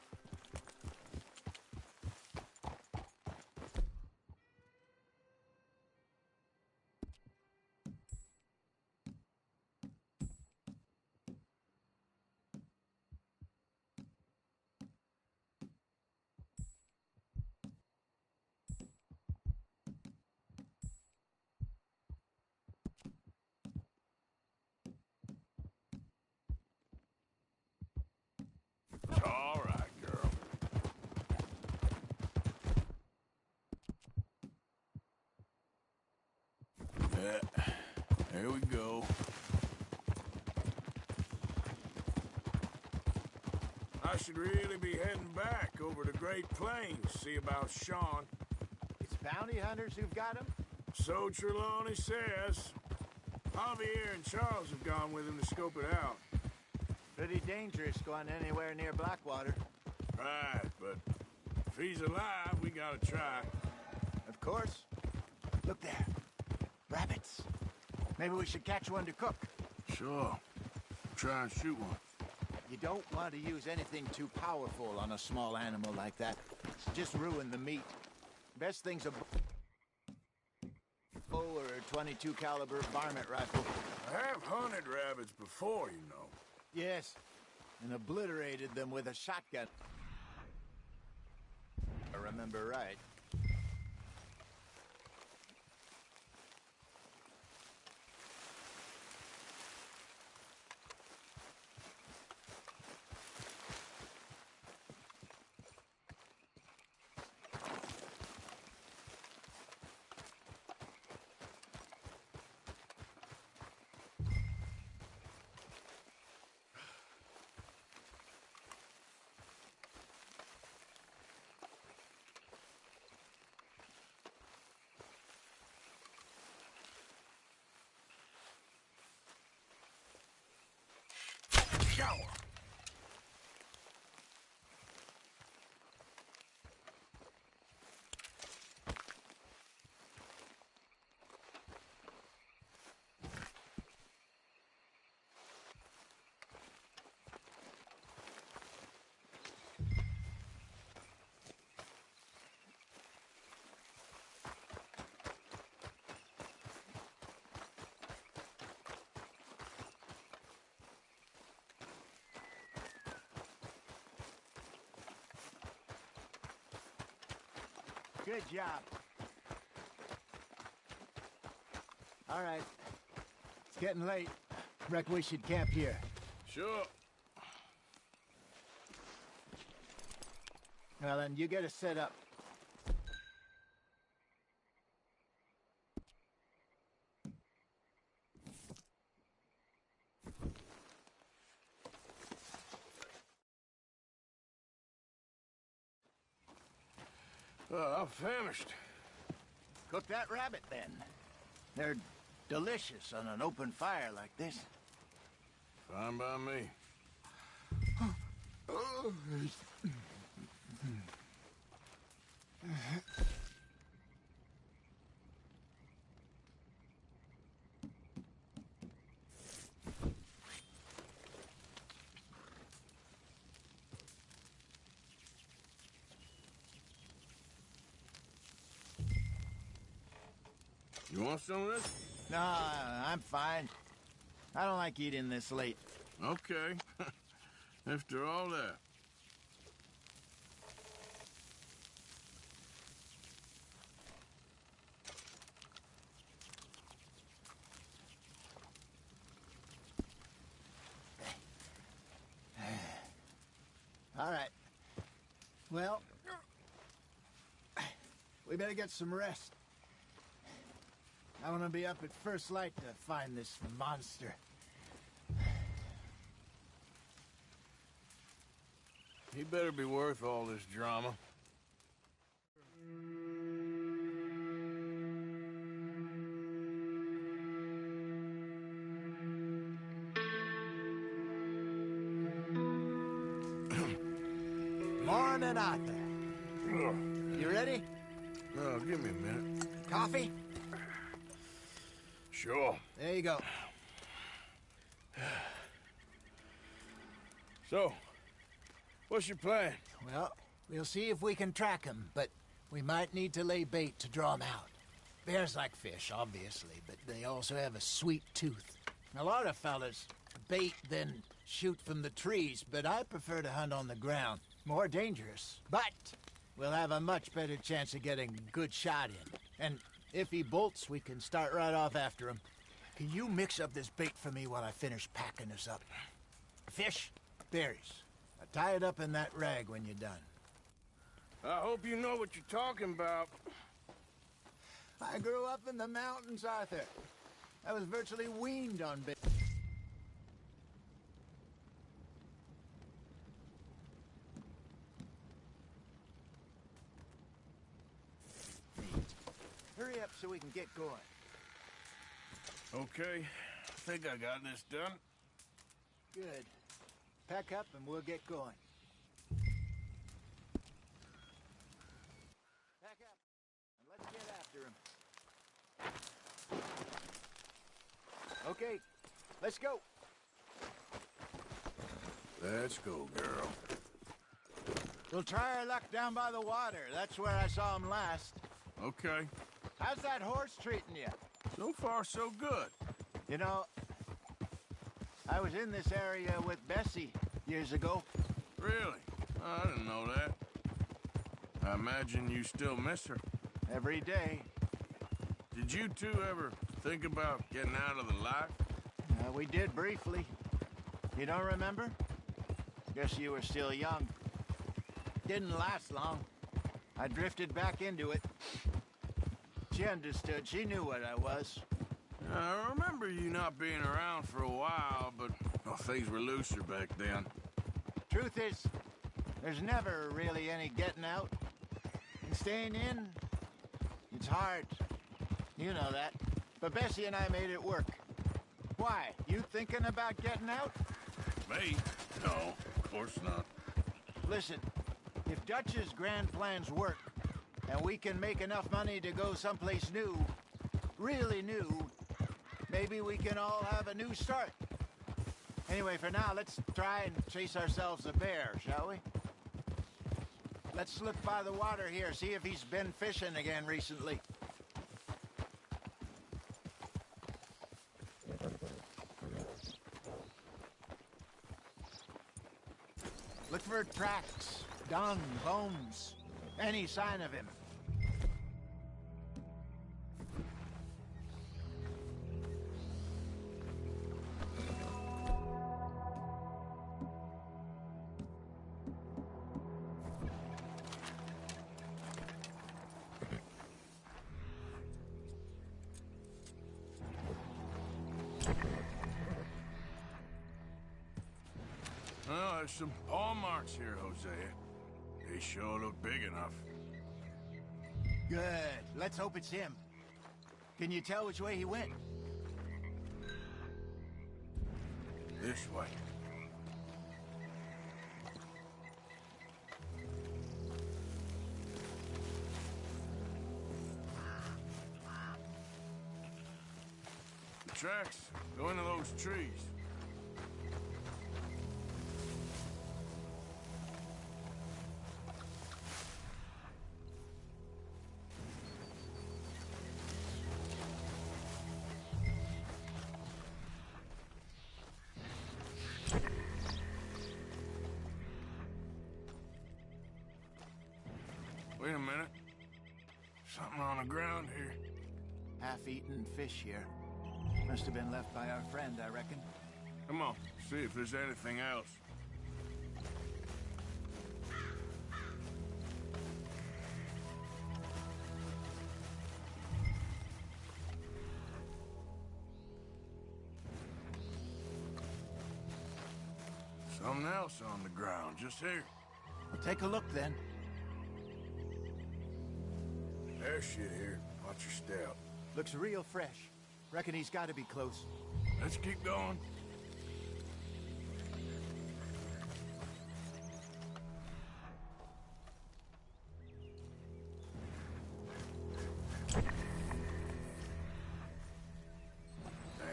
All right, girl. There we go. I should really be heading back over to Great Plains, see about Sean. It's bounty hunters who've got him? So Trelawney says. Javier and Charles have gone with him to scope it out. Pretty dangerous going anywhere near Blackwater. Right, but if he's alive, we gotta try. Of course. Look there. Rabbits. Maybe we should catch one to cook. Sure. Try and shoot one. You don't want to use anything too powerful on a small animal like that. Just ruin the meat. Best thing's a bow or a 22 caliber varmint rifle. I have hunted rabbits before, you know. Yes, and obliterated them with a shotgun. I remember right. shower. Good job. All right. It's getting late. Reckon we should camp here. Sure. Well, then, you get us set up. I'm famished. Cook that rabbit, then. They're delicious on an open fire like this. Fine by me. You want some of this? No, I'm fine. I don't like eating this late. Okay. After all that. All right. Well, we better get some rest. I want to be up at first light to find this monster. He better be worth all this drama. Morning, Arthur. You ready? Oh, give me a minute. Coffee? Sure. There you go. So, what's your plan? Well, we'll see if we can track him, but we might need to lay bait to draw him out. Bears like fish, obviously, but they also have a sweet tooth. A lot of fellas bait, then shoot from the trees, but I prefer to hunt on the ground. More dangerous, but we'll have a much better chance of getting a good shot in. And if he bolts, we can start right off after him. Can you mix up this bait for me while I finish packing this up? Fish, berries. Tie it up in that rag when you're done. I hope you know what you're talking about. I grew up in the mountains, Arthur. I was virtually weaned on bait. Hurry up so we can get going. Okay, I think I got this done. Good. Pack up and we'll get going. Pack up and let's get after him. Okay, let's go. Let's go, girl. We'll try our luck down by the water. That's where I saw him last. Okay. How's that horse treating you? So far, so good. You know, I was in this area with Bessie years ago. Really? I didn't know that. I imagine you still miss her. Every day. Did you two ever think about getting out of the life? We did briefly. You don't remember? Guess you were still young. Didn't last long. I drifted back into it. She understood. She knew what I was. I remember you not being around for a while, but things were looser back then. Truth is, there's never really any getting out. And staying in, it's hard. You know that. But Bessie and I made it work. Why? You thinking about getting out? Me? No, of course not. Listen, if Dutch's grand plans work, and we can make enough money to go someplace new, really new, maybe we can all have a new start. Anyway, for now, let's try and chase ourselves a bear, shall we? Let's look by the water here, see if he's been fishing again recently. Look for tracks, dung, bones, any sign of him. Well, there's some paw marks here, Hosea. They sure look big enough. Good. Let's hope it's him. Can you tell which way he went? This way. The tracks go into those trees. Wait a minute. Something on the ground here. Half-eaten fish here. Must have been left by our friend, I reckon. Come on, see if there's anything else. Something else on the ground, just here. Well, take a look, then. There's shit here. Watch your step. Looks real fresh. Reckon he's got to be close. Let's keep going. Damn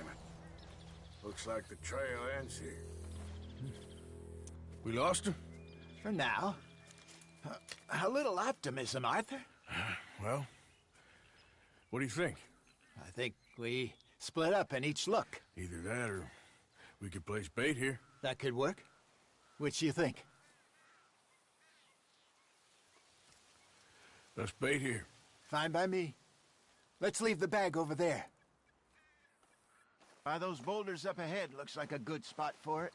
it. Looks like the trail ends here. We lost him? For now. A little optimism, Arthur. Well, what do you think? I think we split up and each look. Either that or we could place bait here. That could work. Which do you think? Let's bait here. Fine by me. Let's leave the bag over there. By those boulders up ahead, looks like a good spot for it.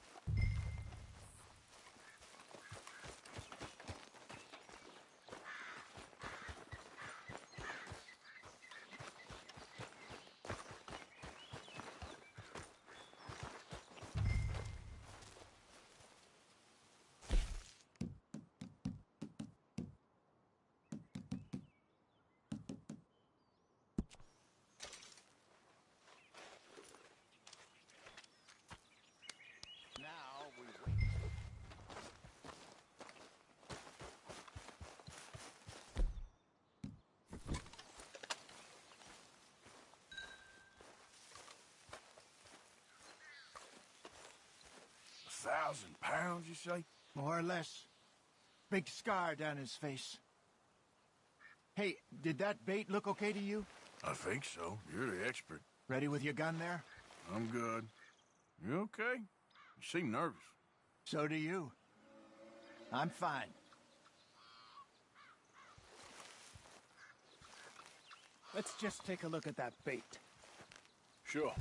£1,000, you say? More or less. Big scar down his face. Hey, did that bait look okay to you? I think so. You're the expert. Ready with your gun there? I'm good. You okay? You seem nervous. So do you. I'm fine. Let's just take a look at that bait. Sure.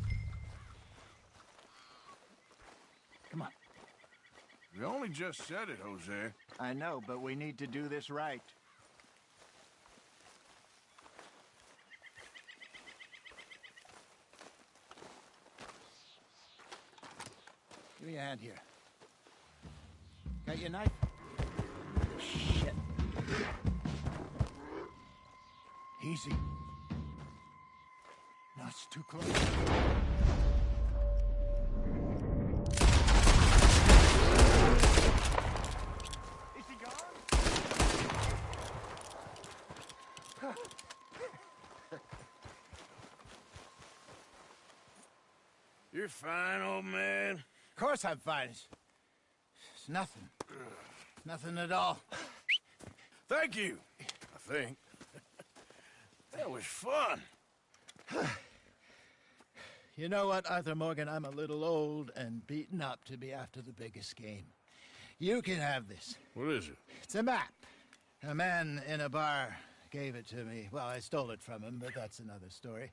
Come on. You only just said it, Jose. I know, but we need to do this right. Give me a hand here. Got your knife? Shit. Easy. No, it's too close. You're fine, old man. Of course I'm fine. It's nothing. Nothing at all. Thank you, I think. That was fun. You know what, Arthur Morgan? I'm a little old and beaten up to be after the biggest game. You can have this. What is it? It's a map. A man in a bar gave it to me. Well, I stole it from him, but that's another story.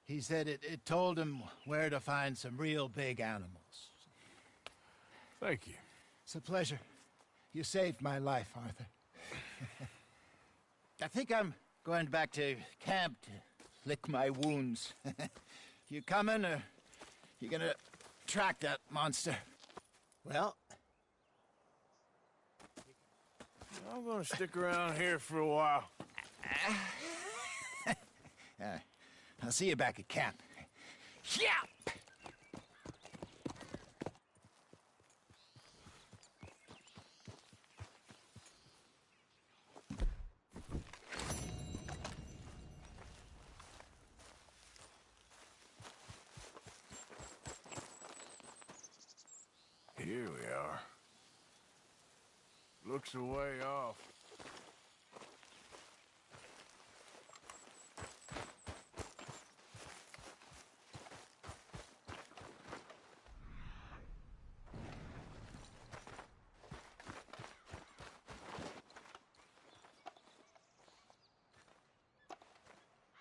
He said it told him where to find some real big animals. Thank you. It's a pleasure. You saved my life, Arthur. I think I'm going back to camp to lick my wounds. You coming, or you gonna track that monster? Well, I'm gonna stick around here for a while. I'll see you back at camp. Yeah! Here we are. Looks a way off.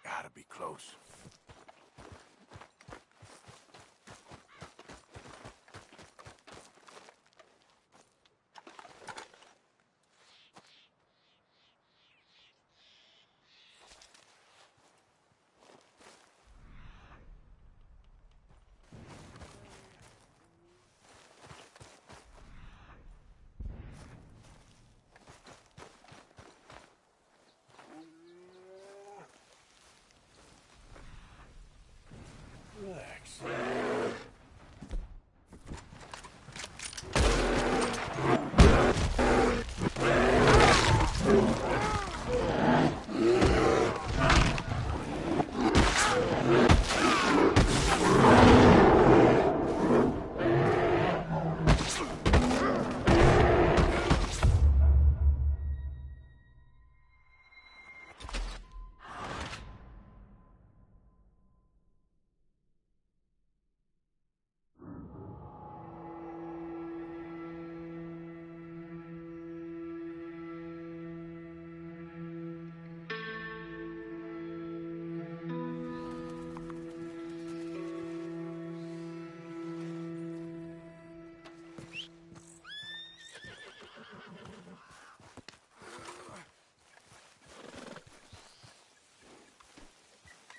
Gotta be close. Relax.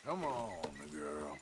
Come on, girl.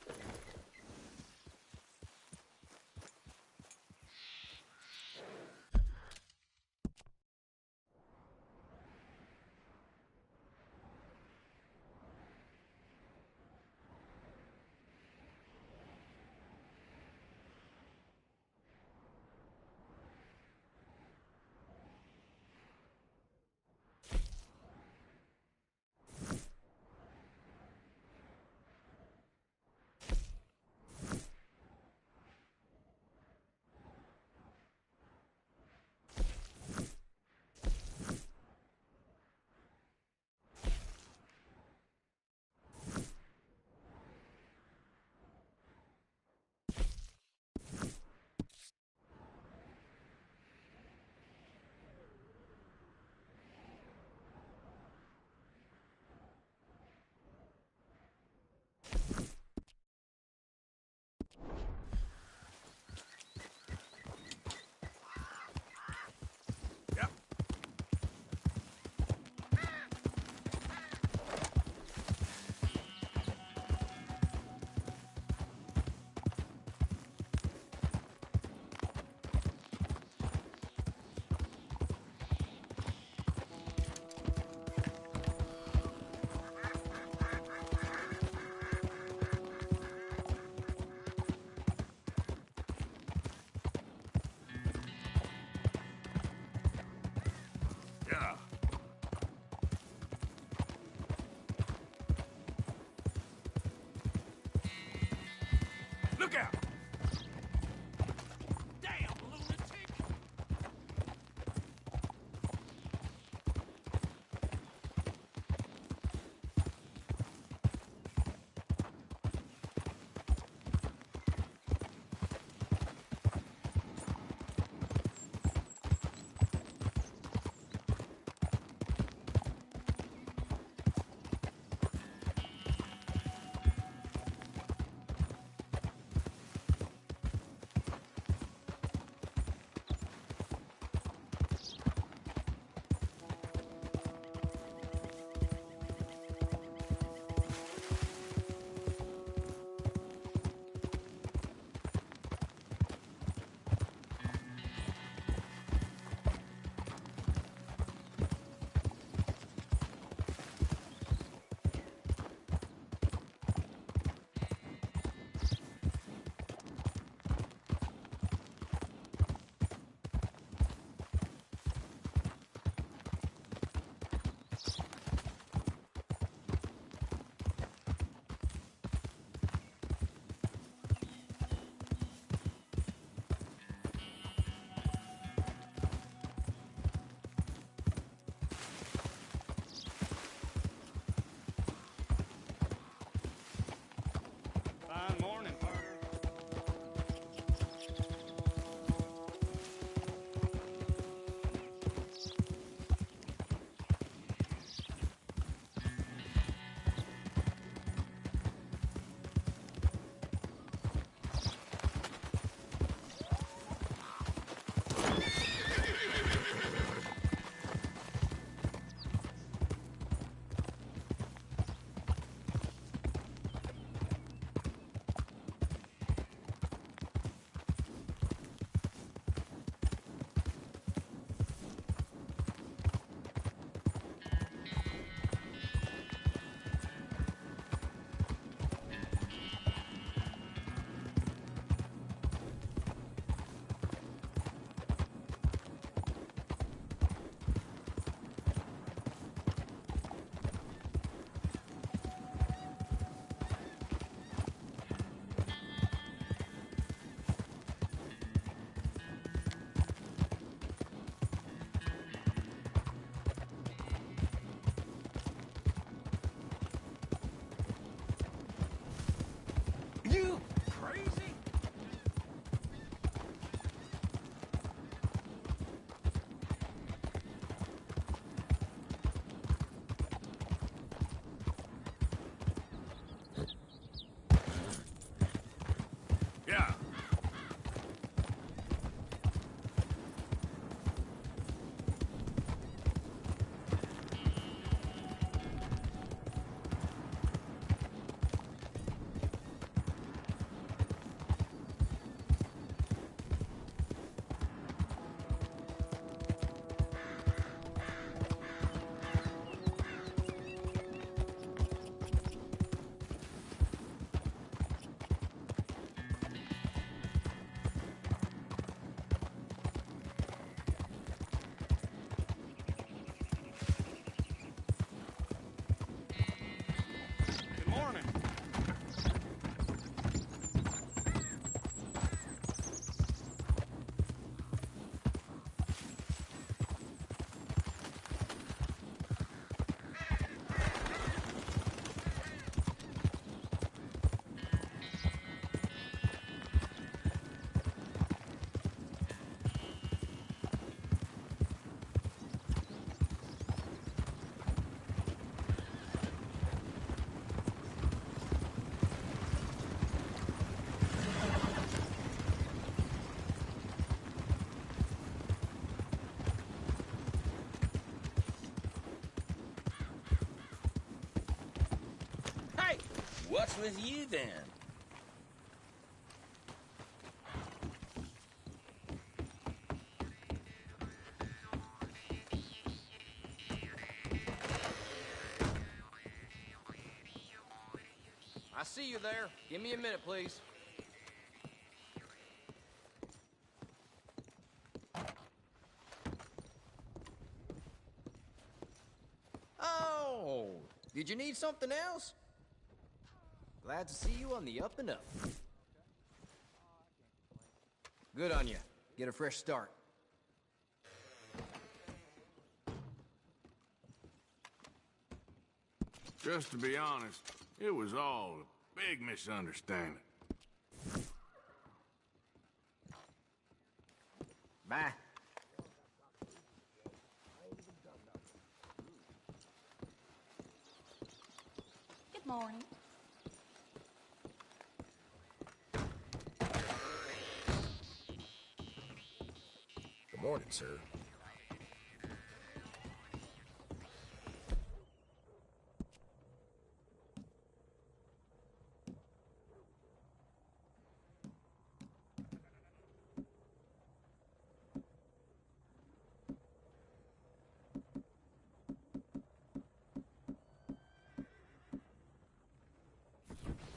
Look out! You crazy? Yeah. Good morning. Hey, what's with you then? I see you there. Give me a minute, please. Oh, did you need something else? Glad to see you on the up and up. Good on you. Get a fresh start. Just to be honest, it was all a big misunderstanding. Bye. Good morning. Good morning, sir.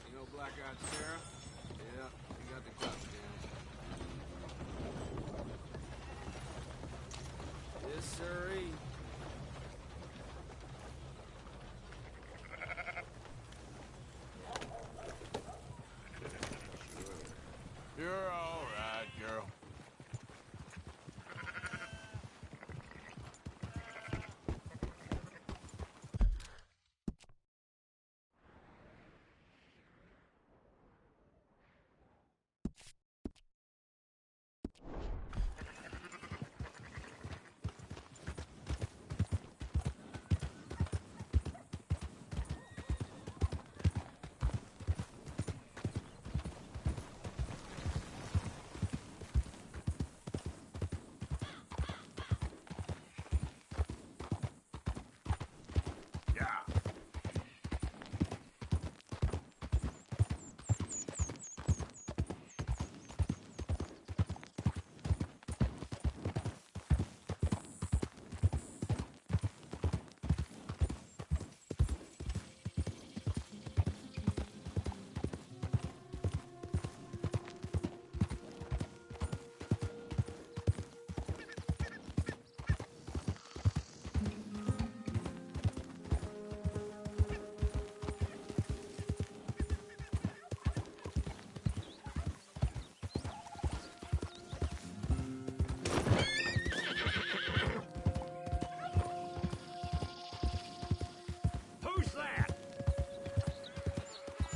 You know Black-Eyed Sarah? Yeah, you got the costume. Yes, sirree. You're all right, girl.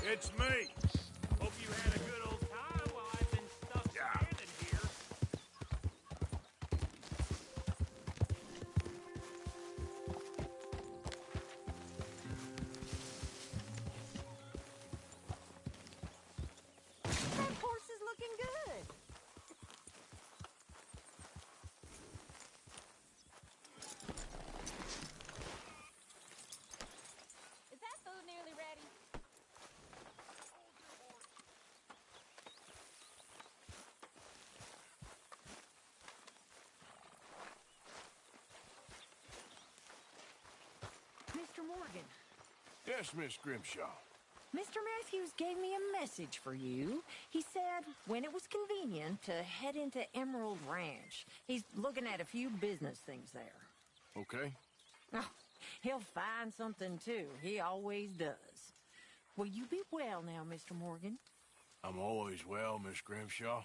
It's me. Hope you had a good old time while I've been stuck standing here. That horse is looking good. Is that food nearly ready? Mr. Morgan, Yes, Miss Grimshaw. Mr. Matthews gave me a message for you. He said when it was convenient to head into Emerald Ranch. He's looking at a few business things there. Okay. Oh, he'll find something, too. He always does. Will you be well now, Mr. Morgan? I'm always well, Miss Grimshaw.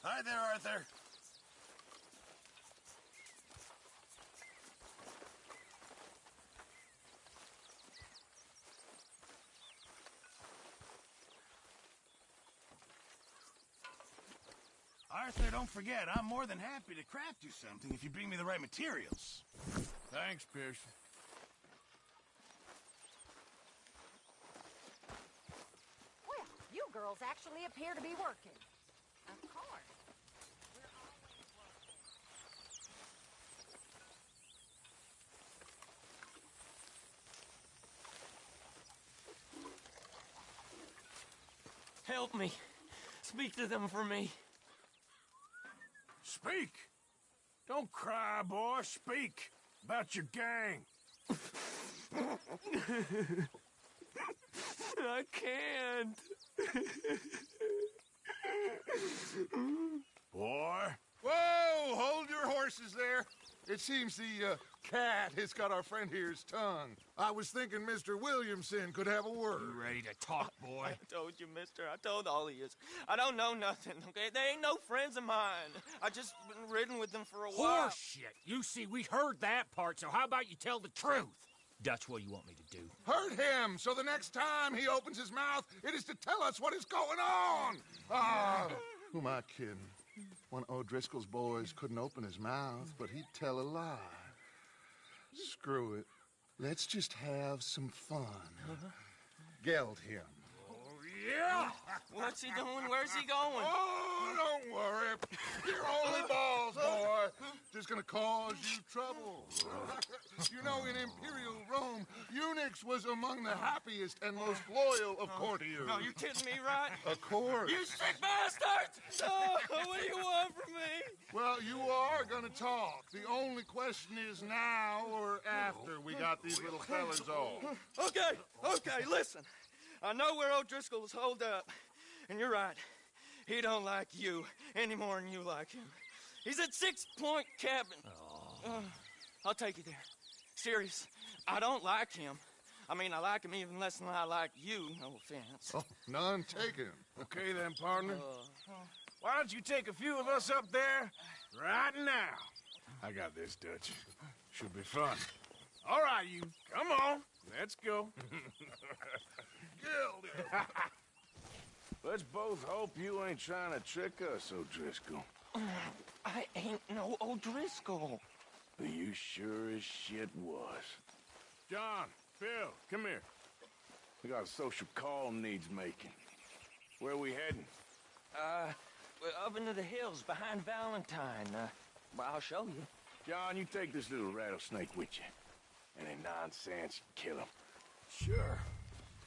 Hi there, Arthur. Arthur, don't forget, I'm more than happy to craft you something if you bring me the right materials. Thanks, Pearson. Well, you girls actually appear to be working. Of course. Help me. Speak to them for me. Speak! Don't cry, boy. Speak about your gang. I can't. Boy. Whoa! Hold your horses there. It seems the cat has got our friend here's tongue. I was thinking Mr. Williamson could have a word. You ready to talk, boy? I told you, mister. I told all of you. I don't know nothing, okay? They ain't no friends of mine. I just been ridden with them for a while. Horseshit. You see, we heard that part, so how about you tell the truth? Dutch, what you want me to do? Hurt him, so the next time he opens his mouth, it is to tell us what is going on. Ah, who am I kidding? One of O'Driscoll's boys couldn't open his mouth, but he'd tell a lie. Screw it. Let's just have some fun. Geld him. Yeah! What's he doing? Where's he going? Oh, don't worry. You're only balls, boy. Just gonna cause you trouble. You know, in Imperial Rome, eunuchs was among the happiest and most loyal of courtiers. No, you kidding me, right? Of course. You sick bastard! What do you want from me? Well, you are gonna talk. The only question is now or after we got these little fellas off. Okay, listen. I know where O'Driscoll's holed up, and you're right. He don't like you any more than you like him. He's at 6 Point Cabin. I'll take you there. Serious, I don't like him. I mean, I like him even less than I like you, no offense. Oh, none taken. Okay then, partner. Why don't you take a few of us up there right now? I got this, Dutch. Should be fun. All right, you. Come on. Let's go. Let's both hope you ain't trying to trick us, O'Driscoll. I ain't no O'Driscoll. You sure as shit was. John, Phil, come here. We got a social call needs making. Where are we heading? We're up into the hills behind Valentine. Well, I'll show you. John, you take this little rattlesnake with you. Any nonsense, kill him. Sure.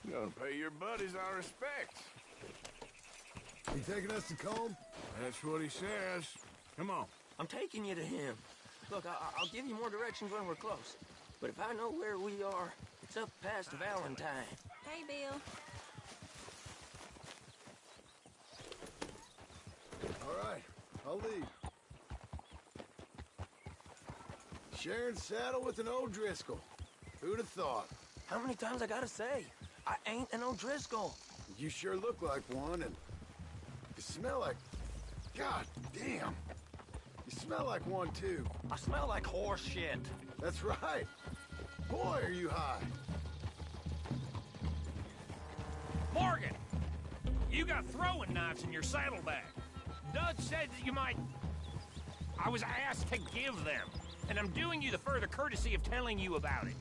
You're gonna pay your buddies our respects. You taking us to Combe? That's what he says. Come on. I'm taking you to him. Look, I'll give you more directions when we're close. But if I know where we are, it's up past Valentine. Hey, Bill. All right, I'll leave. Sharing saddle with an O'Driscoll. Who'd have thought? How many times I gotta say? I ain't an O'Driscoll. You sure look like one, and You smell like... God damn. You smell like one, too. I smell like horse shit. That's right. Boy, are you high. Morgan! You got throwing knives in your saddlebag. Dud said that you might... I was asked to give them, and I'm doing you the further courtesy of telling you about it.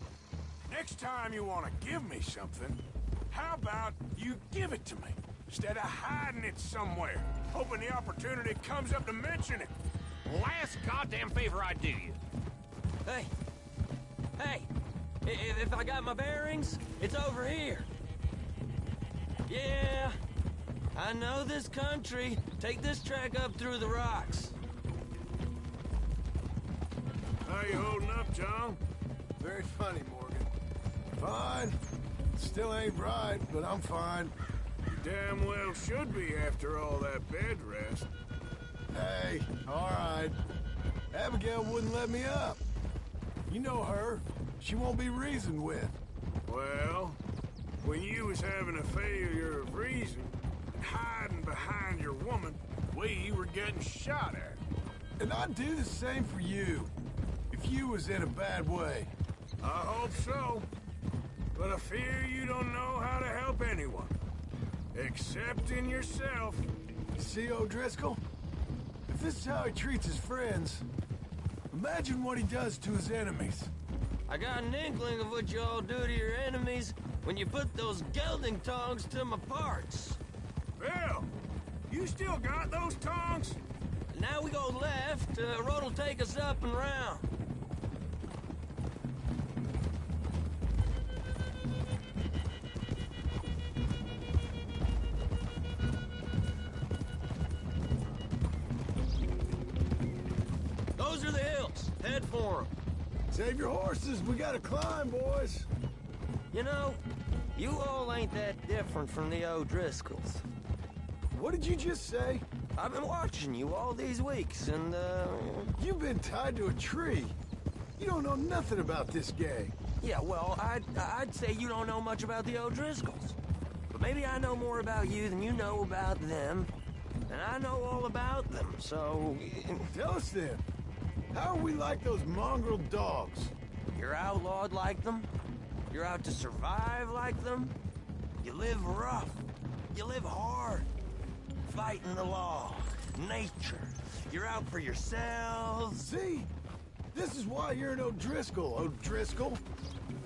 Next time you want to give me something, how about you give it to me, instead of hiding it somewhere, hoping the opportunity comes up to mention it? Last goddamn favor I do you. Hey. Hey. If I got my bearings, it's over here. Yeah. I know this country. Take this track up through the rocks. How you holding up, John? Very funny, Morgan. Fine. Still ain't bright, but I'm fine. You damn well should be after all that bed rest. Hey, all right. Abigail wouldn't let me up. You know her. She won't be reasoned with. Well, when you was having a failure of reason, and hiding behind your woman, we were getting shot at. And I'd do the same for you, if you was in a bad way. I hope so. But I fear you don't know how to help anyone. Except in yourself. See, O'Driscoll? If this is how he treats his friends, imagine what he does to his enemies. I got an inkling of what you all do to your enemies when you put those gelding tongs to my parts. Bill, you still got those tongs? Now we go left, road'll take us up and round. Those are the hills. Head for them. Save your horses. We gotta climb, boys. You know, you all ain't that different from the O'Driscolls. What did you just say? I've been watching you all these weeks, and, You've been tied to a tree. You don't know nothing about this gang. Yeah, well, I'd say you don't know much about the O'Driscolls. But maybe I know more about you than you know about them. And I know all about them, so... Tell us then. How are we like those mongrel dogs? You're outlawed like them. You're out to survive like them. You live rough. You live hard. Fighting the law. Nature. You're out for yourselves. See? This is why you're an O'Driscoll, O'Driscoll.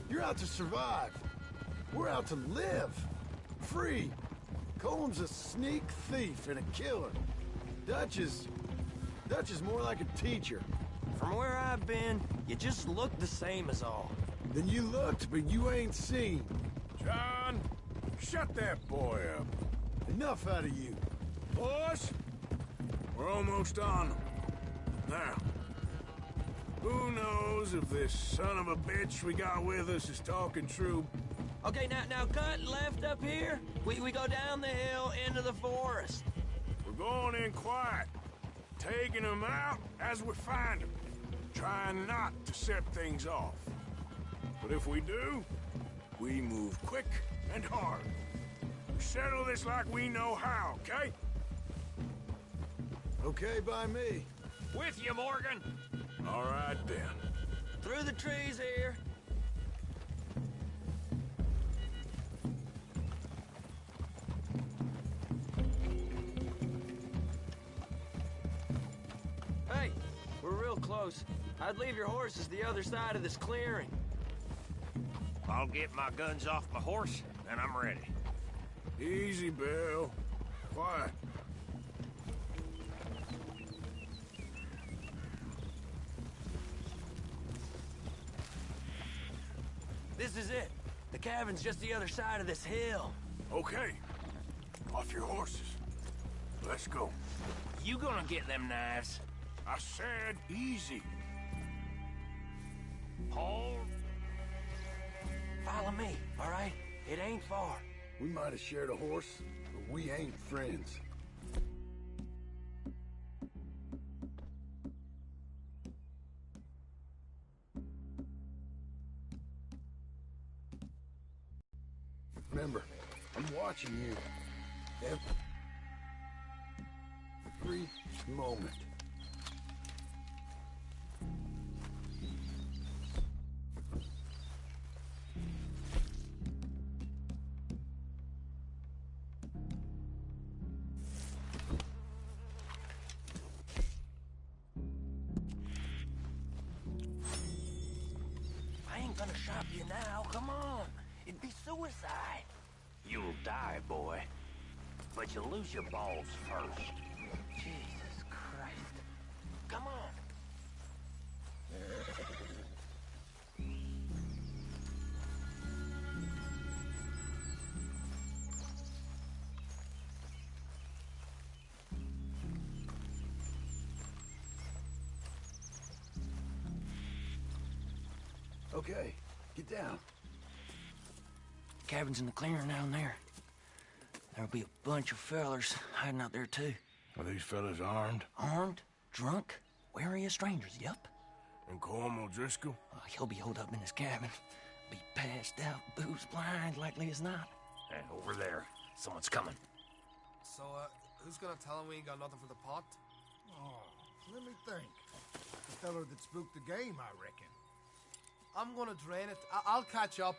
You're out to survive. We're out to live. Free. Colm's a sneak thief and a killer. Dutch is more like a teacher. From where I've been, you just look the same as all. Then you looked, but you ain't seen. John, shut that boy up. Enough out of you. Boys, we're almost on them. Now, who knows if this son of a bitch we got with us is talking true? Okay, now cut left up here. We go down the hill into the forest. We're going in quiet, taking them out as we find them, trying not to set things off. But if we do, we move quick and hard. We settle this like we know how, okay? Okay by me. With you, Morgan. All right, then. Through the trees here. Hey, we're real close. I'd leave your horses the other side of this clearing. I'll get my guns off my horse, and I'm ready. Easy, Bill. Quiet. This is it. The cabin's just the other side of this hill. Okay. Off your horses. Let's go. You gonna get them knives? I said easy. Hold. Follow me, all right? It ain't far. We might have shared a horse, but we ain't friends. Remember, I'm watching you. one moment. I ain't gonna shop you now. Come on. It'd be suicide. You'll die, boy. But you'll lose your balls first. Jesus Christ. Come on. Okay, get down. Cabin's in the clearing down there. There'll be a bunch of fellers hiding out there, too. Are these fellas armed? Armed, drunk, wary of strangers, yup. And Colm O'Driscoll? He'll be holed up in his cabin. Be passed out, booze blind, likely as not. And over there, someone's coming. So, who's gonna tell him we ain't got nothing for the pot? Oh, let me think. The feller that spooked the game, I reckon. I'm gonna drain it. I'll catch up.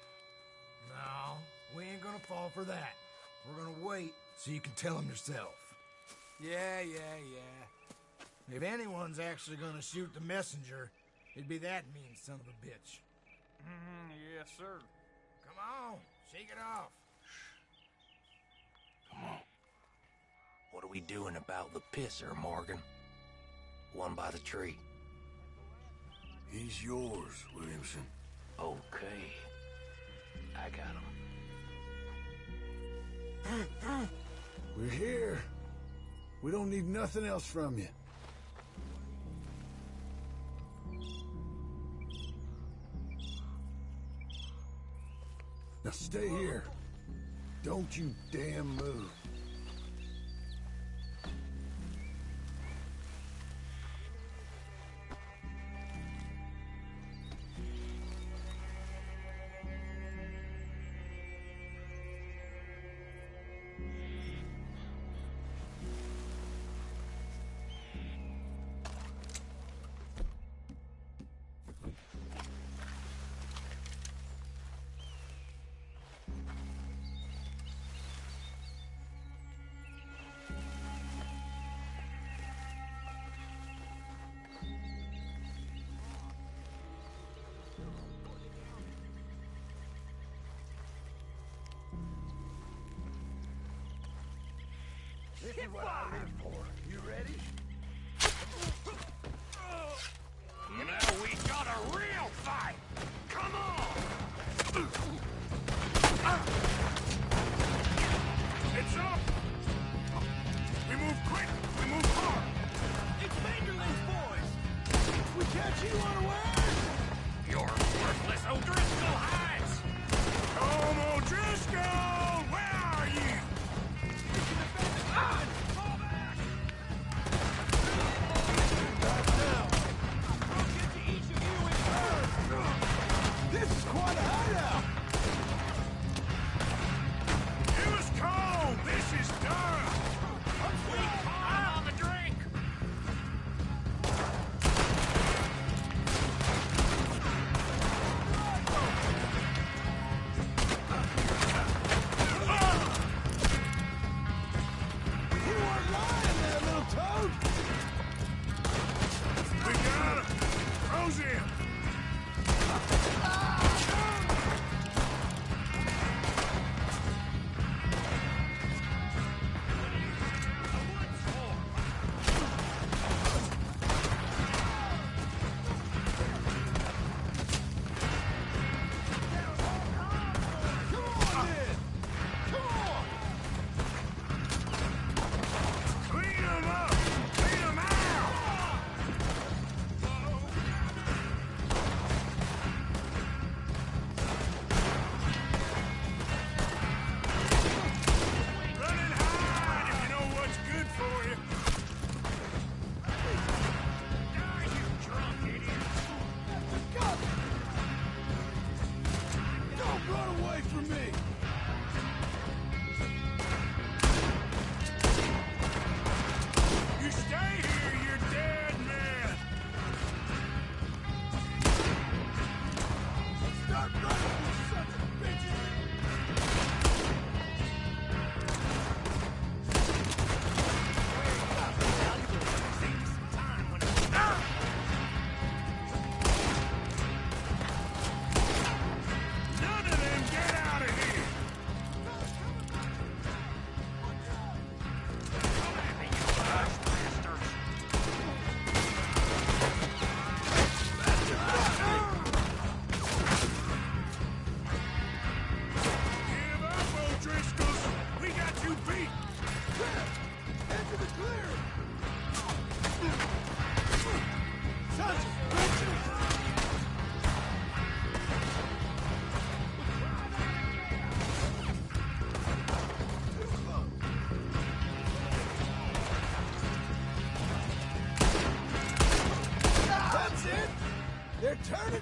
No, we ain't gonna fall for that. We're gonna wait so you can tell him yourself. Yeah. If anyone's actually gonna shoot the messenger, it'd be that mean son of a bitch. Yes, sir. Come on, shake it off. Come on. What are we doing about the pisser, Morgan? One by the tree. He's yours, Williamson. Okay. I got him. We're here. We don't need nothing else from you. Now stay here. Don't you damn move. This is what I live for. You ready? Now we got a real fight! Come on! It's up! We move quick! We move hard! It's Vanderlyn's boys! We catch you unawares! Your worthless O'Driscoll hides! Colm O'Driscoll! Where are you?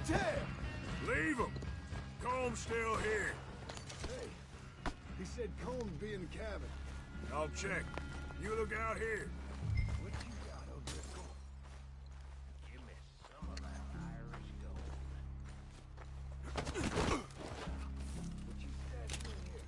Ted! Leave him. Comb's still here. Hey, he said Colm be in the cabin. I'll check. You look out here. What you got, O'Driscoll? Give me some of that Irish gold. What you stashing in here?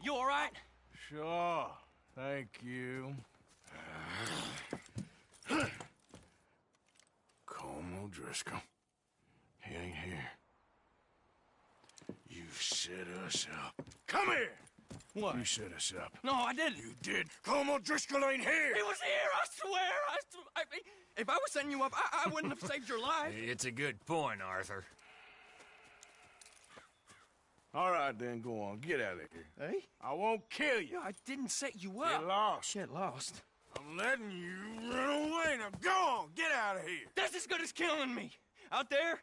You all right? Sure. Thank you. Colm O'Driscoll. He ain't here. You set us up. Come here! What? You set us up. No, I didn't. You did. Colm O'Driscoll ain't here! He was here, I swear! If I was setting you up, I wouldn't have saved your life. It's a good point, Arthur. All right, then, go on. Get out of here. Hey? I won't kill you. I didn't set you up. Get lost. Get lost. I'm letting you run away. Now go on. Get out of here. That's as good as killing me. Out there,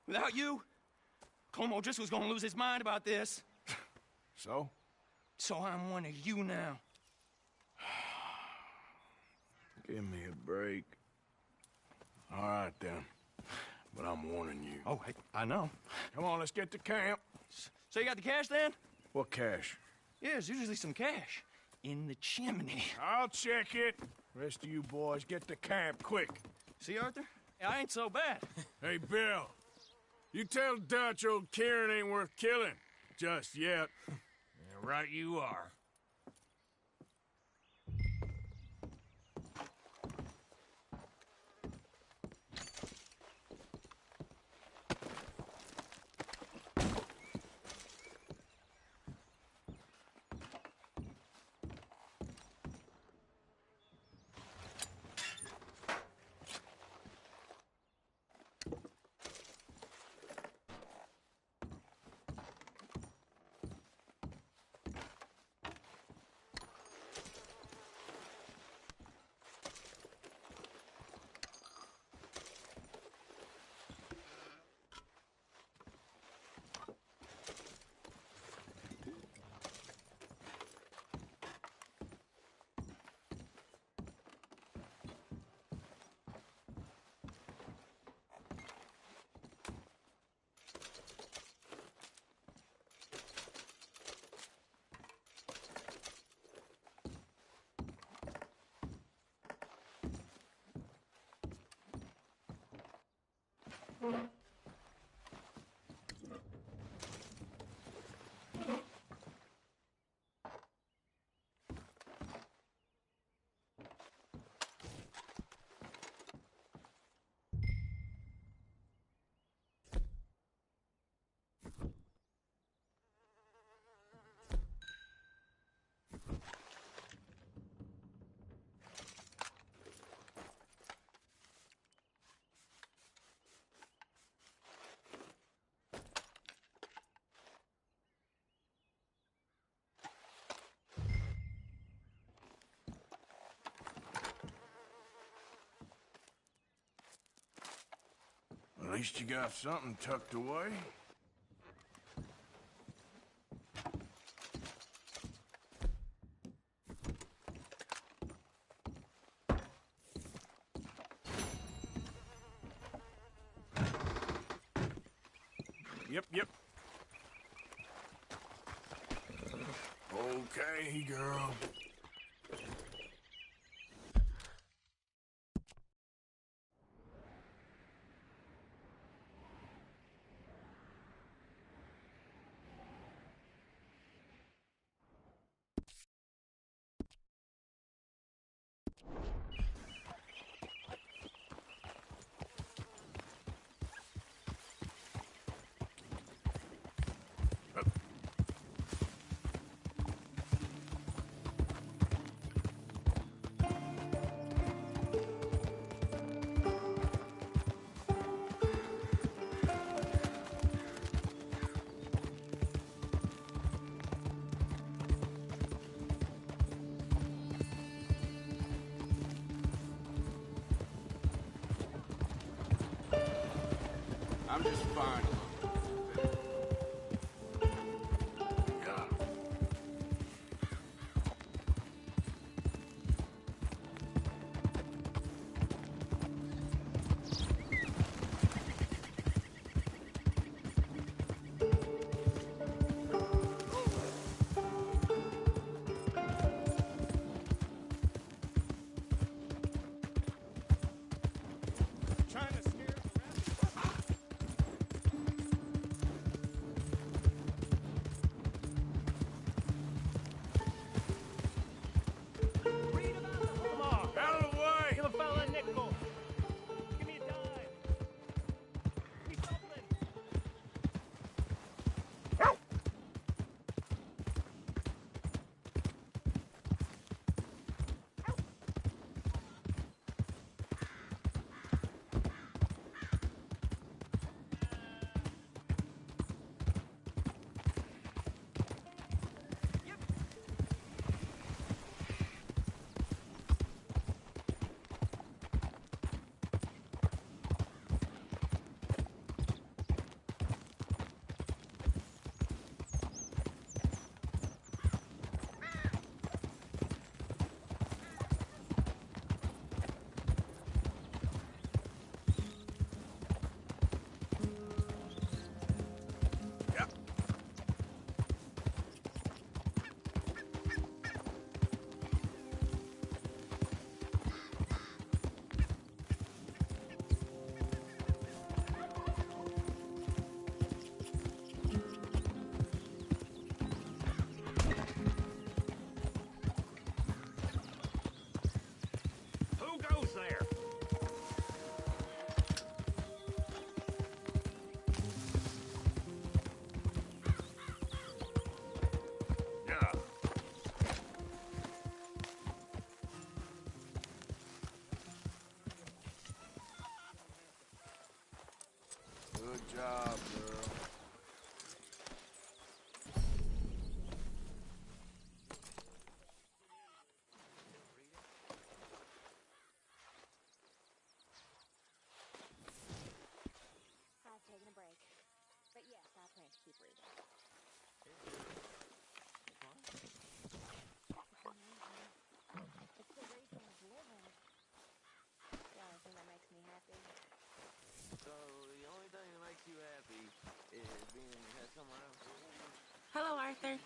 without you, Colm O'Driscoll's gonna lose his mind about this. So? So I'm one of you now. Give me a break. All right, then. But I'm warning you. Oh, I know. Come on, let's get to camp. So you got the cash, then? What cash? Yeah, there's usually some cash. In the chimney. I'll check it. Rest of you boys, get to camp, quick. See, Arthur? I ain't so bad. Hey, Bill. You tell Dutch old Kieran ain't worth killing. Just yet. Yeah, right you are. At least you got something tucked away. Yep. Okay, girl. Just fine alone. Trying to scare the rest. Come on, out of the way! Give a fella a nickel! Give me a dime! Give me something! Who goes there? Yeah. Good job, girl. I've taken a break. But yes, I plan to keep reading. It's the reason of living. The only thing that makes me happy. So the only thing that makes you happy is being in your head somewhere else. Hello, Arthur.